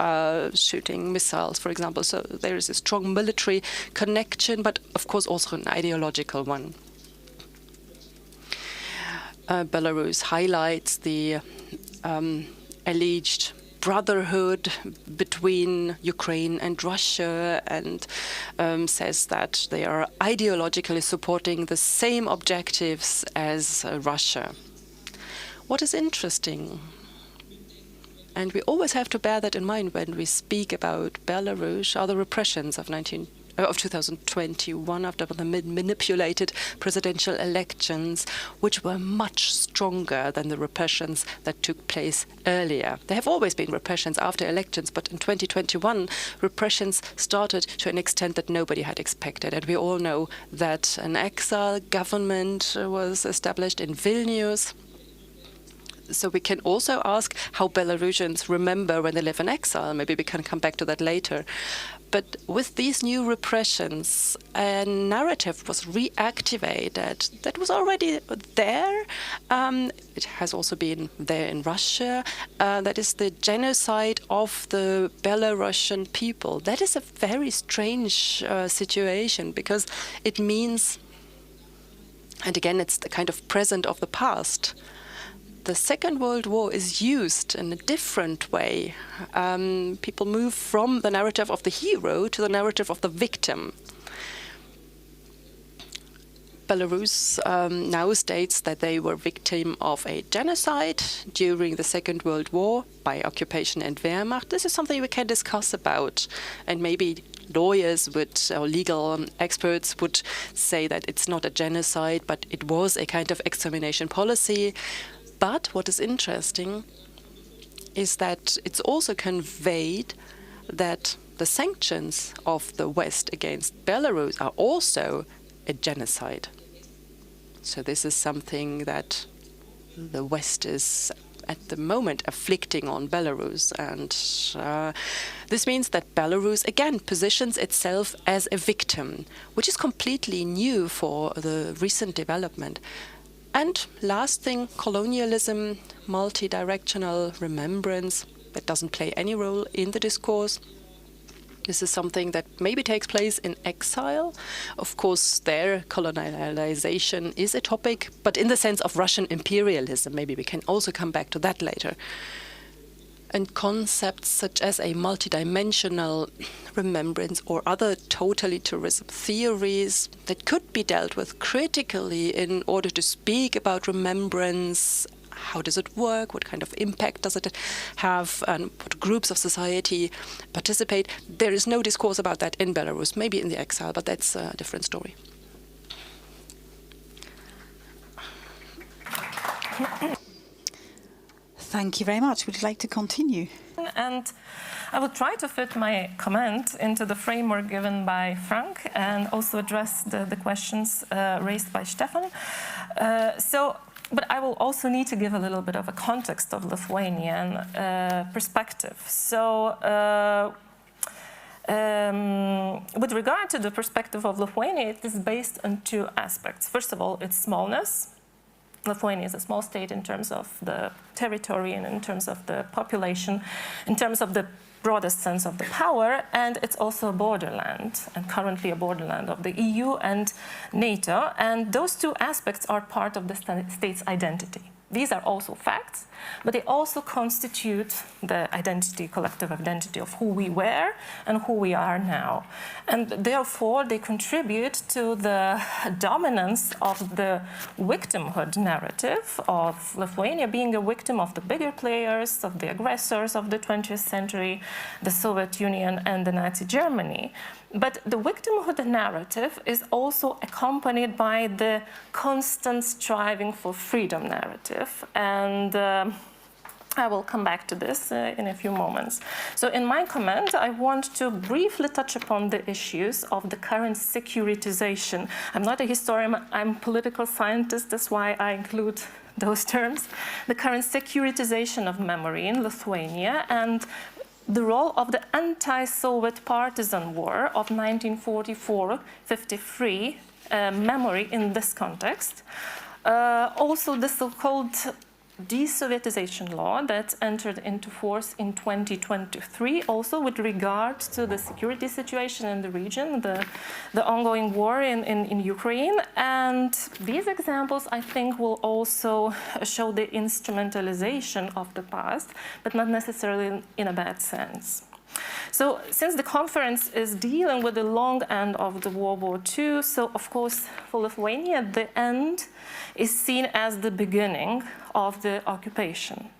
shooting missiles, for example. So there is a strong military connection, but of course also an ideological one. Belarus highlights the alleged brotherhood between Ukraine and Russia, and says that they are ideologically supporting the same objectives as Russia. What is interesting, and we always have to bear that in mind when we speak about Belarus, are the repressions of 2021 after the manipulated presidential elections, which were much stronger than the repressions that took place earlier. There have always been repressions after elections, but in 2021, repressions started to an extent that nobody had expected. And we all know that an exile government was established in Vilnius. So we can also ask how Belarusians remember when they live in exile. Maybe we can come back to that later. But with these new repressions, a narrative was reactivated that was already there. It has also been there in Russia. That is the genocide of the Belarusian people. That is a very strange situation, because it means, and again, it's the kind of present of the past. The Second World War is used in a different way. People move from the narrative of the hero to the narrative of the victim. Belarus now states that they were victim of a genocide during the Second World War by occupation and Wehrmacht. This is something we can discuss about, and maybe lawyers would, or legal experts would say that it's not a genocide, but it was a kind of extermination policy. But what is interesting is that it's also conveyed that the sanctions of the West against Belarus are also a genocide. So this is something that the West is at the moment afflicting on Belarus. And this means that Belarus again positions itself as a victim, which is completely new for the recent development. And last thing, colonialism, multi-directional remembrance, that doesn't play any role in the discourse. This is something that maybe takes place in exile. Of course, their colonialization is a topic, but in the sense of Russian imperialism. Maybe we can also come back to that later. And concepts such as a multidimensional remembrance or other totalitarianism theories that could be dealt with critically in order to speak about remembrance. How does it work? What kind of impact does it have? And what groups of society participate? There is no discourse about that in Belarus, maybe in the exile, but that's a different story. Thank you very much. Would you like to continue? And I will try to fit my comment into the framework given by Frank and also address the questions raised by Stefan. But I will also need to give a little bit of a context of Lithuanian perspective. So with regard to the perspective of Lithuania, it is based on two aspects. First of all, its smallness. Lithuania is a small state in terms of the territory and in terms of the population, in terms of the broadest sense of the power, and it's also a borderland, and currently a borderland of the EU and NATO, and those two aspects are part of the state's identity. These are also facts, but they also constitute the identity, collective identity of who we were and who we are now. And therefore, they contribute to the dominance of the victimhood narrative of Lithuania being a victim of the bigger players, of the aggressors of the 20th century, the Soviet Union and the Nazi Germany. But the victimhood narrative is also accompanied by the constant striving for freedom narrative. And I will come back to this in a few moments. So in my comment, I want to briefly touch upon the issues of the current securitization. I'm not a historian, I'm a political scientist, that's why I include those terms. The current securitization of memory in Lithuania and the role of the anti-Soviet partisan war of 1944-53 memory in this context. Also the so-called desovietization law that entered into force in 2023, also with regard to the security situation in the region, the ongoing war in Ukraine. And these examples, I think, will also show the instrumentalization of the past, but not necessarily in a bad sense. So since the conference is dealing with the long end of the World War II, so of course for Lithuania the end is seen as the beginning of the occupation.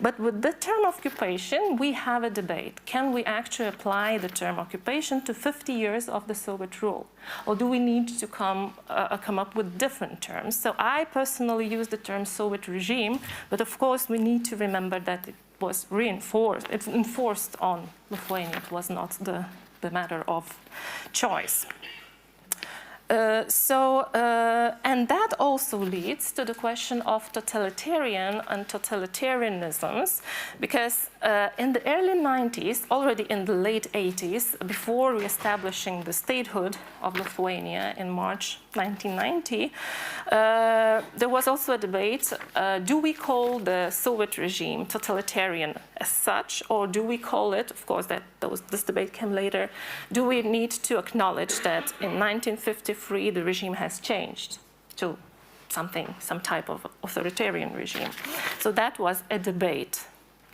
But with the term occupation, we have a debate. Can we actually apply the term occupation to 50 years of the Soviet rule? Or do we need to come up with different terms? So I personally use the term Soviet regime, but of course we need to remember that it was reinforced, it's enforced on Lithuania. It was not the matter of choice. And that also leads to the question of totalitarian and totalitarianisms, because in the early 90s, already in the late 80s, before re-establishing the statehood of Lithuania in March 1990, there was also a debate, do we call the Soviet regime totalitarian as such, or do we call it, of course this debate came later, do we need to acknowledge that in 1953 the regime has changed to some type of authoritarian regime. So that was a debate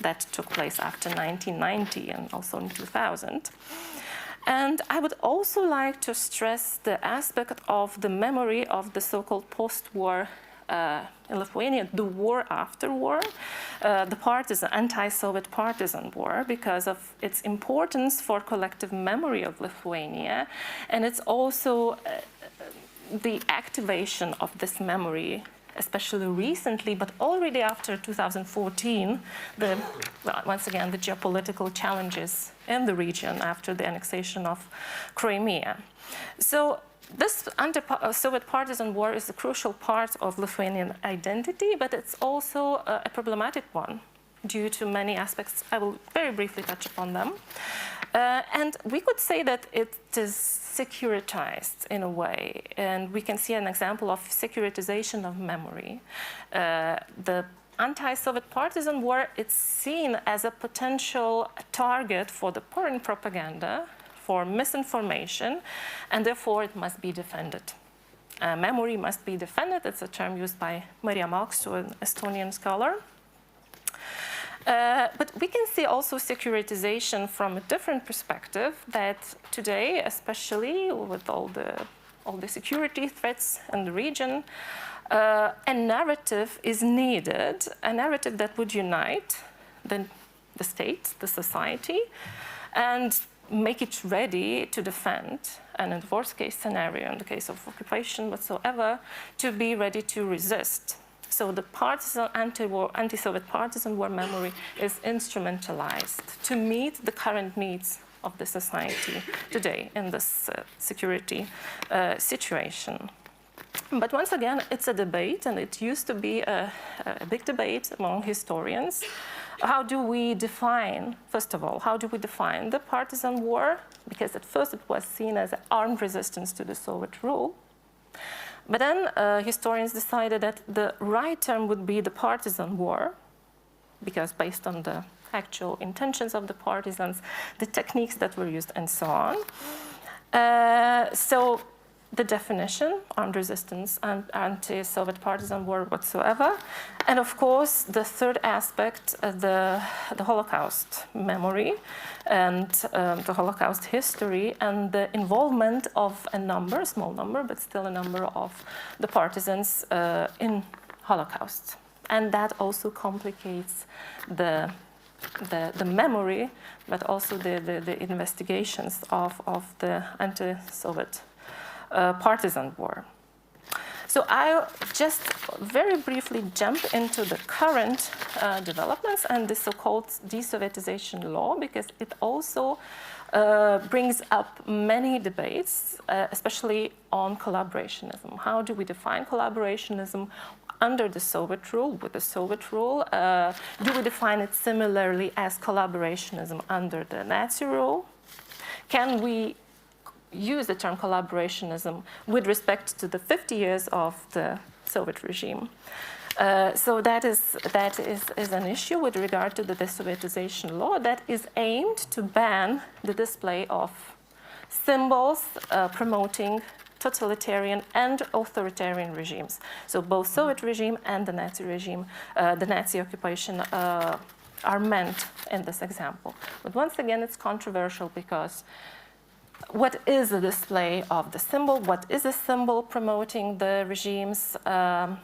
that took place after 1990 and also in 2000. And I would also like to stress the aspect of the memory of the so-called post-war in Lithuania, the war after war, the anti-Soviet partisan war, because of its importance for collective memory of Lithuania, and it's also the activation of this memory, especially recently, but already after 2014, once again, the geopolitical challenges in the region after the annexation of Crimea. So this anti-Soviet partisan war is a crucial part of Lithuanian identity, but it's also a problematic one due to many aspects. I will very briefly touch upon them. And we could say that it is securitized in a way, and we can see an example of securitization of memory. The anti-Soviet partisan war, it's seen as a potential target for the foreign propaganda, for misinformation, and therefore it must be defended. Memory must be defended. It's a term used by Maria Malkstu, an Estonian scholar. But we can see also securitization from a different perspective, that today, especially with all the security threats in the region, a narrative is needed, a narrative that would unite the state, the society, and make it ready to defend, and in the worst case scenario, in the case of occupation whatsoever, to be ready to resist. So the anti-Soviet partisan war memory is instrumentalized to meet the current needs of the society today in this security situation. But once again, it's a debate, and it used to be a big debate among historians. How do we define, first of all, how do we define the partisan war? Because at first it was seen as armed resistance to the Soviet rule. But then historians decided that the right term would be the partisan war, because based on the actual intentions of the partisans, the techniques that were used, and so on. So the definition, armed resistance and anti-Soviet partisan war whatsoever. And of course, the third aspect, the Holocaust memory and the Holocaust history, and the involvement of a small number, but still a number of the partisans in Holocaust. And that also complicates the the memory, but also the investigations of the anti-Soviet partisan war. So I'll just very briefly jump into the current developments and the so-called desovietization law, because it also brings up many debates, especially on collaborationism. How do we define collaborationism under the Soviet rule, with the Soviet rule? Do we define it similarly as collaborationism under the Nazi rule? Can we use the term collaborationism with respect to the 50 years of the Soviet regime? So that is an issue with regard to the desovietization law that is aimed to ban the display of symbols promoting totalitarian and authoritarian regimes. So both Soviet regime and the Nazi regime, the Nazi occupation are meant in this example. But once again, it's controversial because what is a display of the symbol? What is a symbol promoting the regimes? How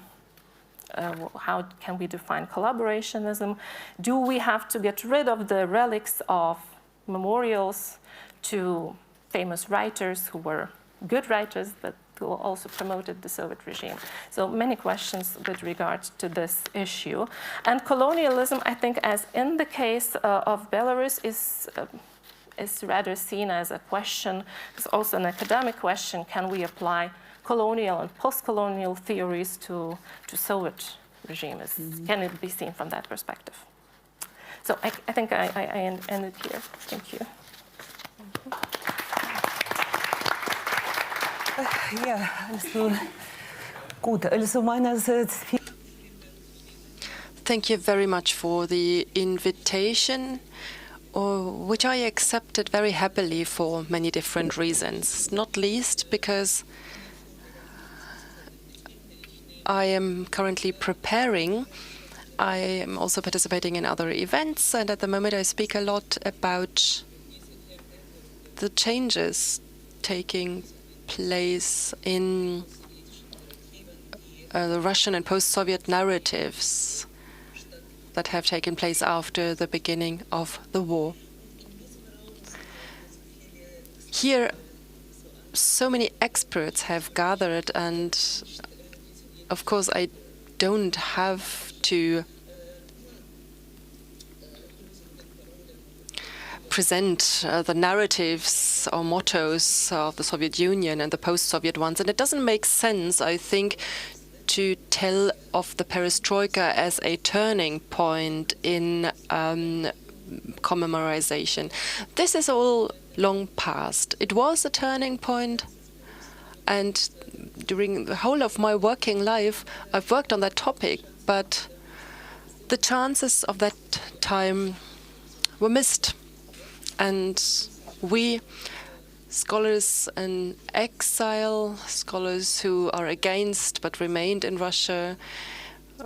can we define collaborationism? Do we have to get rid of the relics of memorials to famous writers who were good writers, but who also promoted the Soviet regime? So many questions with regard to this issue. And colonialism, I think, as in the case of Belarus, is rather seen as a question. It's also an academic question. Can we apply colonial and post-colonial theories to Soviet regimes? Can it be seen from that perspective? So I think I end it here. Thank you. Ja, also gut. Also meinerseits. Thank you very much for the invitation, which I accepted very happily for many different reasons, not least because I am currently preparing. I am also participating in other events, and at the moment I speak a lot about the changes taking place in the Russian and post-Soviet narratives that have taken place after the beginning of the war. Here, so many experts have gathered, and of course, I don't have to present the narratives or mottos of the Soviet Union and the post-Soviet ones, and it doesn't make sense, I think, to tell of the perestroika as a turning point in commemorization. This is all long past. It was a turning point, and during the whole of my working life, I've worked on that topic, but the chances of that time were missed. And we, scholars in exile, scholars who are against but remained in Russia,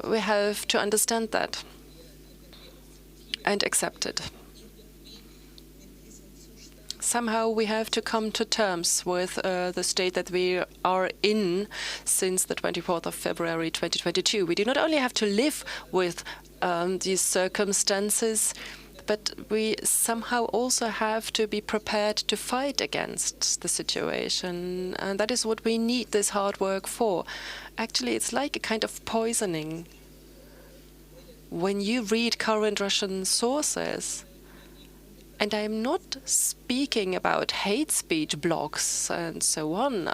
we have to understand that and accept it. Somehow we have to come to terms with the state that we are in since the 24th of February 2022. We do not only have to live with these circumstances, but we somehow also have to be prepared to fight against the situation. And that is what we need this hard work for. Actually, it's like a kind of poisoning. When you read current Russian sources, and I'm not speaking about hate speech blogs and so on.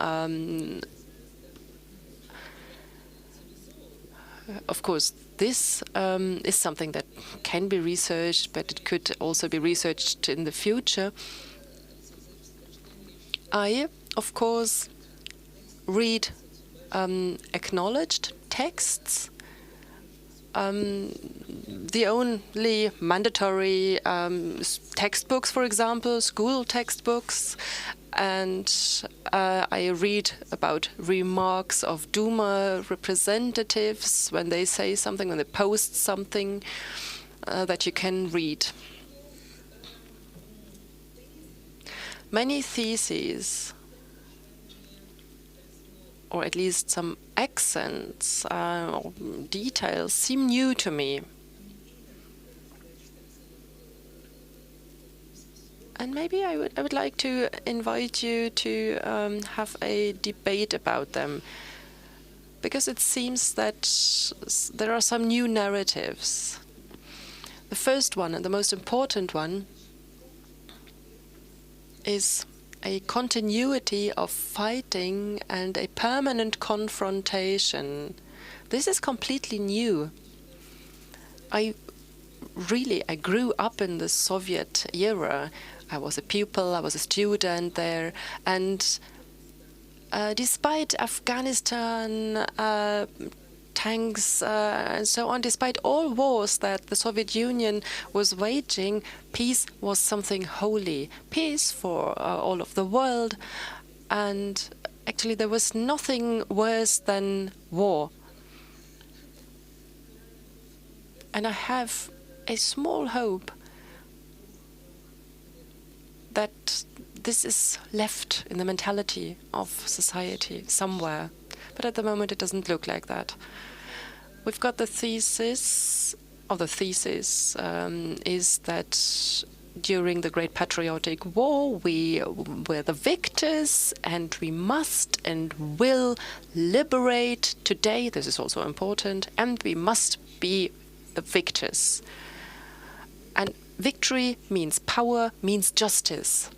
Of course, this is something that can be researched, but it could also be researched in the future. I, of course, read acknowledged texts. The only mandatory textbooks, for example, school textbooks, and I read about remarks of Duma representatives when they say something, when they post something that you can read. Many theses, or at least some accents or details, seem new to me. And maybe I would like to invite you to have a debate about them, because it seems that there are some new narratives. The first one, and the most important one, is a continuity of fighting and a permanent confrontation. This is completely new. I grew up in the Soviet era. I was a pupil, I was a student there, and despite Afghanistan, tanks, and so on, despite all wars that the Soviet Union was waging, peace was something holy. Peace for all of the world. And actually, there was nothing worse than war. And I have a small hope that this is left in the mentality of society somewhere. But at the moment, it doesn't look like that. We've got the thesis, or the thesis is that during the Great Patriotic War, we were the victors, and we must and will liberate today. This is also important, and we must be the victors. And victory means power, means justice.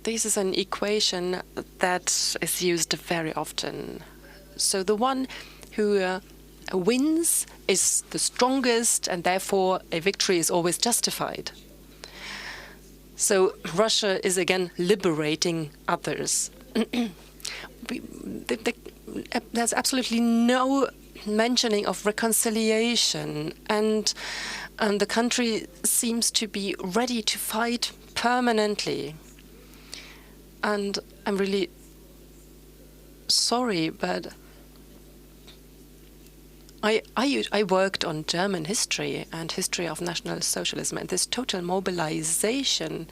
This is an equation that is used very often. So the one who wins is the strongest, and therefore a victory is always justified. So Russia is again liberating others. There's absolutely no mentioning of reconciliation, and the country seems to be ready to fight permanently. And I'm really sorry, but I worked on German history and history of National Socialism, and this total mobilization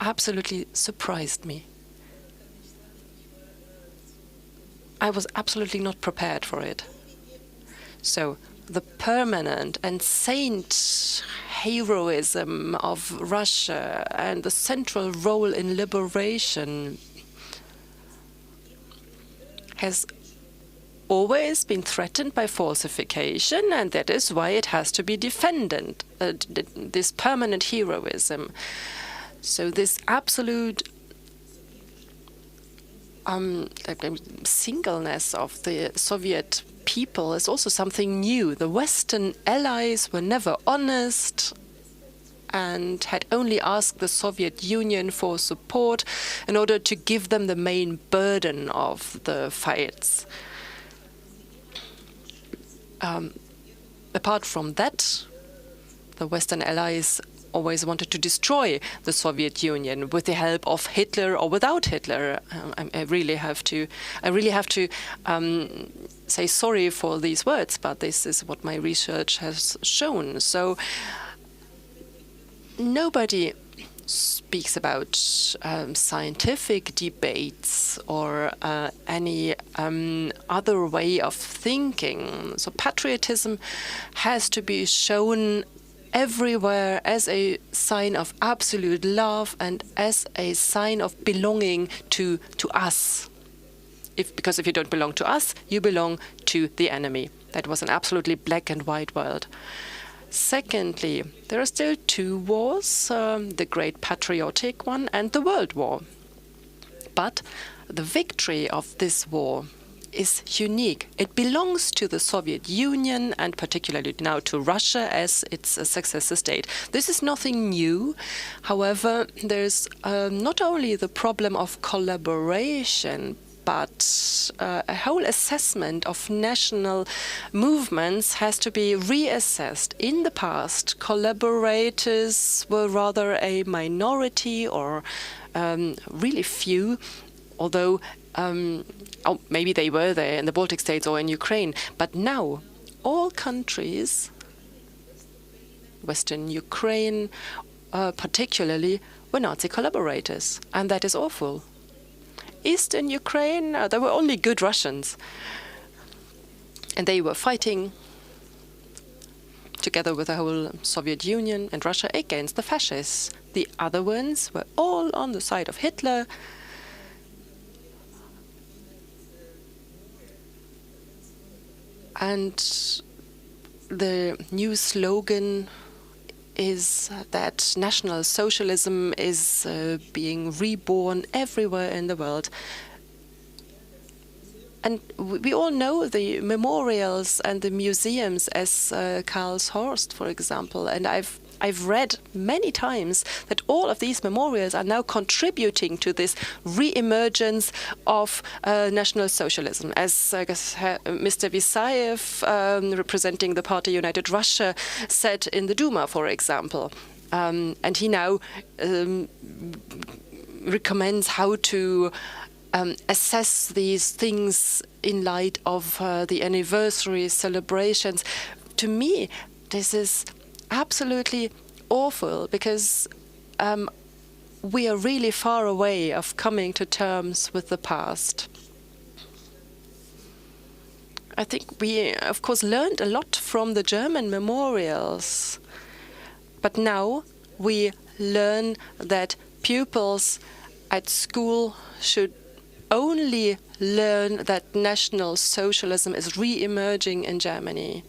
absolutely surprised me. I was absolutely not prepared for it. So the permanent and saint heroism of Russia and the central role in liberation has always been threatened by falsification, and that is why it has to be defended, this permanent heroism. So this absolute singleness of the Soviet people is also something new. The Western allies were never honest and had only asked the Soviet Union for support in order to give them the main burden of the fights. Apart from that, the Western allies always wanted to destroy the Soviet Union with the help of Hitler or without Hitler. I really have to say sorry for these words, but this is what my research has shown. So nobody speaks about scientific debates or any other way of thinking. So patriotism has to be shown everywhere as a sign of absolute love and as a sign of belonging to us. Because if you don't belong to us, you belong to the enemy. That was an absolutely black and white world. Secondly, there are still two wars, the Great Patriotic one and the World War. But the victory of this war is unique. It belongs to the Soviet Union and particularly now to Russia as its successor state. This is nothing new. However, there's not only the problem of collaboration, but a whole assessment of national movements has to be reassessed. In the past, collaborators were rather a minority or really few, although maybe they were there in the Baltic states or in Ukraine. But now, all countries, Western Ukraine particularly, were Nazi collaborators, and that is awful. Eastern Ukraine, there were only good Russians. And they were fighting together with the whole Soviet Union and Russia, against the fascists. The other ones were all on the side of Hitler. And the new slogan is that National Socialism is being reborn everywhere in the world. And we all know the memorials and the museums, as Karlshorst, for example. And I've read many times that all of these memorials are now contributing to this re-emergence of National Socialism. As I guess, Mr. Visayev, representing the party United Russia, said in the Duma, for example. And he now recommends how to assess these things in light of the anniversary celebrations. To me, this is absolutely awful, because we are really far away of coming to terms with the past. I think we, of course, learned a lot from the German memorials, but now we learn that pupils at school should only learn that National Socialism is re-emerging in Germany.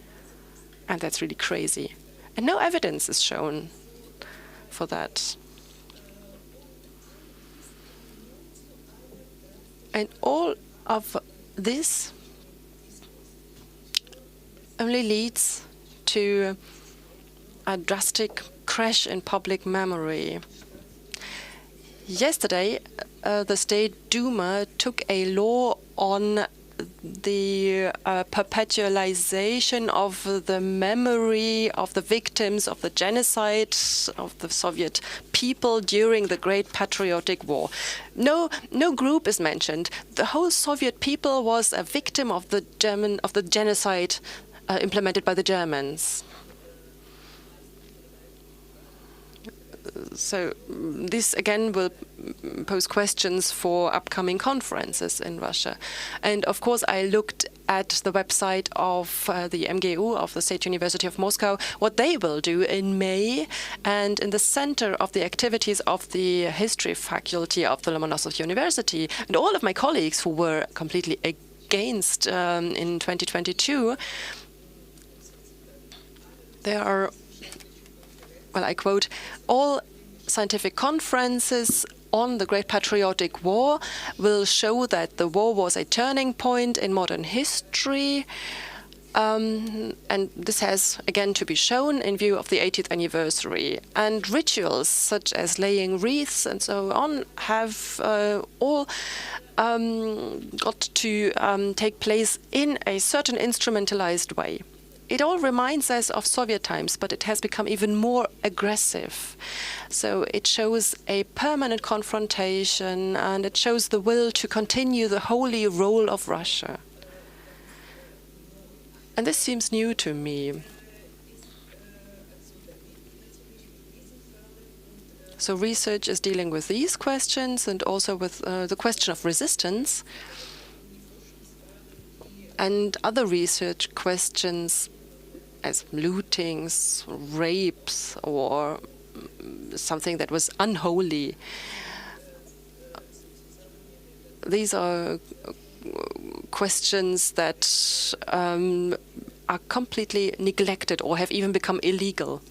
And that's really crazy. And no evidence is shown for that. And all of this only leads to a drastic crash in public memory. Yesterday, the State Duma took a law on the perpetualization of the memory of the victims of the genocide of the Soviet people during the Great Patriotic War. No group is mentioned. The whole Soviet people was a victim of the genocide implemented by the Germans. So this again will pose questions for upcoming conferences in Russia. And of course, I looked at the website of the MGU, of the State University of Moscow, what they will do in May. And in the center of the activities of the history faculty of the Lomonosov University, and all of my colleagues who were completely against in 2022, there are, well, I quote, all scientific conferences on the Great Patriotic War will show that the war was a turning point in modern history. And this has, again, to be shown in view of the 80th anniversary. And rituals such as laying wreaths and so on have all got to take place in a certain instrumentalized way. It all reminds us of Soviet times, but it has become even more aggressive. So it shows a permanent confrontation, and it shows the will to continue the holy role of Russia. And this seems new to me. So research is dealing with these questions and also with the question of resistance and other research questions as lootings, rapes, or something that was unholy. These are questions that are completely neglected or have even become illegal.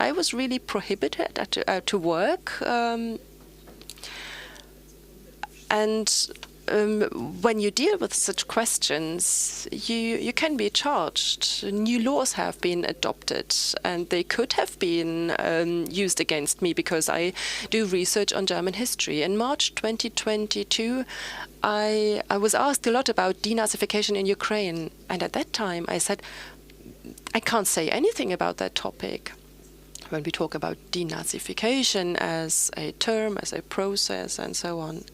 I was really prohibited to work, and when you deal with such questions, you can be charged. New laws have been adopted, and they could have been used against me because I do research on German history. In March 2022, I was asked a lot about denazification in Ukraine, and at that time I said, I can't say anything about that topic. When we talk about denazification as a term, as a process, and so on.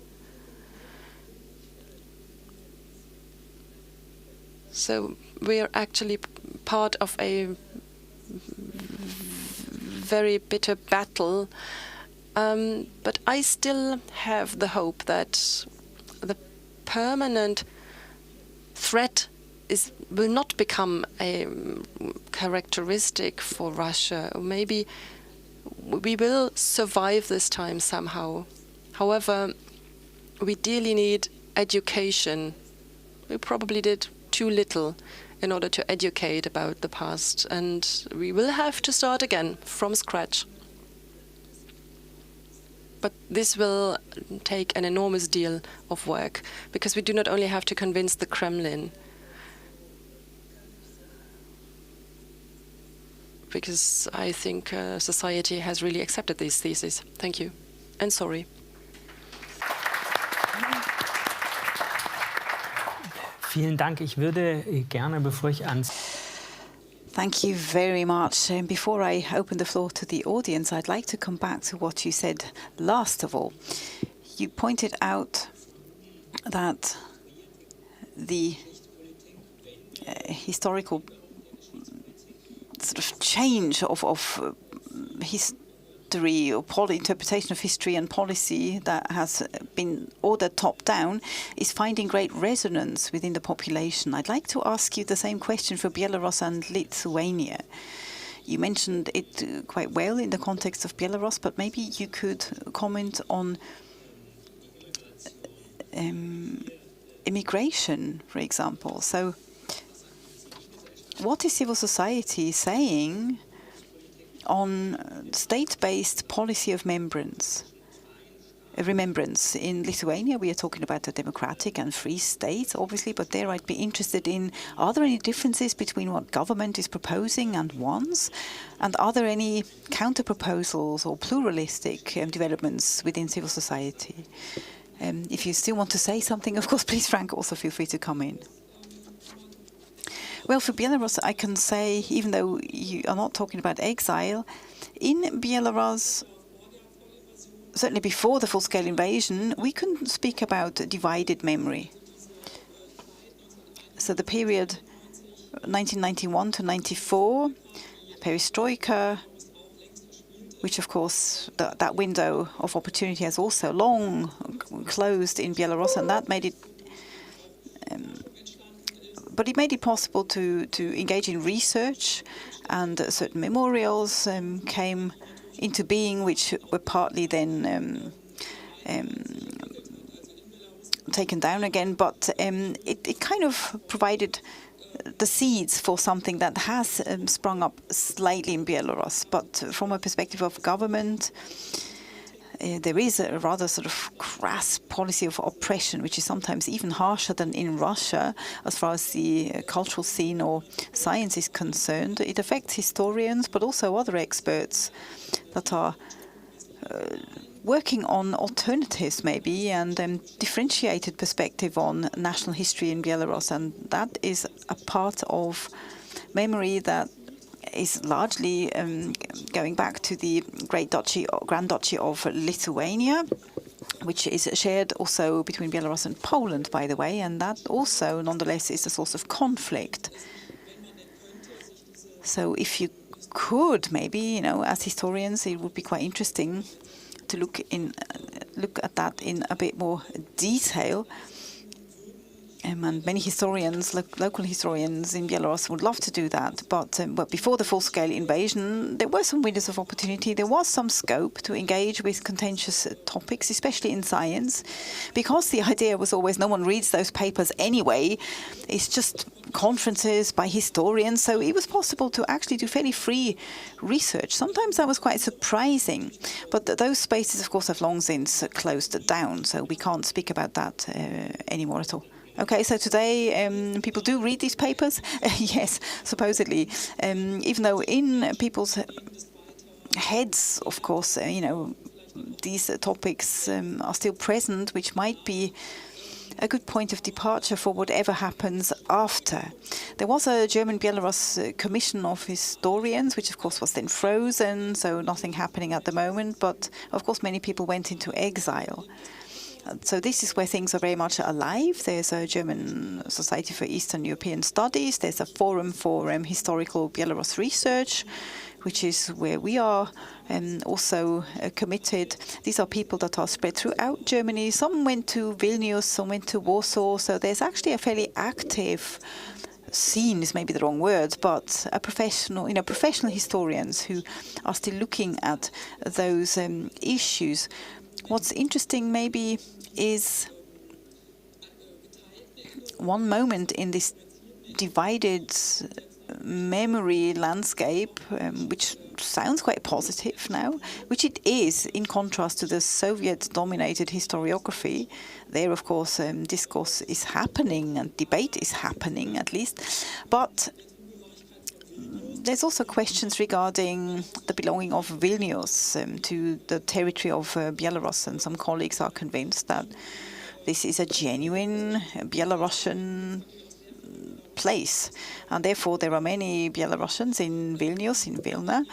So we are actually part of a very bitter battle, but I still have the hope that the permanent threat is will not become a characteristic for Russia. Maybe we will survive this time somehow. However, we dearly need education. We probably did too little in order to educate about the past, and we will have to start again from scratch. But this will take an enormous deal of work, because we do not only have to convince the Kremlin, because I think society has really accepted these theses. Thank you, and sorry. Vielen Dank. Ich würde gerne, bevor ich ans Thank you very much. Before I open the floor to the audience, I'd like to come back to what you said last of all. You pointed out that the historical sort of change of history or interpretation of history and policy that has been ordered top-down is finding great resonance within the population. I'd like to ask you the same question for Belarus and Lithuania. You mentioned it quite well in the context of Belarus, but maybe you could comment on immigration, for example. So what is civil society saying on state-based policy of remembrance? In Lithuania, we are talking about a democratic and free state, obviously, but there I'd be interested in, are there any differences between what government is proposing and wants? And are there any counter-proposals or pluralistic developments within civil society? If you still want to say something, of course, please, Frank, also feel free to come in. Well, for Belarus, I can say, even though you are not talking about exile, in Belarus, certainly before the full-scale invasion, we couldn't speak about divided memory. So the period 1991 to 94, perestroika, which of course that window of opportunity has also long closed in Belarus, and that made it but it made it possible to engage in research, and certain memorials came into being, which were partly then taken down again. But it kind of provided the seeds for something that has sprung up slightly in Belarus. But from a perspective of government, there is a rather sort of crass policy of oppression, which is sometimes even harsher than in Russia as far as the cultural scene or science is concerned. It affects historians, but also other experts that are working on alternatives maybe, and differentiated perspective on national history in Belarus. And that is a part of memory that is largely going back to the Grand Duchy of Lithuania, which is shared also between Belarus and Poland, by the way, and that also, nonetheless, is a source of conflict. So if you could, maybe, as historians, it would be quite interesting to look at that in a bit more detail. And many historians, local historians in Belarus, would love to do that. But before the full-scale invasion, there were some windows of opportunity. There was some scope to engage with contentious topics, especially in science, because the idea was always no one reads those papers anyway. It's just conferences by historians. So it was possible to actually do fairly free research. Sometimes that was quite surprising. But those spaces, of course, have long since closed down. So we can't speak about that anymore at all. Okay, so today people do read these papers? Yes, supposedly. Even though in people's heads, of course, these topics are still present, which might be a good point of departure for whatever happens after. There was a German-Belarus commission of historians, which of course was then frozen, so nothing happening at the moment. But of course, many people went into exile. So this is where things are very much alive. There's a German Society for Eastern European Studies. There's a Forum for Historical Belarus Research, which is where we are also committed. These are people that are spread throughout Germany. Some went to Vilnius, some went to Warsaw. So there's actually a fairly active scene is maybe the wrong word, but a professional, professional historians who are still looking at those issues. What's interesting maybe is one moment in this divided memory landscape, which sounds quite positive now, which it is in contrast to the Soviet-dominated historiography. There, of course, discourse is happening and debate is happening, at least. But there's also questions regarding the belonging of Vilnius to the territory of Belarus, and some colleagues are convinced that this is a genuine Belarusian place, and therefore there are many Belarusians in Vilnius, in Vilna.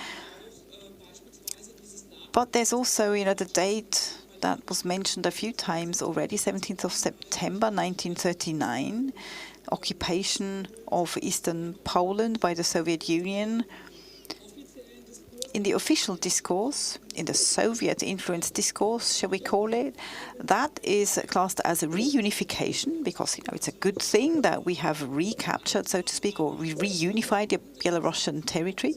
But there's also, the date that was mentioned a few times already, 17th of September 1939, occupation of Eastern Poland by the Soviet Union. In the official discourse, in the Soviet-influenced discourse, shall we call it, that is classed as a reunification, because it's a good thing that we have recaptured, so to speak, or reunified the Belarusian territory.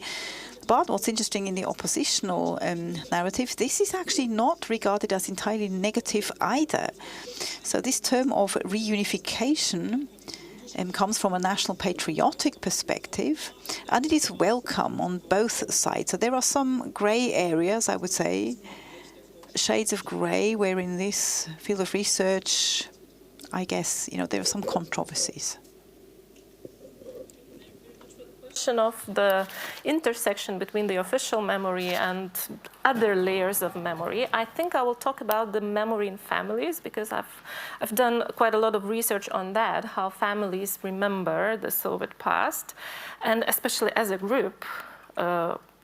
But what's interesting in the oppositional narrative, this is actually not regarded as entirely negative either. So this term of reunification comes from a national patriotic perspective, and it is welcome on both sides. So there are some grey areas, I would say, shades of grey, where in this field of research, I guess, there are some controversies. Of the intersection between the official memory and other layers of memory, I think I will talk about the memory in families, because I've done quite a lot of research on that, how families remember the Soviet past, and especially as a group,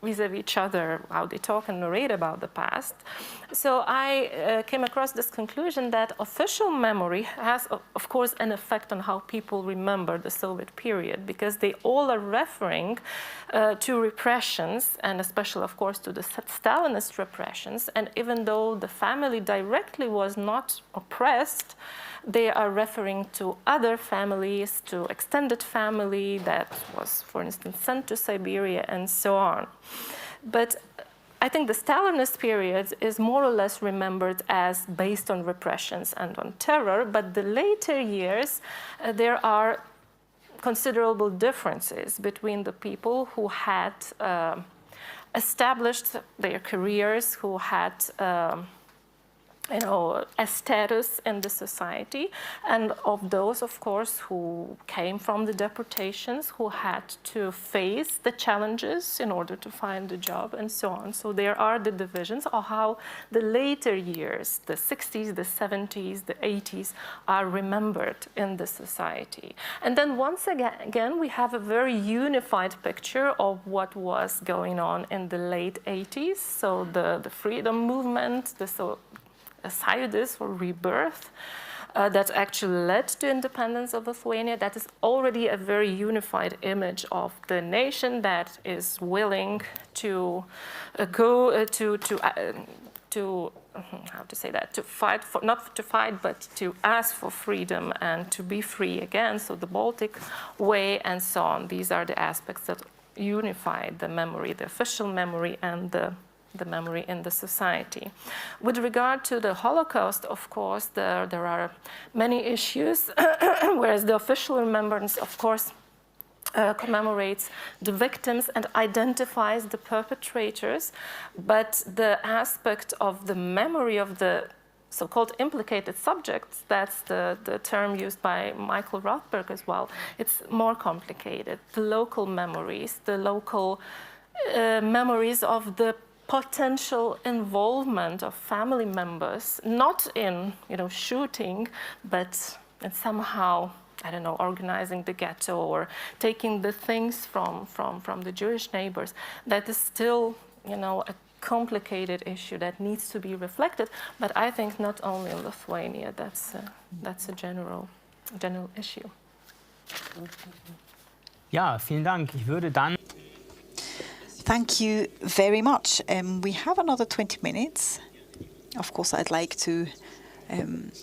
vis-a-vis each other, how they talk and narrate about the past. So I came across this conclusion that official memory has, of course, an effect on how people remember the Soviet period, because they all are referring to repressions, and especially, of course, to the Stalinist repressions. And even though the family directly was not oppressed, they are referring to other families, to extended family that was, for instance, sent to Siberia and so on. But I think the Stalinist period is more or less remembered as based on repressions and on terror, but the later years, there are considerable differences between the people who had established their careers, who had a status in the society, and of those, of course, who came from the deportations, who had to face the challenges in order to find a job, and so on. So there are the divisions of how the later years, the 60s, the 70s, the 80s, are remembered in the society. And then once again, we have a very unified picture of what was going on in the late 80s. So the freedom movement, Sayudis or rebirth, that actually led to independence of Lithuania. That is already a very unified image of the nation that is willing to go to how to say that, to fight for, not to fight, but to ask for freedom and to be free again. So the Baltic way and so on. These are the aspects that unify the memory, the official memory, and the memory in the society. With regard to the Holocaust, of course, there are many issues, whereas the official remembrance, of course, commemorates the victims and identifies the perpetrators, but the aspect of the memory of the so-called implicated subjects, that's the term used by Michael Rothberg as well, it's more complicated. The local memories, the local memories of the potential involvement of family members, not in shooting, but in somehow, I don't know, organizing the ghetto or taking the things from the Jewish neighbors. That is still, a complicated issue that needs to be reflected. But I think not only in Lithuania, that's a general issue. Ja, vielen Dank. Ich würde dann Thank you very much. We have another 20 minutes. Of course, I'd like to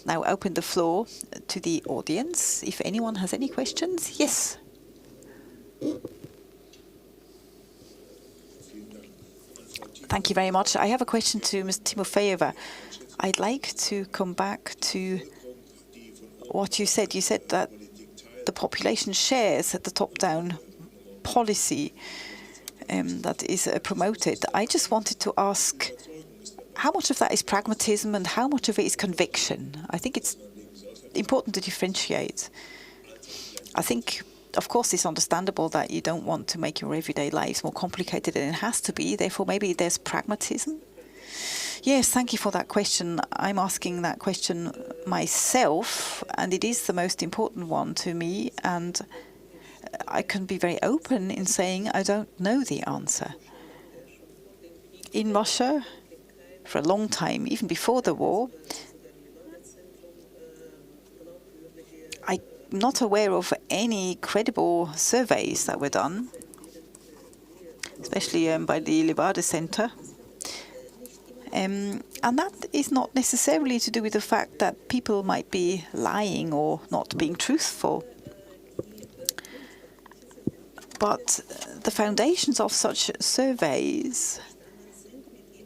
now open the floor to the audience. If anyone has any questions, yes. Thank you very much. I have a question to Ms. Timofeyeva. I'd like to come back to what you said. You said that the population shares the top-down policy that is promoted. I just wanted to ask, how much of that is pragmatism and how much of it is conviction? I think it's important to differentiate. I think, of course, it's understandable that you don't want to make your everyday lives more complicated than it has to be. Therefore, maybe there's pragmatism. Yes, thank you for that question. I'm asking that question myself, and it is the most important one to me. And I can be very open in saying I don't know the answer. In Russia, for a long time, even before the war, I'm not aware of any credible surveys that were done, especially by the Levada Center. And that is not necessarily to do with the fact that people might be lying or not being truthful. But the foundations of such surveys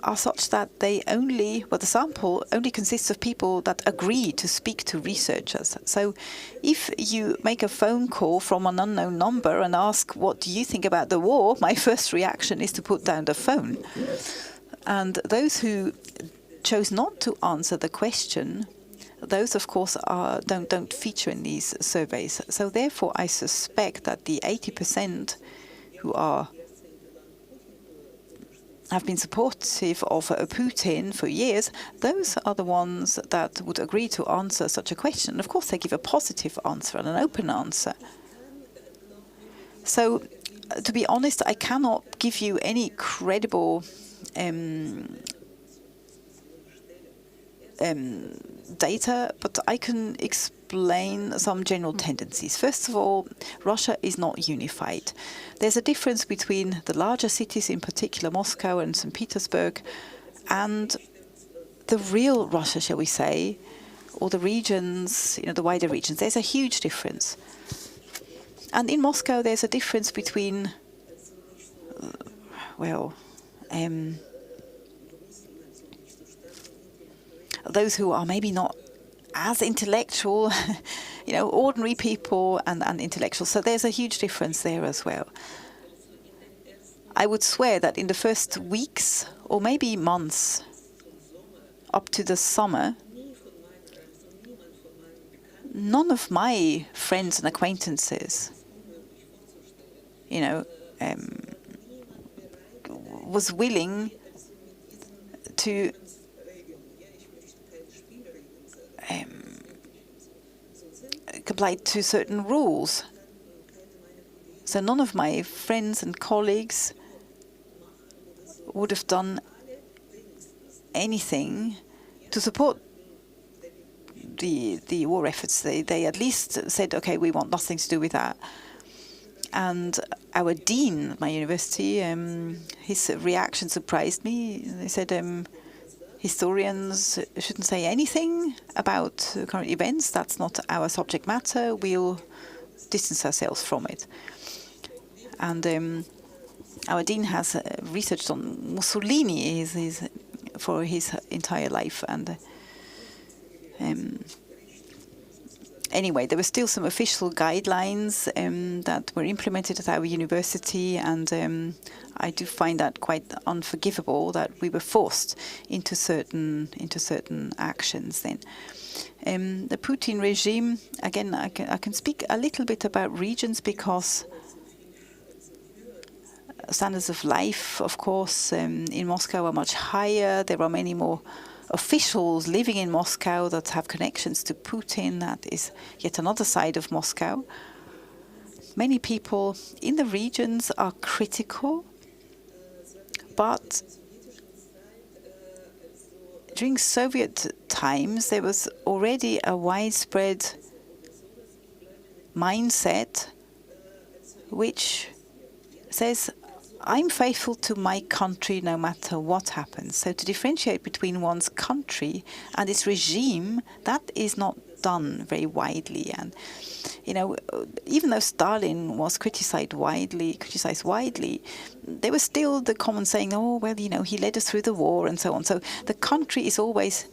are such that they only, well, the sample only consists of people that agree to speak to researchers. So if you make a phone call from an unknown number and ask, what do you think about the war? My first reaction is to put down the phone. And those who chose not to answer the question, those, of course, don't feature in these surveys. So therefore, I suspect that the 80% who have been supportive of Putin for years, those are the ones that would agree to answer such a question. Of course, they give a positive answer and an open answer. So, to be honest, I cannot give you any credible data, but I can explain some general tendencies. First of all, Russia is not unified. There's a difference between the larger cities, in particular Moscow and St. Petersburg, and the real Russia, shall we say, or the regions, the wider regions. There's a huge difference. And in Moscow, there's a difference between, those who are maybe not as intellectual, ordinary people and intellectuals. So there's a huge difference there as well. I would swear that in the first weeks or maybe months up to the summer, none of my friends and acquaintances, was willing to comply to certain rules. So none of my friends and colleagues would have done anything to support the war efforts. They at least said, okay, we want nothing to do with that. And our dean at my university, his reaction surprised me. They said, historians shouldn't say anything about current events. That's not our subject matter. We'll distance ourselves from it. And our dean has researched on Mussolini for his entire life. And anyway, there were still some official guidelines that were implemented at our university, and I do find that quite unforgivable that we were forced into certain actions. Then the Putin regime, again, I can speak a little bit about regions because standards of life, of course, in Moscow are much higher. There are many more officials living in Moscow that have connections to Putin. That is yet another side of Moscow. Many people in the regions are critical, but during Soviet times there was already a widespread mindset which says, I'm faithful to my country no matter what happens. So to differentiate between one's country and its regime, that is not done very widely. And even though Stalin was criticized widely, there was still the common saying, oh, well, he led us through the war and so on. So the country is always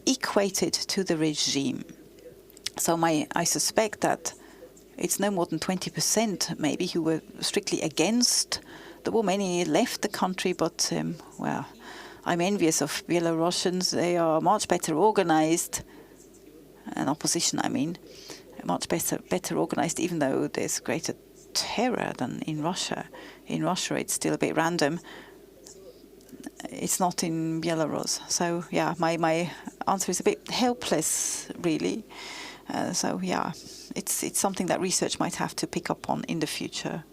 equated to the regime. So I suspect that it's no more than 20% maybe who were strictly against the war. Many left the country, but, well, I'm envious of Belarusians. They are much better organized, an opposition, I mean, much better organized, even though there's greater terror than in Russia. In Russia, it's still a bit random. It's not in Belarus. So, yeah, my answer is a bit helpless, really. So, yeah, it's something that research might have to pick up on in the future.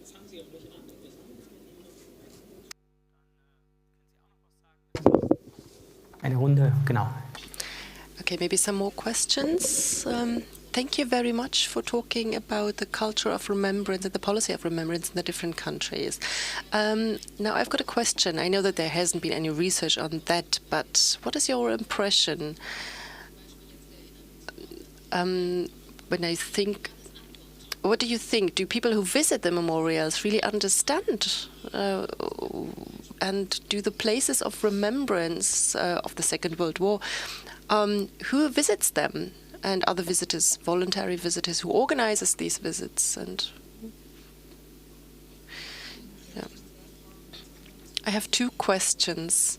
Eine Runde, genau. Okay, maybe some more questions. Thank you very much for talking about the culture of remembrance and the policy of remembrance in the different countries. Now, I've got a question. I know that there hasn't been any research on that, but what is your impression when I think, what do you think? Do people who visit the memorials really understand? And do the places of remembrance of the Second World War, who visits them? And are the visitors voluntary visitors? Who organizes these visits? And yeah. I have two questions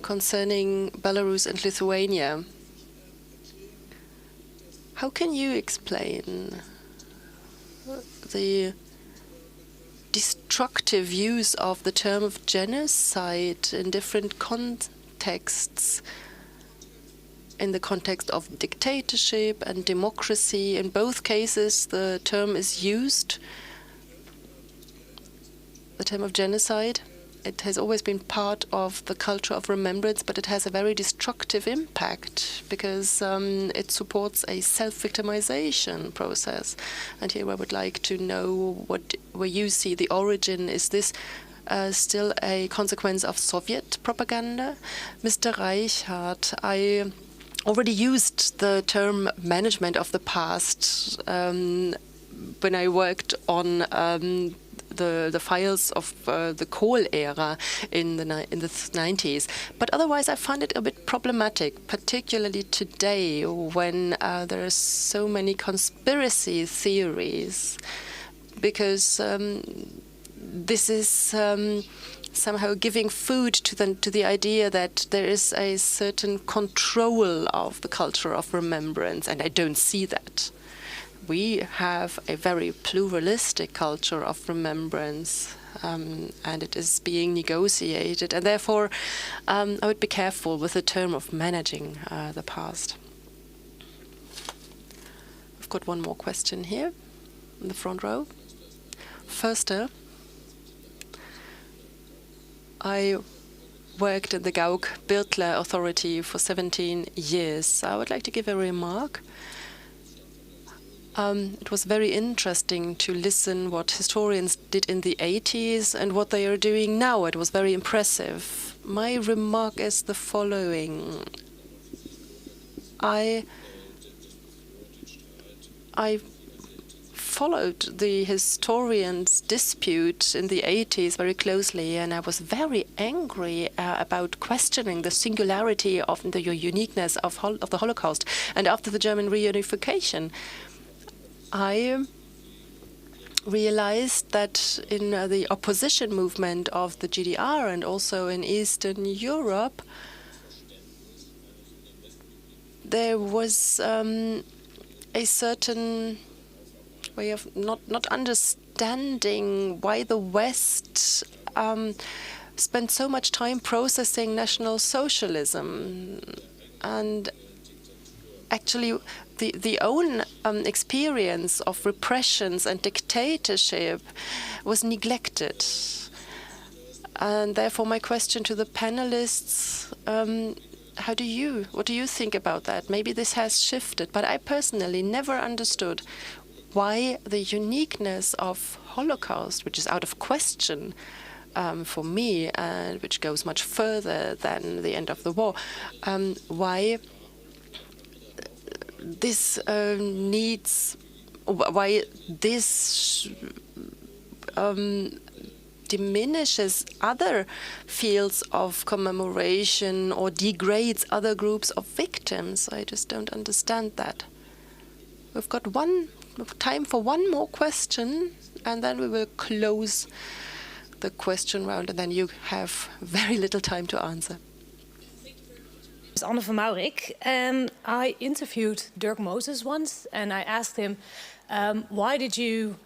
concerning Belarus and Lithuania. How can you explain the destructive use of the term of genocide in different contexts? In the context of dictatorship and democracy, in both cases the term is used, the term of genocide. It has always been part of the culture of remembrance, but it has a very destructive impact because it supports a self-victimization process. And here I would like to know where you see the origin. Is this still a consequence of Soviet propaganda? Mr. Reichhardt, I already used the term management of the past when I worked on the files of the Kohl era in the 90s. But otherwise, I find it a bit problematic, particularly today when there are so many conspiracy theories, because this is somehow giving food to the idea that there is a certain control of the culture of remembrance, and I don't see that. We have a very pluralistic culture of remembrance, and it is being negotiated, and therefore I would be careful with the term of managing the past. I've got one more question here in the front row. Förster, I worked in the Gauck-Birtler Authority for 17 years. I would like to give a remark. It was very interesting to listen what historians did in the 80s and what they are doing now. It was very impressive. My remark is the following. I followed the historians' dispute in the 80s very closely, and I was very angry about questioning the singularity of the uniqueness of the Holocaust. And after the German reunification, I realized that in the opposition movement of the GDR and also in Eastern Europe, there was a certain way of not understanding why the West spent so much time processing National Socialism, and actually the own experience of repressions and dictatorship was neglected. And therefore my question to the panelists, what do you think about that? Maybe this has shifted, but I personally never understood why the uniqueness of Holocaust, which is out of question for me, and which goes much further than the end of the war, why this needs, why this diminishes other fields of commemoration or degrades other groups of victims. I just don't understand that. We've got time for one more question, and then we will close the question round, and then you have very little time to answer. It's Anne van Maurik. I interviewed Dirk Moses once, and I asked him, why did you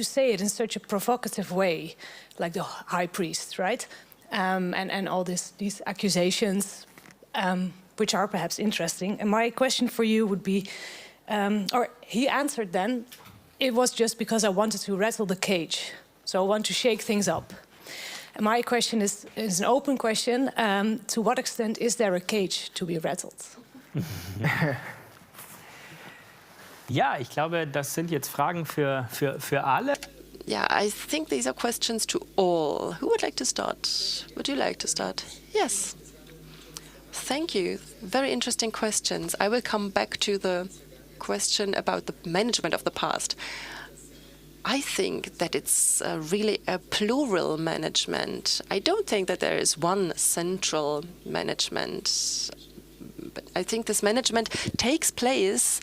say it in such a provocative way, like the high priest, right? And all these accusations, which are perhaps interesting. And my question for you would be, or he answered then, it was just because I wanted to rattle the cage. So I want to shake things up. And my question is an open question. To what extent is there a cage to be rattled? Ja, ich glaube, das sind jetzt Fragen für alle. Yeah, I think these are questions to all. Who would like to start? Would you like to start? Yes. Thank you. Very interesting questions. I will come back to the question about the management of the past. I think that it's really a plural management. I don't think that there is one central management. But I think this management takes place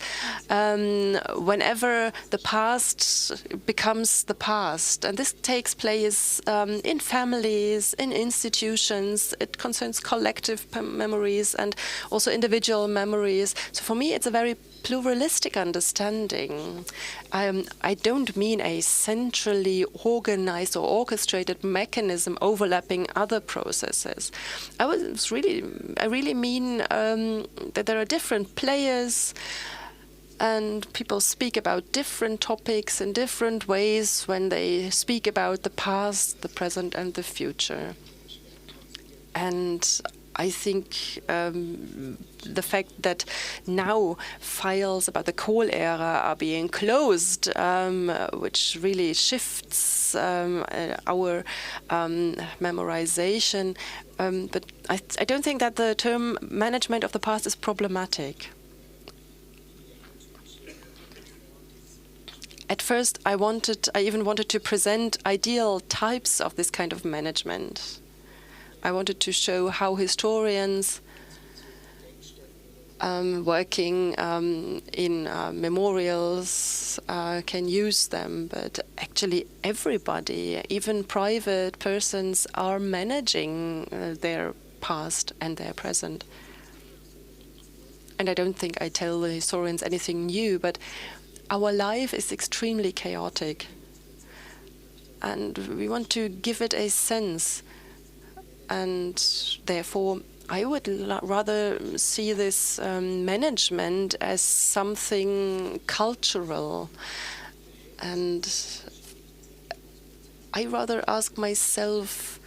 whenever the past becomes the past. And this takes place in families, in institutions. It concerns collective memories and also individual memories. So for me, it's a very pluralistic understanding. I don't mean a centrally organized or orchestrated mechanism overlapping other processes. I really mean that there are different players and people speak about different topics in different ways when they speak about the past, the present, and the future. And I think the fact that now files about the Kohl era are being closed, which really shifts our memorization. But I don't think that the term management of the past is problematic. At first, I even wanted to present ideal types of this kind of management. I wanted to show how historians working in memorials can use them, but actually everybody, even private persons, are managing their past and their present. And I don't think I tell the historians anything new, but our life is extremely chaotic, and we want to give it a sense. And therefore, I would rather see this management as something cultural. And I rather ask myself,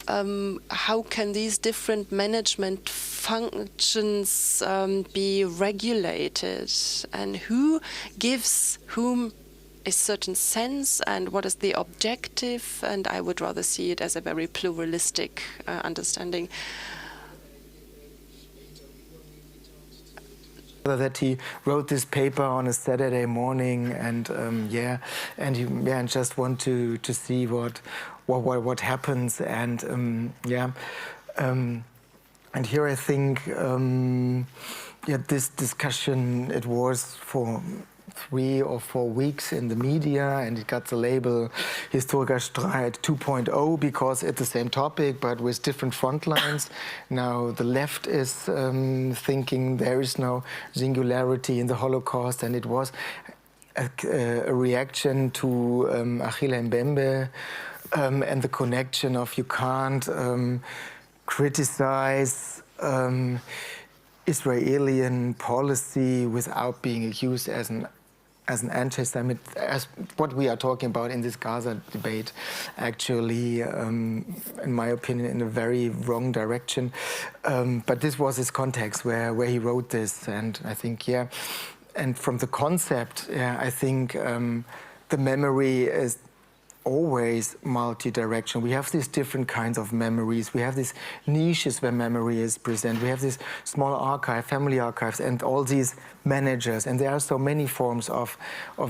how can these different management functions be regulated? And who gives whom a certain sense, and what is the objective? And I would rather see it as a very pluralistic understanding. That he wrote this paper on a Saturday morning, and and just want to see what happens, and and here I think this discussion, it was for 3 or 4 weeks in the media, and it got the label Historikerstreit 2.0 because it's the same topic but with different front lines. Now the left is thinking there is no singularity in the Holocaust, and it was a reaction to Achille Mbembe and the connection of you can't criticize Israeli policy without being accused as an anti-Semite, as what we are talking about in this Gaza debate, actually, in my opinion, in a very wrong direction. But this was his context where he wrote this, and I think, and from the concept, I think the memory is always multi-directional. We have these different kinds of memories. We have these niches where memory is present. We have this small archive, family archives, and all these managers. And there are so many forms of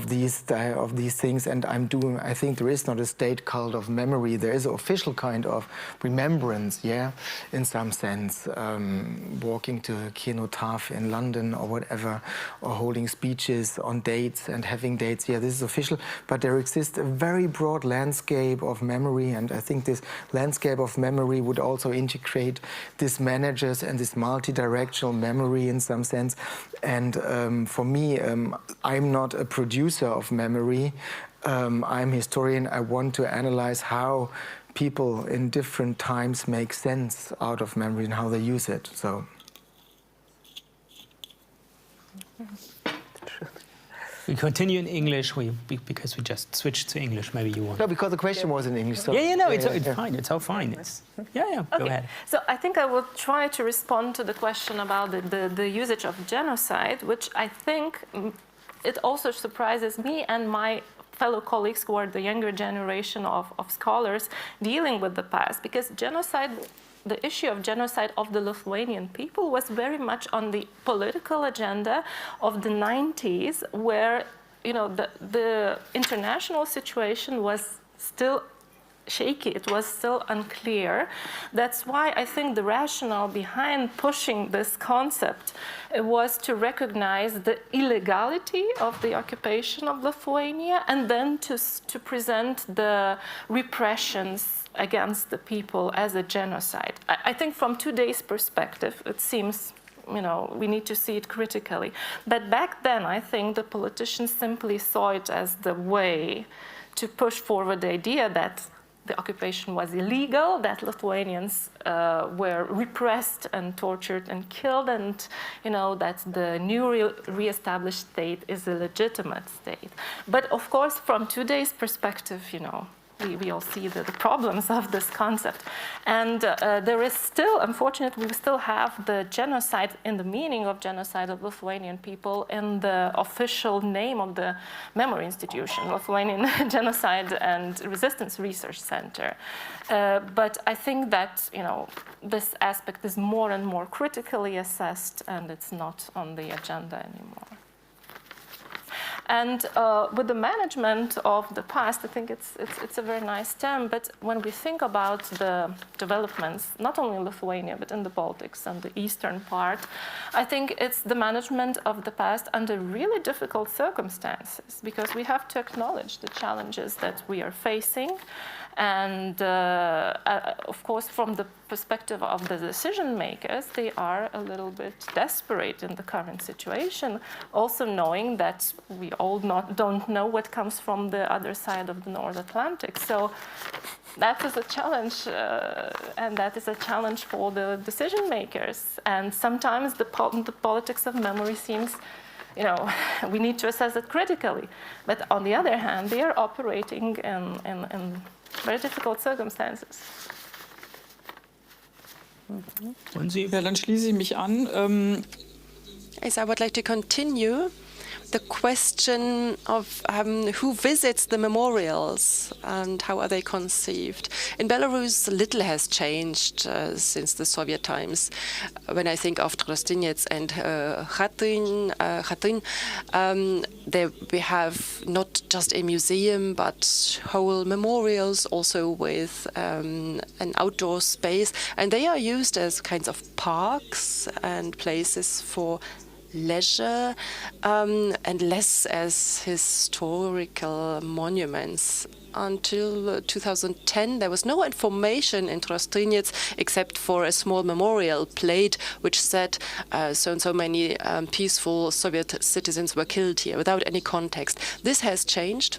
these things. And I think there is not a state cult of memory. There is an official kind of remembrance, yeah, in some sense. Walking to a Kenotaph in London or whatever, or holding speeches on dates and having dates. Yeah, this is official. But there exists a very broad landscape of memory, and I think this landscape of memory would also integrate these managers and this multi-directional memory in some sense. And for me, I'm not a producer of memory. I'm a historian. I want to analyze how people in different times make sense out of memory and how they use it. So. We continue in English because we just switched to English. Maybe you want. No, because the question was in English. So it's fine. It's all fine. Okay. Go ahead. So I think I will try to respond to the question about the usage of genocide, which I think it also surprises me and my fellow colleagues who are the younger generation of scholars dealing with the past, because genocide. The issue of genocide of the Lithuanian people was very much on the political agenda of the 90s, where the international situation was still shaky. It was still unclear. That's why I think the rationale behind pushing this concept was to recognize the illegality of the occupation of Lithuania, and then to present the repressions against the people as a genocide. I think from today's perspective, it seems, we need to see it critically. But back then, I think the politicians simply saw it as the way to push forward the idea that the occupation was illegal, that Lithuanians were repressed and tortured and killed, and that the new re-established state is a legitimate state. But of course, from today's perspective, we all see the problems of this concept. And there is still, unfortunately, we still have the genocide in the meaning of genocide of Lithuanian people in the official name of the memory institution, Lithuanian Genocide and Resistance Research Center. But I think that, this aspect is more and more critically assessed, and it's not on the agenda anymore. And with the management of the past, I think it's a very nice term, but when we think about the developments, not only in Lithuania, but in the Baltics and the eastern part, I think it's the management of the past under really difficult circumstances, because we have to acknowledge the challenges that we are facing. And of course, from the perspective of the decision makers, they are a little bit desperate in the current situation, also knowing that we all don't know what comes from the other side of the North Atlantic. So that is a challenge, and that is a challenge for the decision makers. And sometimes the politics of memory seems, we need to assess it critically. But on the other hand, they are operating in very difficult circumstances. Ja, dann schließe ich mich an. Yes, I would like to continue the question of who visits the memorials and how are they conceived. In Belarus, little has changed since the Soviet times. When I think of Trostinets and Khatyn, there we have not just a museum, but whole memorials, also with an outdoor space. And they are used as kinds of parks and places for leisure, and less as historical monuments. Until 2010, there was no information in Trostinets except for a small memorial plate which said so and so many peaceful Soviet citizens were killed here, without any context. This has changed,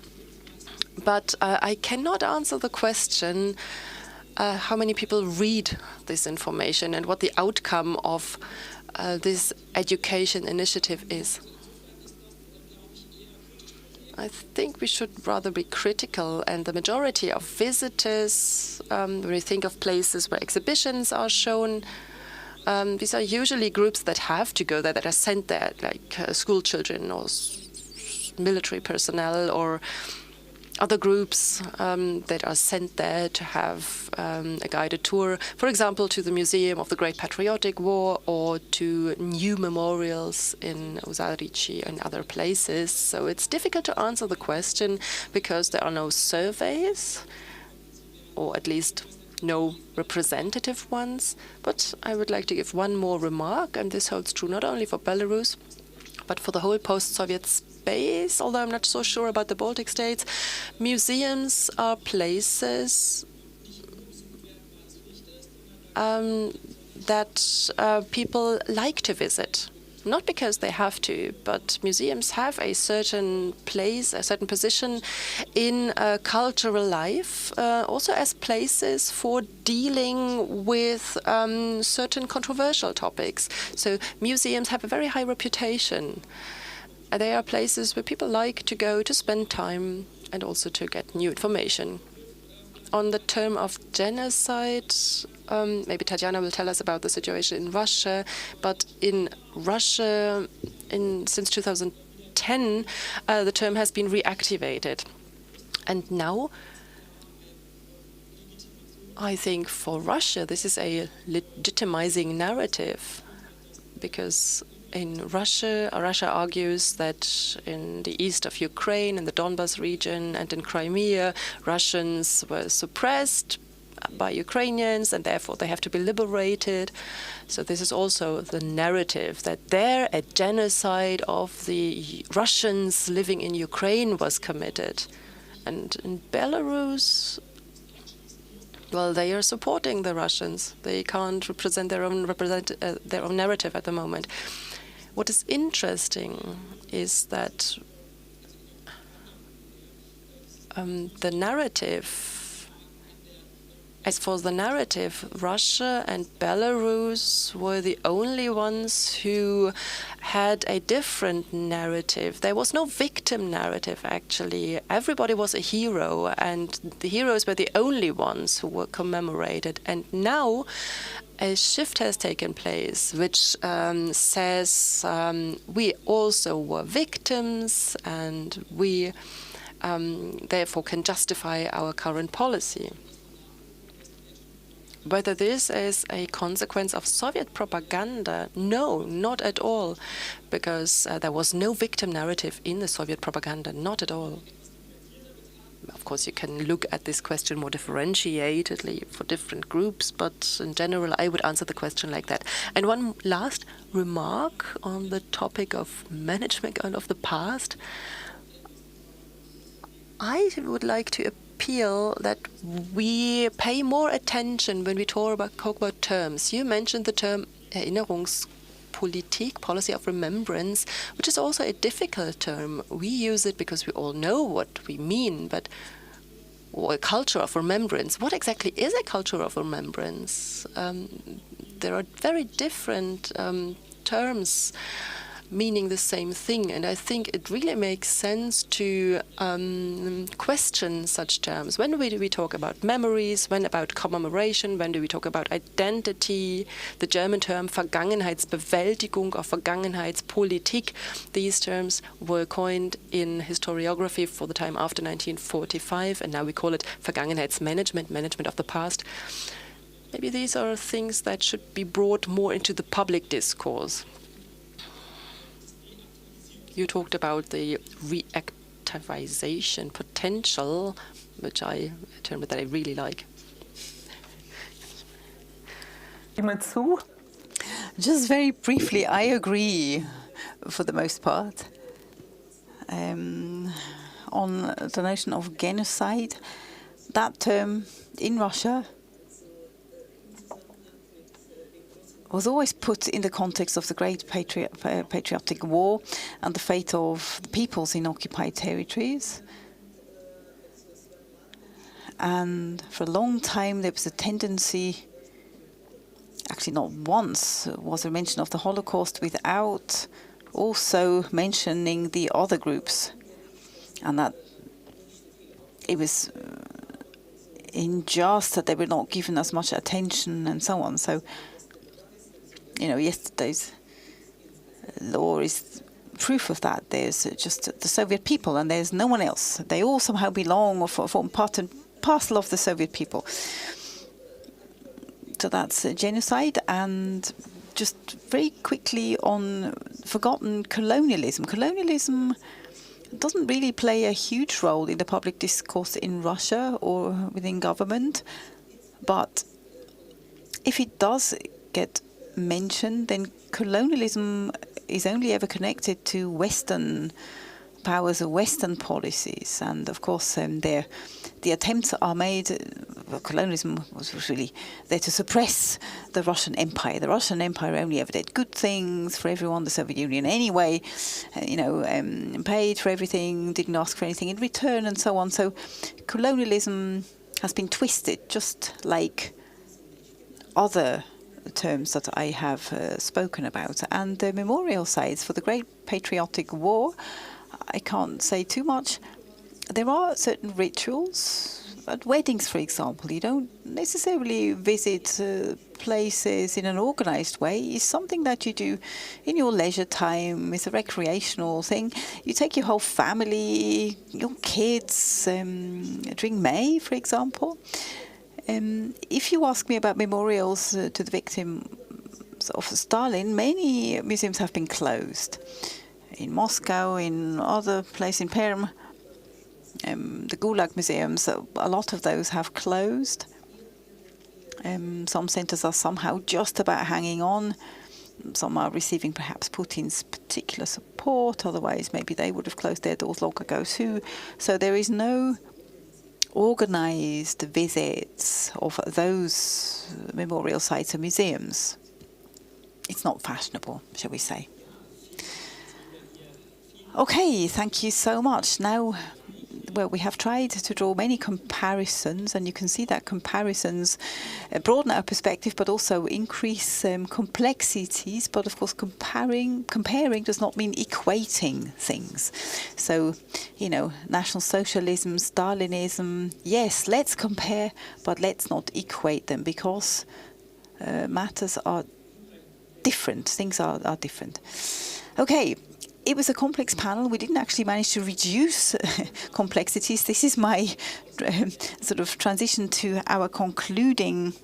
but I cannot answer the question how many people read this information and what the outcome of this education initiative is. I think we should rather be critical, and the majority of visitors, when we think of places where exhibitions are shown, these are usually groups that have to go there, that are sent there, like school children or military personnel or other groups that are sent there to have a guided tour, for example, to the Museum of the Great Patriotic War or to new memorials in Osarici and other places. So it's difficult to answer the question because there are no surveys, or at least no representative ones. But I would like to give one more remark, and this holds true not only for Belarus, but for the whole post-Soviet space, although I'm not so sure about the Baltic states. Museums are places that people like to visit. Not because they have to, but museums have a certain place, a certain position in cultural life, also as places for dealing with certain controversial topics. So museums have a very high reputation. They are places where people like to go to spend time and also to get new information. On the term of genocide, maybe Tatjana will tell us about the situation in Russia, but in Russia, since 2010, the term has been reactivated. And now, I think for Russia, this is a legitimizing narrative, because in Russia argues that in the east of Ukraine, in the Donbas region, and in Crimea, Russians were suppressed by Ukrainians, and therefore they have to be liberated. So this is also the narrative, that there a genocide of the Russians living in Ukraine was committed. And in Belarus, well, they are supporting the Russians. They can't represent their own narrative at the moment. What is interesting is that the narrative, as for the narrative, Russia and Belarus were the only ones who had a different narrative. There was no victim narrative, actually. Everybody was a hero, and the heroes were the only ones who were commemorated. And now a shift has taken place, which says we also were victims, and we therefore can justify our current policy. Whether this is a consequence of Soviet propaganda? No, not at all, because there was no victim narrative in the Soviet propaganda, not at all. Of course, you can look at this question more differentiatedly for different groups, but in general, I would answer the question like that. And one last remark on the topic of management and of the past. I would like to appeal that we pay more attention when we talk about terms. You mentioned the term Erinnerungspolitik, policy of remembrance, which is also a difficult term. We use it because we all know what we mean, but a culture of remembrance. What exactly is a culture of remembrance? There are very different terms meaning the same thing, and I think it really makes sense to question such terms. When do we talk about memories? When about commemoration? When do we talk about identity? The German term Vergangenheitsbewältigung or Vergangenheitspolitik, these terms were coined in historiography for the time after 1945, and now we call it Vergangenheitsmanagement, management of the past. Maybe these are things that should be brought more into the public discourse. You talked about the reactivization potential, which a term that I really like. Just very briefly, I agree for the most part on the notion of genocide. That term in Russia was always put in the context of the Great Patriotic War and the fate of the peoples in occupied territories. And for a long time there was a tendency, actually not once was there mention of the Holocaust without also mentioning the other groups, and that it was unjust that they were not given as much attention and so on. So, you know, yesterday's law is proof of that. There's just the Soviet people and there's no one else. They all somehow belong or form part and parcel of the Soviet people. So that's genocide. And just very quickly on forgotten colonialism. Colonialism doesn't really play a huge role in the public discourse in Russia or within government. But if it does get mentioned, then colonialism is only ever connected to Western powers or Western policies. And of course, the attempts are made. Colonialism was really there to suppress the Russian Empire. The Russian Empire only ever did good things for everyone. The Soviet Union anyway, paid for everything, didn't ask for anything in return, and so on. So colonialism has been twisted, just like other terms that I have spoken about. And the memorial sites for the Great Patriotic War, I can't say too much. There are certain rituals. At weddings, for example, you don't necessarily visit places in an organized way. It's something that you do in your leisure time. It's a recreational thing. You take your whole family, your kids, during May, for example. If you ask me about memorials to the victims of Stalin, many museums have been closed. In Moscow, in other places, in Perm, the Gulag museums, a lot of those have closed. Some centres are somehow just about hanging on. Some are receiving perhaps Putin's particular support. Otherwise, maybe they would have closed their doors long ago too. So there is no organised visits of those memorial sites and museums. It's not fashionable, shall we say. Okay, thank you so much. Now, well, we have tried to draw many comparisons, and you can see that comparisons broaden our perspective, but also increase complexities. But of course, comparing does not mean equating things. So, National Socialism, Stalinism, yes, let's compare, but let's not equate them, because matters are different. Things are different. Okay. It was a complex panel. We didn't actually manage to reduce complexities. This is my sort of transition to our concluding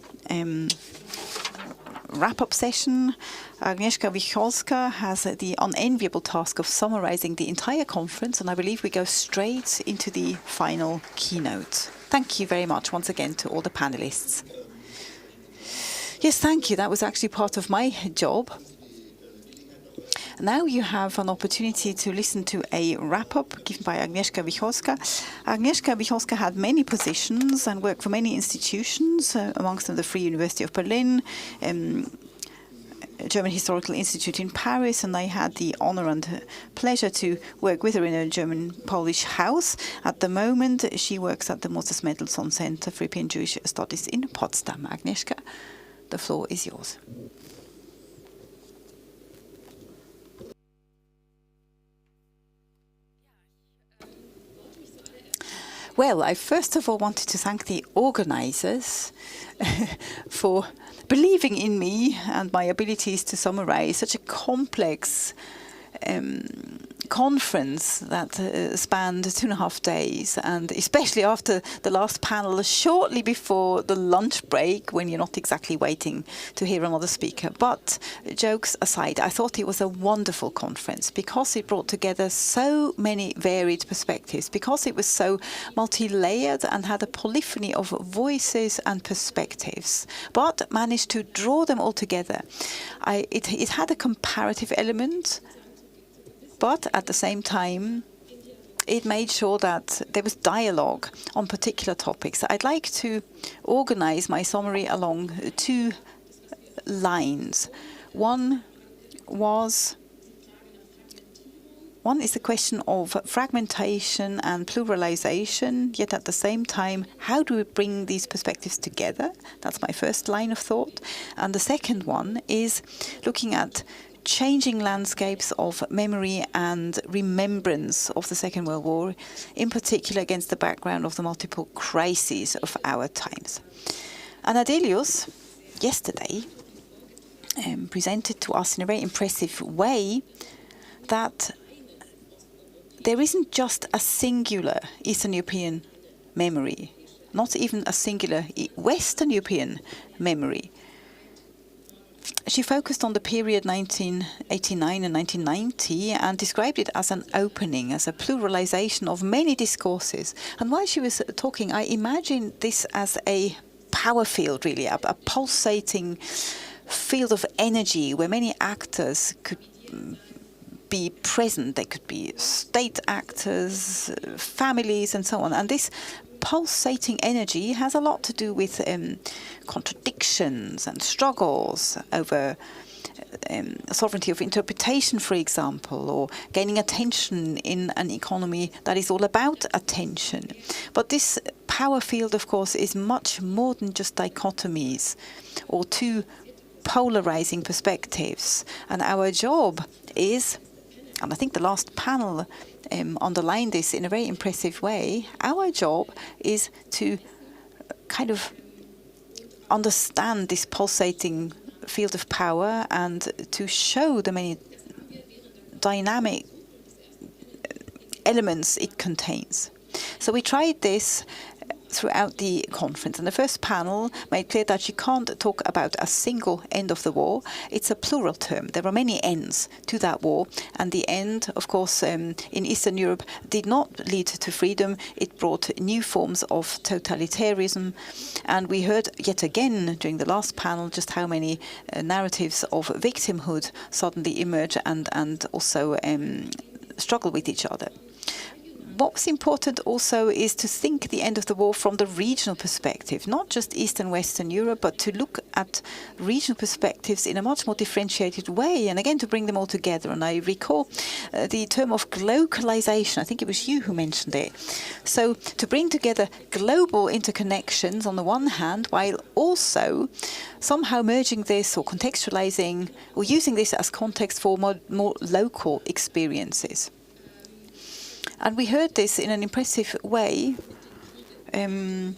wrap-up session. Agnieszka Wicholska has the unenviable task of summarizing the entire conference, and I believe we go straight into the final keynote. Thank you very much once again to all the panelists. Yes, thank you. That was actually part of my job. Now you have an opportunity to listen to a wrap-up given by Agnieszka Wicholska. Agnieszka Wicholska had many positions and worked for many institutions, amongst them the Free University of Berlin, German Historical Institute in Paris, and I had the honor and pleasure to work with her in a German-Polish house. At the moment, she works at the Moses Mendelssohn Center for European Jewish Studies in Potsdam. Agnieszka, the floor is yours. Well, I first of all wanted to thank the organizers for believing in me and my abilities to summarize such a complex conference that spanned 2.5 days, and especially after the last panel, shortly before the lunch break, when you're not exactly waiting to hear another speaker. But jokes aside, I thought it was a wonderful conference because it brought together so many varied perspectives, because it was so multi-layered and had a polyphony of voices and perspectives, but managed to draw them all together. It had a comparative element, but at the same time, it made sure that there was dialogue on particular topics. I'd like to organize my summary along 2 lines. One is the question of fragmentation and pluralization, yet at the same time, how do we bring these perspectives together? That's my first line of thought. And the second one is looking at changing landscapes of memory and remembrance of the Second World War, in particular against the background of the multiple crises of our times. And Adelius, yesterday, presented to us in a very impressive way that there isn't just a singular Eastern European memory, not even a singular Western European memory. She focused on the period 1989 and 1990 and described it as an opening, as a pluralization of many discourses. And while she was talking, I imagined this as a power field, really, a pulsating field of energy where many actors could be present. They could be state actors, families, and so on. And this pulsating energy has a lot to do with contradictions and struggles over sovereignty of interpretation, for example, or gaining attention in an economy that is all about attention. But this power field, of course, is much more than just dichotomies or two polarizing perspectives. And our job is, and I think the last panel underlined this in a very impressive way, our job is to kind of understand this pulsating field of power and to show the many dynamic elements it contains. So we tried this throughout the conference. And the first panel made clear that you can't talk about a single end of the war. It's a plural term. There are many ends to that war. And the end, of course, in Eastern Europe did not lead to freedom. It brought new forms of totalitarianism. And we heard yet again during the last panel just how many narratives of victimhood suddenly emerge and also struggle with each other. What was important also is to think the end of the war from the regional perspective, not just East and Western Europe, but to look at regional perspectives in a much more differentiated way, and again to bring them all together. And I recall the term of globalization. I think it was you who mentioned it. So to bring together global interconnections on the one hand, while also somehow merging this or contextualizing or using this as context for more local experiences. And we heard this in an impressive way when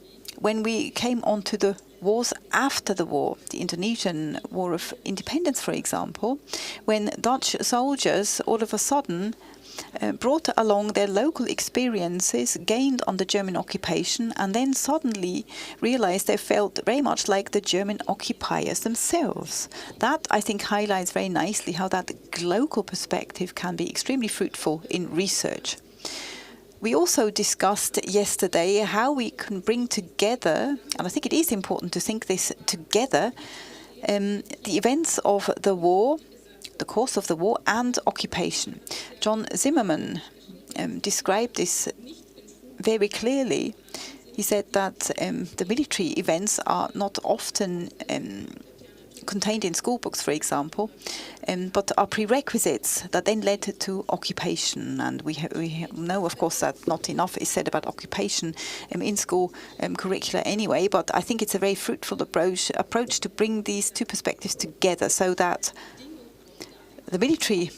we came on to the wars after the war, the Indonesian War of Independence, for example, when Dutch soldiers all of a sudden brought along their local experiences gained under German occupation and then suddenly realized they felt very much like the German occupiers themselves. That, I think, highlights very nicely how that local perspective can be extremely fruitful in research. We also discussed yesterday how we can bring together, and I think it is important to think this together, the events of the war, the course of the war, and occupation. John Zimmerman described this very clearly. He said that the military events are not often contained in school books, for example, but are prerequisites that then led to occupation. And we know, of course, that not enough is said about occupation in school curricula anyway, but I think it's a very fruitful approach to bring these two perspectives together so that the military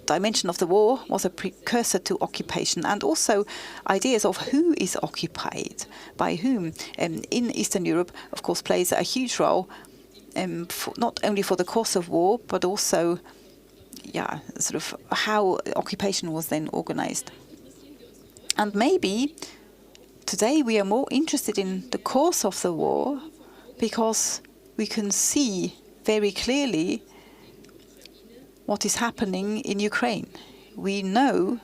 dimension of the war was a precursor to occupation, and also ideas of who is occupied by whom in Eastern Europe, of course, plays a huge role, not only for the course of war, but also, sort of how occupation was then organized. And maybe today we are more interested in the course of the war because we can see very clearly what is happening in Ukraine. We know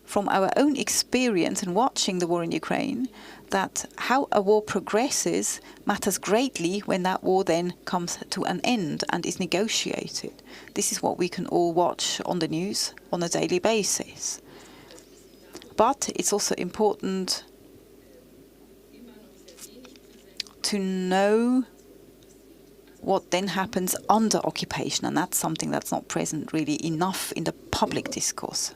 from our own experience in watching the war in Ukraine that how a war progresses matters greatly when that war then comes to an end and is negotiated. This is what we can all watch on the news on a daily basis. But it's also important to know what then happens under occupation, and that's something that's not present really enough in the public discourse.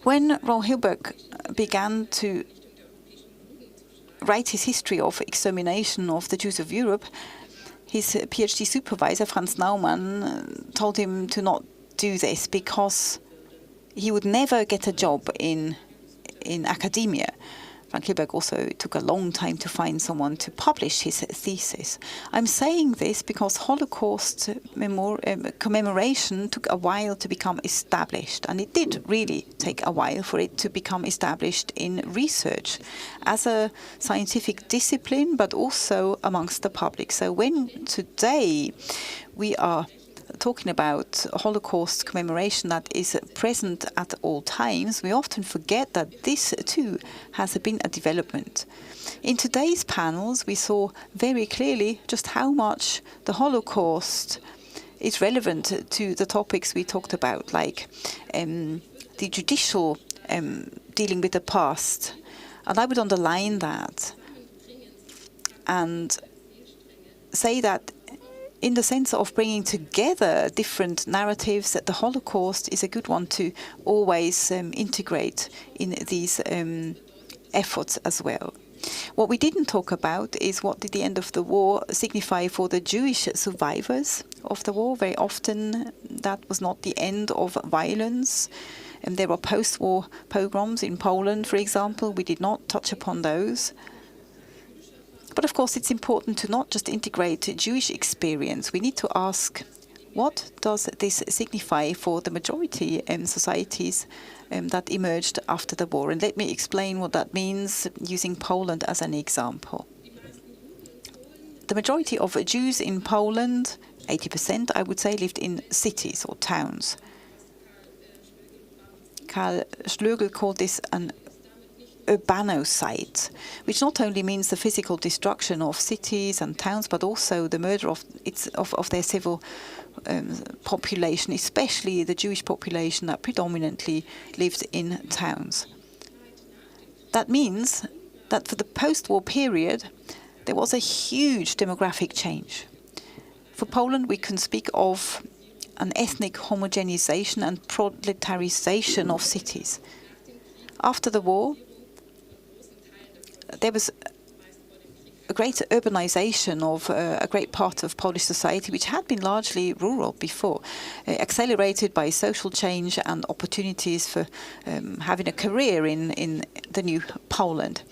When Ron Hilberg began to write his history of extermination of the Jews of Europe, his PhD supervisor, Franz Naumann, told him to not do this because he would never get a job in academia. Frank Hilberg also took a long time to find someone to publish his thesis. I'm saying this because Holocaust commemoration took a while to become established, and it did really take a while for it to become established in research as a scientific discipline, but also amongst the public. So when today we are talking about Holocaust commemoration that is present at all times, we often forget that this too has been a development. In today's panels, we saw very clearly just how much the Holocaust is relevant to the topics we talked about, like the judicial dealing with the past. And I would underline that and say that in the sense of bringing together different narratives, that the Holocaust is a good one to always integrate in these efforts as well. What we didn't talk about is what did the end of the war signify for the Jewish survivors of the war. Very often that was not the end of violence. And there were post-war pogroms in Poland, for example. We did not touch upon those. But of course, it's important to not just integrate Jewish experience. We need to ask, what does this signify for the majority societies that emerged after the war? And let me explain what that means using Poland as an example. The majority of Jews in Poland, 80%, I would say, lived in cities or towns. Karl Schlögl called this an urbanocide, which not only means the physical destruction of cities and towns, but also the murder of their civil population, especially the Jewish population that predominantly lived in towns. That means that for the post-war period, there was a huge demographic change. For Poland, we can speak of an ethnic homogenization and proletarization of cities. After the war, there was a great urbanization of a great part of Polish society, which had been largely rural before, accelerated by social change and opportunities for having a career in the new Poland.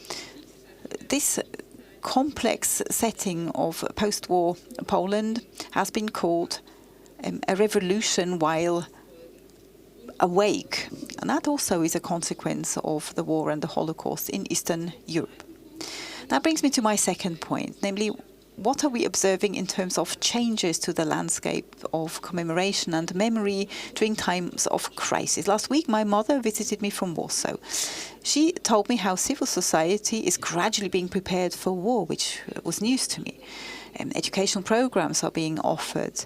This complex setting of post-war Poland has been called a revolution while awake, and that also is a consequence of the war and the Holocaust in Eastern Europe. That brings me to my second point, namely, what are we observing in terms of changes to the landscape of commemoration and memory during times of crisis? Last week, my mother visited me from Warsaw. She told me how civil society is gradually being prepared for war, which was news to me. Educational programs are being offered.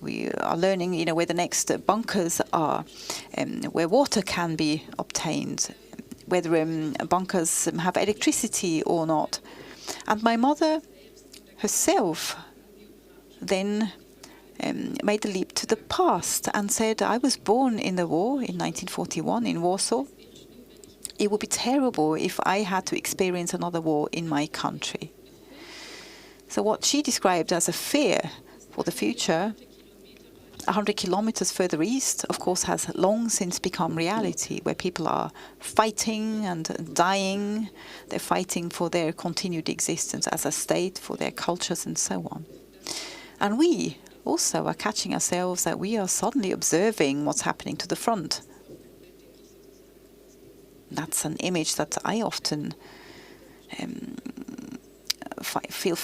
We are learning, where the next bunkers are, where water can be obtained, whether bunkers have electricity or not. And my mother herself then made the leap to the past and said, I was born in the war in 1941 in Warsaw. It would be terrible if I had to experience another war in my country. So what she described as a fear for the future, 100 kilometers further east, of course, has long since become reality, where people are fighting and dying. They're fighting for their continued existence as a state, for their cultures and so on. And we also are catching ourselves that we are suddenly observing what's happening to the front. That's an image that I often feel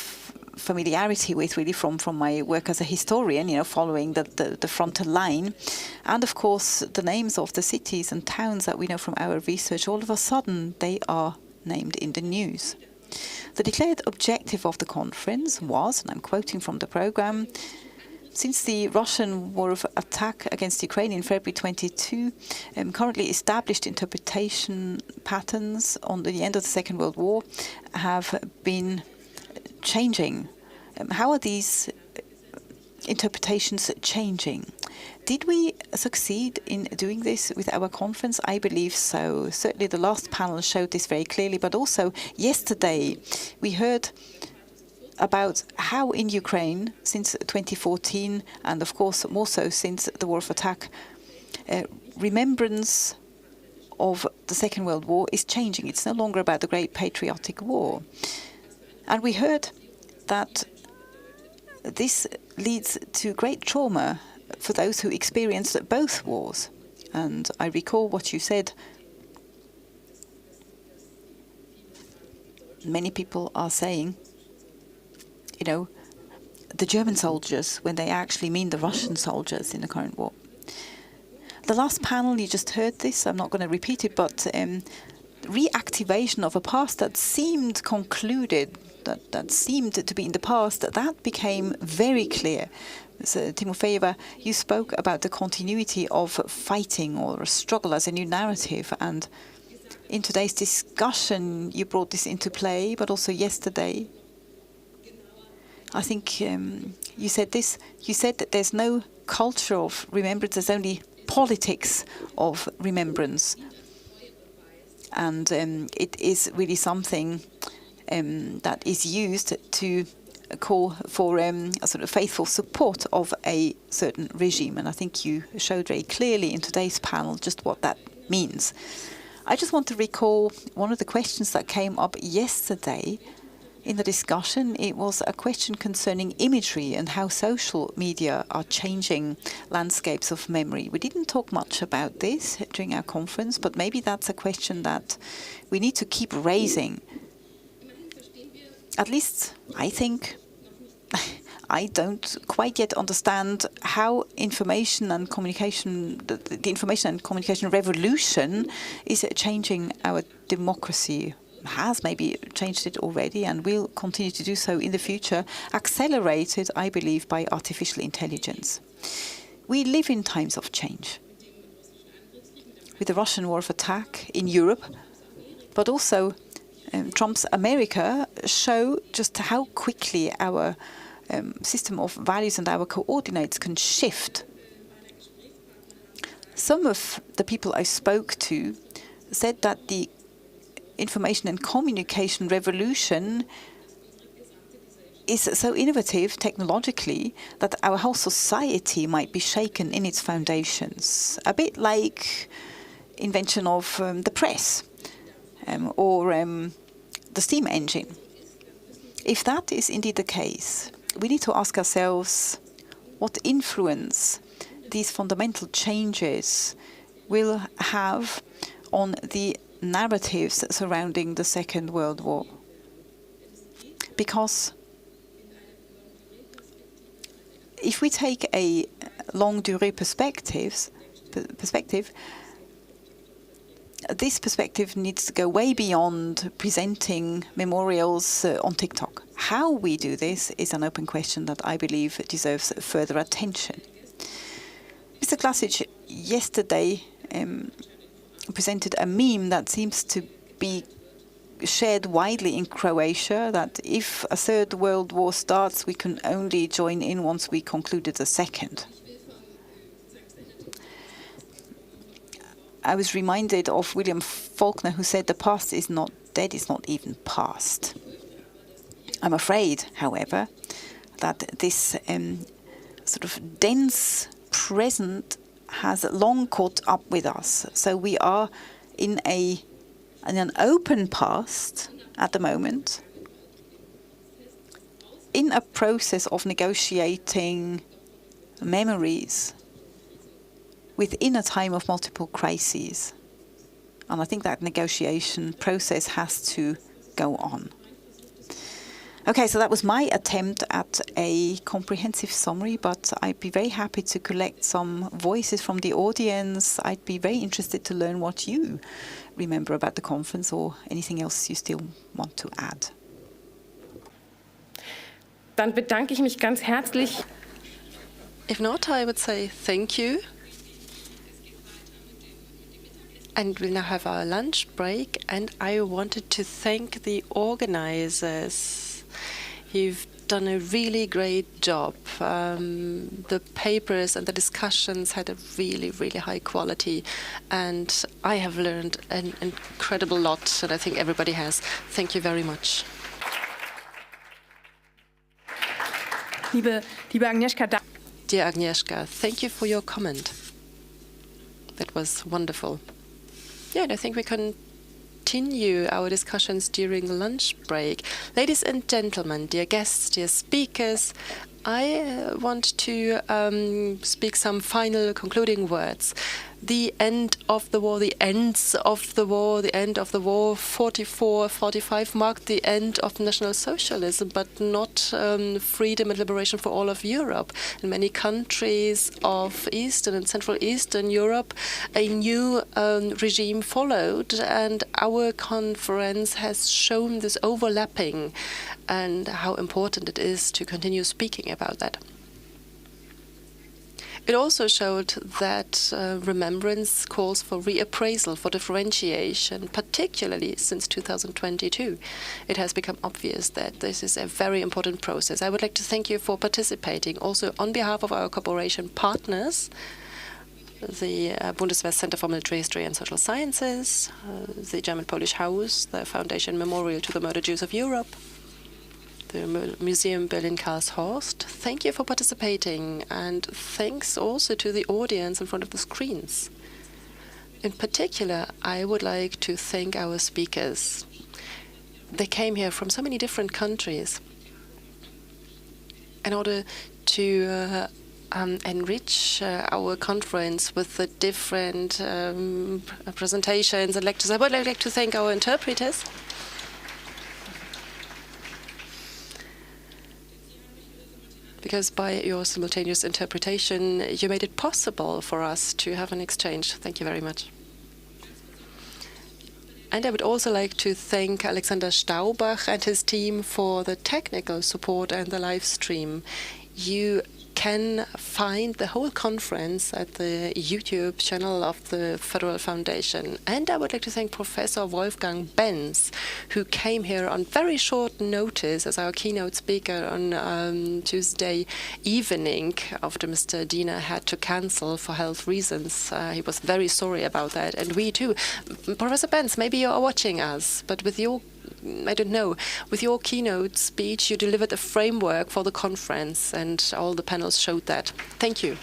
familiarity with, really, from my work as a historian, following the frontal line. And of course, the names of the cities and towns that we know from our research, all of a sudden, they are named in the news. The declared objective of the conference was, and I'm quoting from the program, since the Russian war of attack against Ukraine in February 22, currently established interpretation patterns on the end of the Second World War have been changing. How are these interpretations changing? Did we succeed in doing this with our conference? I believe so. Certainly the last panel showed this very clearly, but also yesterday we heard about how in Ukraine, since 2014, and of course more so since the war of attack, remembrance of the Second World War is changing. It's no longer about the Great Patriotic War. And we heard that this leads to great trauma for those who experienced both wars. And I recall what you said. Many people are saying, you know, the German soldiers, when they actually mean the Russian soldiers in the current war. The last panel, you just heard this, I'm not going to repeat it, but reactivation of a past that seemed concluded, that seemed to be in the past, that became very clear. So, Timofeyeva, you spoke about the continuity of fighting or a struggle as a new narrative, and in today's discussion you brought this into play, but also yesterday. I think you said this. You said that there's no culture of remembrance, there's only politics of remembrance. And it is really something that is used to call for a sort of faithful support of a certain regime. And I think you showed very clearly in today's panel just what that means. I just want to recall one of the questions that came up yesterday in the discussion. It was a question concerning imagery and how social media are changing landscapes of memory. We didn't talk much about this during our conference, but maybe that's a question that we need to keep raising. At least, I think, I don't quite yet understand how information and communication, the information and communication revolution is changing our democracy. Has maybe changed it already and will continue to do so in the future, accelerated, I believe, by artificial intelligence. We live in times of change. With the Russian war of attack in Europe, but also Trump's America show just how quickly our system of values and our coordinates can shift. Some of the people I spoke to said that the information and communication revolution is so innovative technologically that our whole society might be shaken in its foundations. A bit like invention of the press or the steam engine. If that is indeed the case, we need to ask ourselves what influence these fundamental changes will have on the narratives surrounding the Second World War. Because if we take a longue durée perspective, this perspective needs to go way beyond presenting memorials on TikTok. How we do this is an open question that I believe deserves further attention. Mr. Klasic yesterday presented a meme that seems to be shared widely in Croatia, that if a third world war starts, we can only join in once we concluded the second. I was reminded of William Faulkner, who said the past is not dead, it's not even past. I'm afraid, however, that this sort of dense present has long caught up with us. So we are in an open past at the moment, in a process of negotiating memories within a time of multiple crises. And I think that negotiation process has to go on. Okay, so that was my attempt at a comprehensive summary, but I'd be very happy to collect some voices from the audience. I'd be very interested to learn what you remember about the conference or anything else you still want to add. Dann bedanke ich mich ganz herzlich. If not, I would say thank you. And we'll now have our lunch break, and I wanted to thank the organizers. You've done a really great job. The papers and the discussions had a really, really high quality, and I have learned an incredible lot, and I think everybody has. Thank you very much. Liebe Agnieszka, Dear Agnieszka, thank you for your comment. That was wonderful. Yeah, and I think we continue our discussions during the lunch break. Ladies and gentlemen, dear guests, dear speakers, I want to speak some final concluding words. The end of the war, the ends of the war, the end of the war, 44-45 marked the end of National Socialism, but not freedom and liberation for all of Europe. In many countries of Eastern and Central Eastern Europe, a new regime followed, and our conference has shown this overlapping and how important it is to continue speaking about that. It also showed that remembrance calls for reappraisal, for differentiation, particularly since 2022. It has become obvious that this is a very important process. I would like to thank you for participating. Also, on behalf of our cooperation partners, the Bundeswehr Center for Military History and Social Sciences, the German-Polish House, the Foundation Memorial to the Murdered Jews of Europe, the Museum Berlin-Karlshorst. Thank you for participating, and thanks also to the audience in front of the screens. In particular, I would like to thank our speakers. They came here from so many different countries in order to enrich our conference with the different presentations and lectures. I would like to thank our interpreters. Because by your simultaneous interpretation, you made it possible for us to have an exchange. Thank you very much. And I would also like to thank Alexander Staubach and his team for the technical support and the live stream. You can find the whole conference at the YouTube channel of the Federal Foundation. And I would like to thank Professor Wolfgang Benz, who came here on very short notice as our keynote speaker on Tuesday evening after Mr. Diener had to cancel for health reasons. He was very sorry about that, and we too. Professor Benz, maybe you are watching us, but with your I don't know, with your keynote speech, you delivered a framework for the conference, and all the panels showed that. Thank you.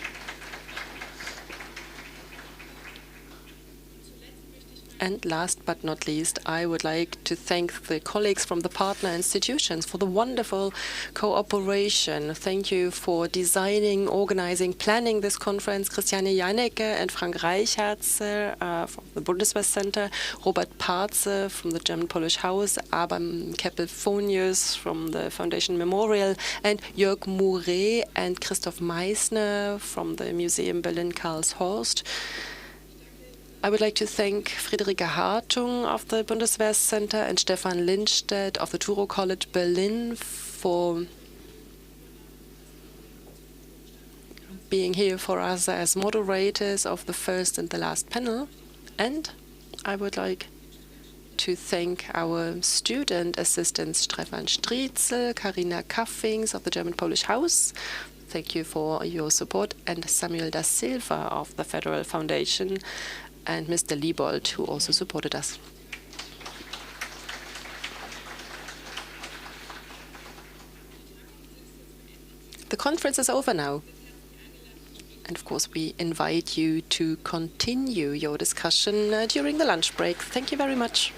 And last but not least, I would like to thank the colleagues from the partner institutions for the wonderful cooperation. Thank you for designing, organizing, planning this conference. Christiane Jannecke and Frank Reichertz from the Bundeswehr Center, Robert Parze from the German-Polish House, Abam Keppel-Fonius from the Foundation Memorial, and Jörg Mouret and Christoph Meissner from the Museum Berlin-Karlshorst. I would like to thank Friederike Hartung of the Bundeswehr Center and Stefan Lindstedt of the Touro College Berlin for being here for us as moderators of the first and the last panel. And I would like to thank our student assistants Stefan Striezel, Karina Kaffings of the German-Polish House. Thank you for your support, and Samuel da Silva of the Federal Foundation, and Mr. Liebold, who also supported us. The conference is over now. And of course, we invite you to continue your discussion during the lunch break. Thank you very much.